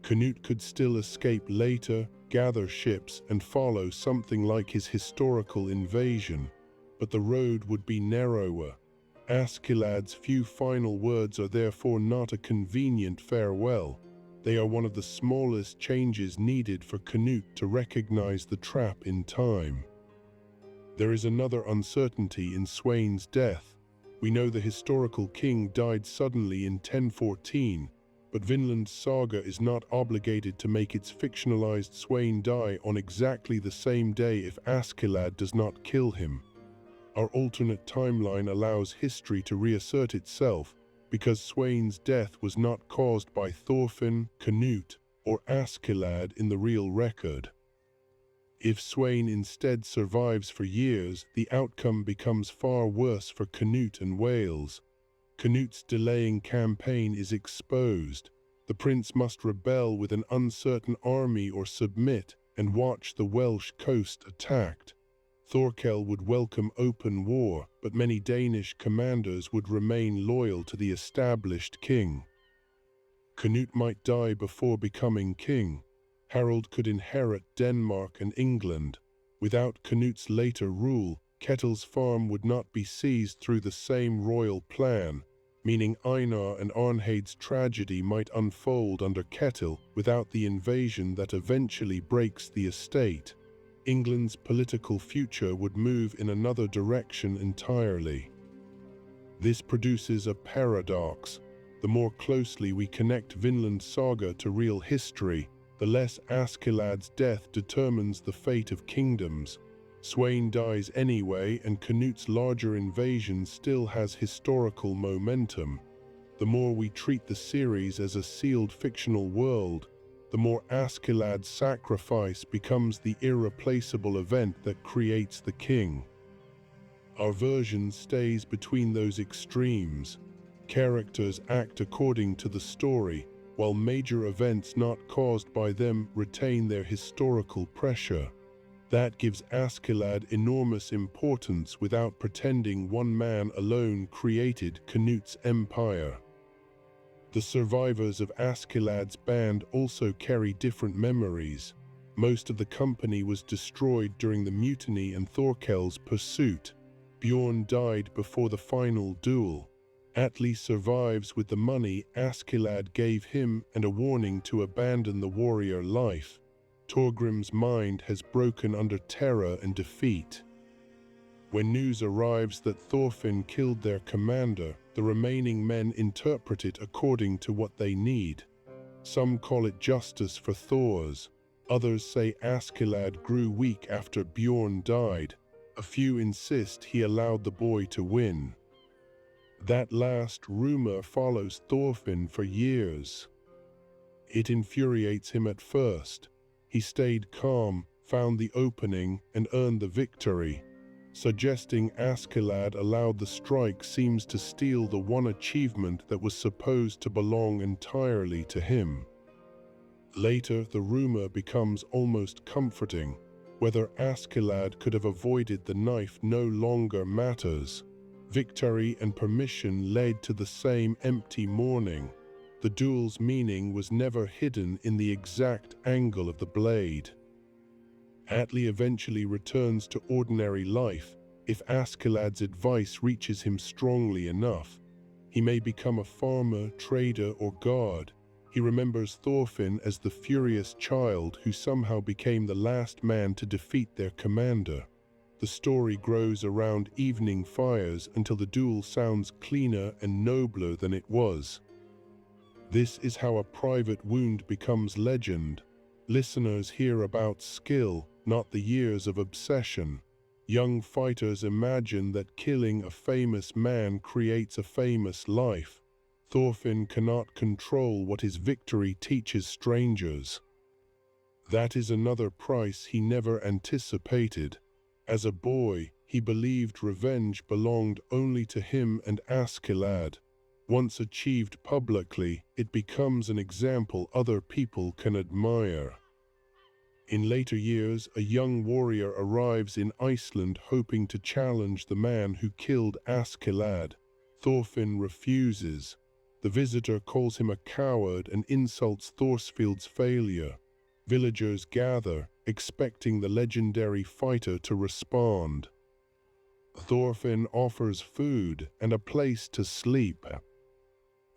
Canute could still escape later, gather ships, and follow something like his historical invasion, but the road would be narrower. Askeladd's few final words are therefore not a convenient farewell. They are one of the smallest changes needed for Canute to recognize the trap in time. There is another uncertainty in Sweyn's death. We know the historical king died suddenly in 1014, but Vinland Saga is not obligated to make its fictionalized Sweyn die on exactly the same day if Askeladd does not kill him. Our alternate timeline allows history to reassert itself, because Sweyn's death was not caused by Thorfinn, Canute, or Askeladd in the real record. If Sweyn instead survives for years, the outcome becomes far worse for Canute and Wales. Canute's delaying campaign is exposed. The prince must rebel with an uncertain army or submit and watch the Welsh coast attacked. Thorkel would welcome open war, but many Danish commanders would remain loyal to the established king. Canute might die before becoming king. Harold could inherit Denmark and England. Without Canute's later rule, Ketil's farm would not be seized through the same royal plan, meaning Einar and Arnheid's tragedy might unfold under Ketil without the invasion that eventually breaks the estate. England's political future would move in another direction entirely. This produces a paradox. The more closely we connect Vinland Saga to real history, the less Askeladd's death determines the fate of kingdoms. Sweyn dies anyway, and Canute's larger invasion still has historical momentum. The more we treat the series as a sealed fictional world, the more Askeladd's sacrifice becomes the irreplaceable event that creates the king. Our version stays between those extremes. Characters act according to the story, while major events not caused by them retain their historical pressure. That gives Askeladd enormous importance without pretending one man alone created Canute's empire. The survivors of Askeladd's band also carry different memories. Most of the company was destroyed during the mutiny and Thorkel's pursuit. Bjorn died before the final duel. Atli survives with the money Askeladd gave him and a warning to abandon the warrior life. Thorgrim's mind has broken under terror and defeat. When news arrives that Thorfinn killed their commander, the remaining men interpret it according to what they need. Some call it justice for Thors. Others say Askeladd grew weak after Bjorn died. A few insist he allowed the boy to win. That last rumor follows Thorfinn for years. It infuriates him at first. He stayed calm, found the opening, and earned the victory. Suggesting Askeladd allowed the strike seems to steal the one achievement that was supposed to belong entirely to him. Later, the rumor becomes almost comforting. Whether Askeladd could have avoided the knife no longer matters. Victory and permission led to the same empty mourning. The duel's meaning was never hidden in the exact angle of the blade. Atli eventually returns to ordinary life if Askeladd's advice reaches him strongly enough. He may become a farmer, trader, or god. He remembers Thorfinn as the furious child who somehow became the last man to defeat their commander. The story grows around evening fires until the duel sounds cleaner and nobler than it was. This is how a private wound becomes legend. Listeners hear about skill, not the years of obsession. Young fighters imagine that killing a famous man creates a famous life. Thorfinn cannot control what his victory teaches strangers. That is another price he never anticipated. As a boy, he believed revenge belonged only to him and Askeladd. Once achieved publicly, it becomes an example other people can admire. In later years, a young warrior arrives in Iceland hoping to challenge the man who killed Askeladd. Thorfinn refuses. The visitor calls him a coward and insults Thorfind's failure. Villagers gather, expecting the legendary fighter to respond. Thorfinn offers food and a place to sleep.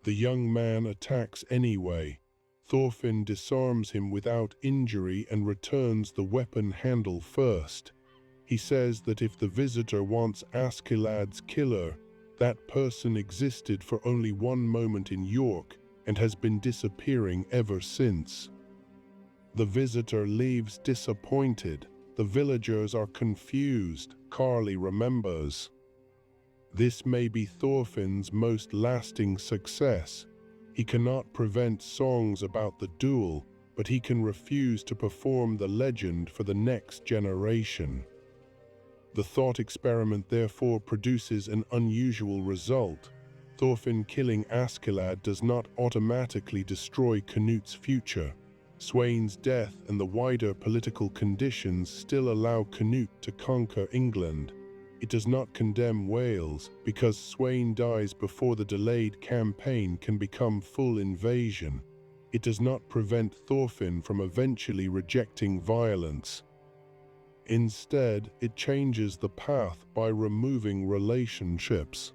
The young man attacks anyway. Thorfinn disarms him without injury and returns the weapon handle first. He says that if the visitor wants Askeladd's killer, that person existed for only one moment in York and has been disappearing ever since. The visitor leaves disappointed. The villagers are confused. Carly remembers. This may be Thorfinn's most lasting success. He cannot prevent songs about the duel, but he can refuse to perform the legend for the next generation. The thought experiment therefore produces an unusual result. Thorfinn killing Askeladd does not automatically destroy Canute's future. Sweyn's death and the wider political conditions still allow Canute to conquer England. It does not condemn Wales, because Sweyn dies before the delayed campaign can become full invasion. It does not prevent Thorfinn from eventually rejecting violence. Instead, it changes the path by removing relationships.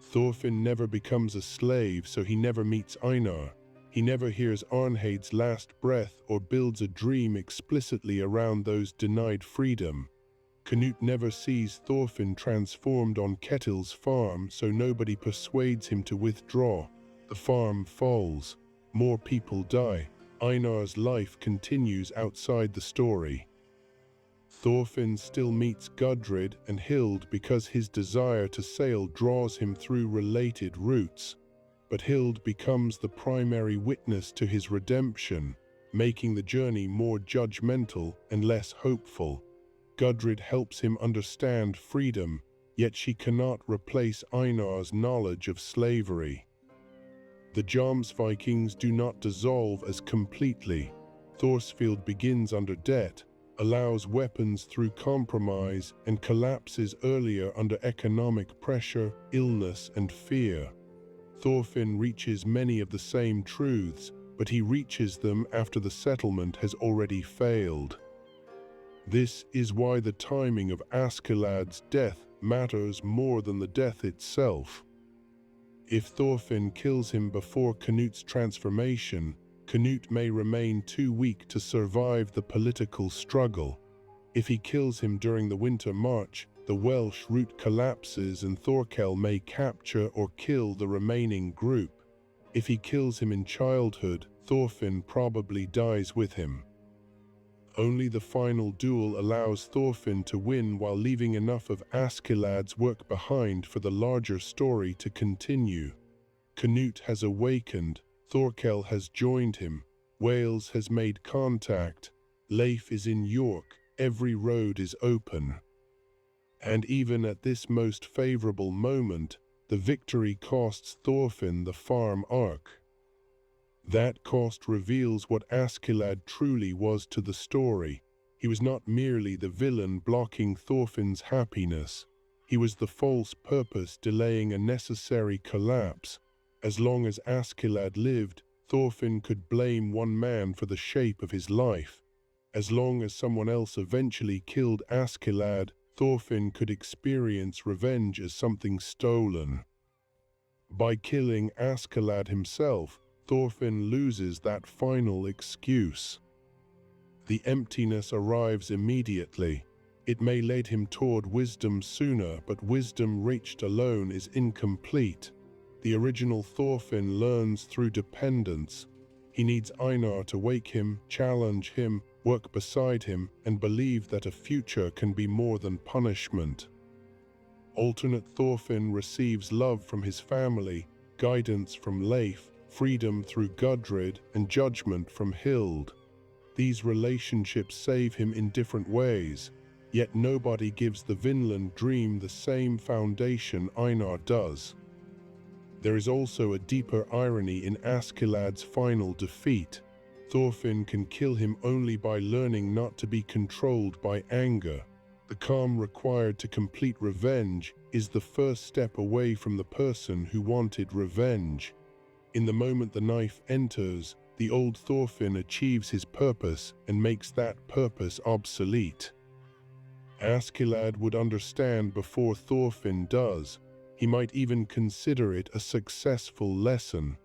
Thorfinn never becomes a slave, so he never meets Einar. He never hears Arnheid's last breath or builds a dream explicitly around those denied freedom. Canute never sees Thorfinn transformed on Ketil's farm, so nobody persuades him to withdraw. The farm falls. More people die. Einar's life continues outside the story. Thorfinn still meets Gudrid and Hild because his desire to sail draws him through related routes. But Hild becomes the primary witness to his redemption, making the journey more judgmental and less hopeful. Gudrid helps him understand freedom, yet she cannot replace Einar's knowledge of slavery. The Jomsvikings do not dissolve as completely. Thorfinn begins under debt, allows weapons through compromise, and collapses earlier under economic pressure, illness, and fear. Thorfinn reaches many of the same truths, but he reaches them after the settlement has already failed. This is why the timing of Askeladd's death matters more than the death itself. If Thorfinn kills him before Canute's transformation, Canute may remain too weak to survive the political struggle. If he kills him during the winter march, the Welsh route collapses and Thorkel may capture or kill the remaining group. If he kills him in childhood, Thorfinn probably dies with him. Only the final duel allows Thorfinn to win while leaving enough of Askeladd's work behind for the larger story to continue. Canute has awakened, Thorkel has joined him, Wales has made contact, Leif is in York, every road is open. And even at this most favorable moment, the victory costs Thorfinn the farm arc. That cost reveals what Askeladd truly was to the story. He was not merely the villain blocking Thorfinn's happiness. He was the false purpose delaying a necessary collapse. As long as Askeladd lived, Thorfinn could blame one man for the shape of his life. As long as someone else eventually killed Askeladd, Thorfinn could experience revenge as something stolen. By killing Askeladd himself, Thorfinn loses that final excuse. The emptiness arrives immediately. It may lead him toward wisdom sooner, but wisdom reached alone is incomplete. The original Thorfinn learns through dependence. He needs Einar to wake him, challenge him, work beside him, and believe that a future can be more than punishment. Alternate Thorfinn receives love from his family, guidance from Leif, freedom through Gudrid, and judgment from Hild. These relationships save him in different ways, yet nobody gives the Vinland dream the same foundation Einar does. There is also a deeper irony in Askeladd's final defeat. Thorfinn can kill him only by learning not to be controlled by anger. The calm required to complete revenge is the first step away from the person who wanted revenge. In the moment the knife enters, the old Thorfinn achieves his purpose and makes that purpose obsolete. Askeladd would understand before Thorfinn does. He might even consider it a successful lesson.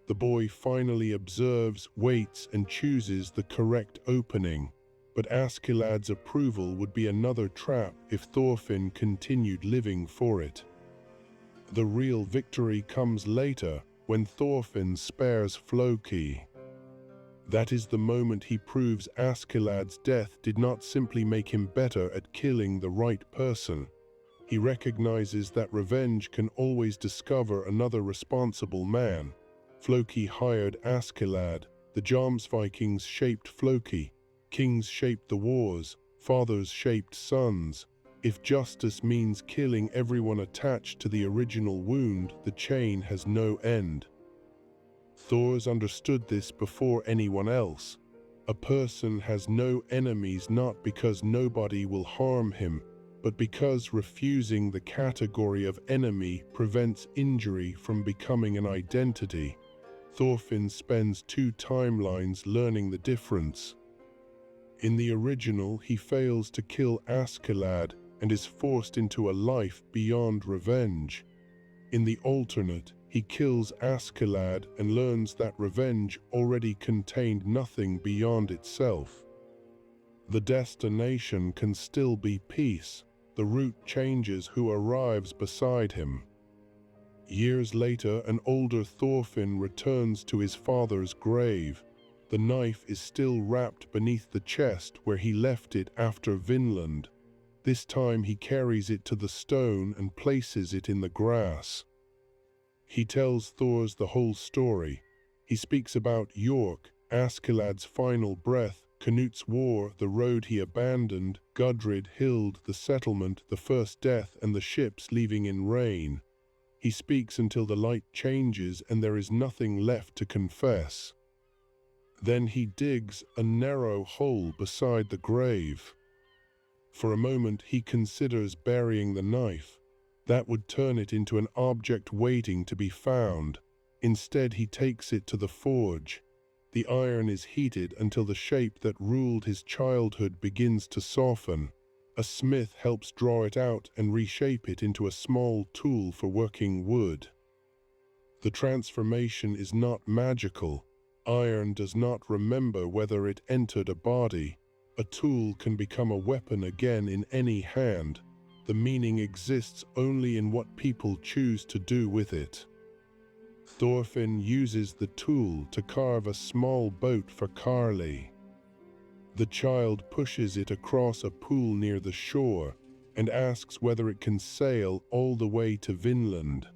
The boy finally observes, waits, and chooses the correct opening. But Askeladd's approval would be another trap if Thorfinn continued living for it. The real victory comes later, when Thorfinn spares Floki. That is the moment he proves Askeladd's death did not simply make him better at killing the right person. He recognizes that revenge can always discover another responsible man. Floki hired Askeladd. The Jomsvikings shaped Floki. Kings shaped the wars. Fathers shaped sons. If justice means killing everyone attached to the original wound, the chain has no end. Thors understood this before anyone else. A person has no enemies not because nobody will harm him, but because refusing the category of enemy prevents injury from becoming an identity. Thorfinn spends 2 timelines learning the difference. In the original, he fails to kill Askeladd and is forced into a life beyond revenge. In the alternate, he kills Askeladd and learns that revenge already contained nothing beyond itself. The destination can still be peace. The route changes who arrives beside him. Years later, an older Thorfinn returns to his father's grave. The knife is still wrapped beneath the chest where he left it after Vinland. This time he carries it to the stone and places it in the grass. He tells Thors the whole story. He speaks about York, Askeladd's final breath, Canute's war, the road he abandoned, Gudrid, Hild, the settlement, the first death, and the ships leaving in rain. He speaks until the light changes and there is nothing left to confess. Then he digs a narrow hole beside the grave. For a moment he considers burying the knife. That would turn it into an object waiting to be found. Instead he takes it to the forge. The iron is heated until the shape that ruled his childhood begins to soften. A smith helps draw it out and reshape it into a small tool for working wood. The transformation is not magical. Iron does not remember whether it entered a body. A tool can become a weapon again in any hand. The meaning exists only in what people choose to do with it. Thorfinn uses the tool to carve a small boat for Karli. The child pushes it across a pool near the shore and asks whether it can sail all the way to Vinland.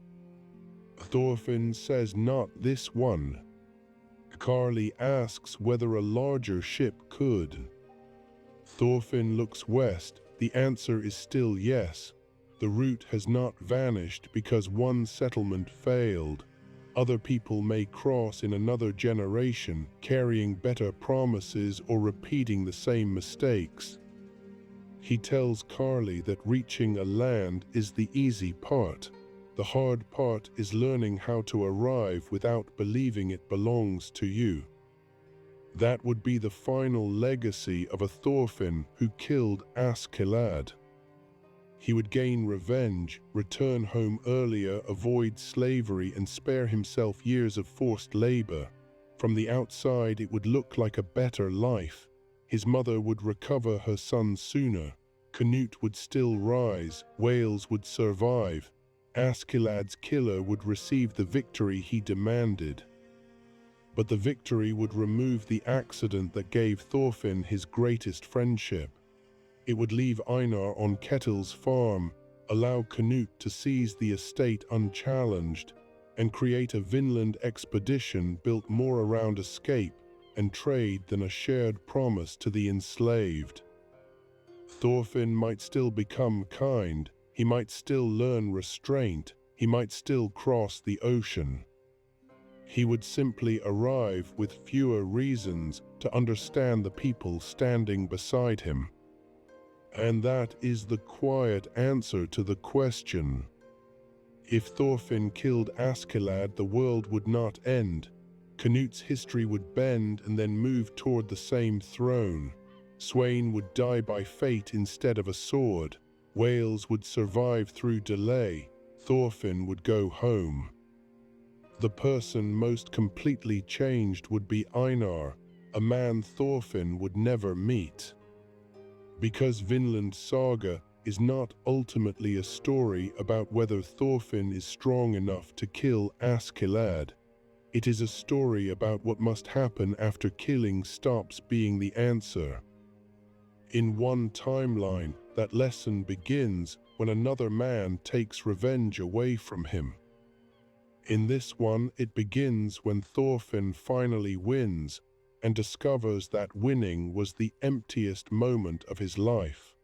Thorfinn says not this one. Karli asks whether a larger ship could. Thorfinn looks west. The answer is still yes. The route has not vanished because one settlement failed. Other people may cross in another generation, carrying better promises or repeating the same mistakes. He tells Karli that reaching a land is the easy part. The hard part is learning how to arrive without believing it belongs to you. That would be the final legacy of a Thorfinn who killed Askeladd. He would gain revenge, return home earlier, avoid slavery, and spare himself years of forced labor. From the outside, it would look like a better life. His mother would recover her son sooner. Canute would still rise. Wales would survive. Askeladd's killer would receive the victory he demanded. But the victory would remove the accident that gave Thorfinn his greatest friendship. It would leave Einar on Ketil's farm, allow Canute to seize the estate unchallenged, and create a Vinland expedition built more around escape and trade than a shared promise to the enslaved. Thorfinn might still become kind, he might still learn restraint, he might still cross the ocean. He would simply arrive with fewer reasons to understand the people standing beside him. And that is the quiet answer to the question. If Thorfinn killed Askeladd, the world would not end. Canute's history would bend and then move toward the same throne. Sweyn would die by fate instead of a sword. Wales would survive through delay. Thorfinn would go home. The person most completely changed would be Einar, a man Thorfinn would never meet. Because Vinland Saga is not ultimately a story about whether Thorfinn is strong enough to kill Askeladd. It is a story about what must happen after killing stops being the answer. In one timeline, that lesson begins when another man takes revenge away from him. In this one, it begins when Thorfinn finally wins and discovers that winning was the emptiest moment of his life.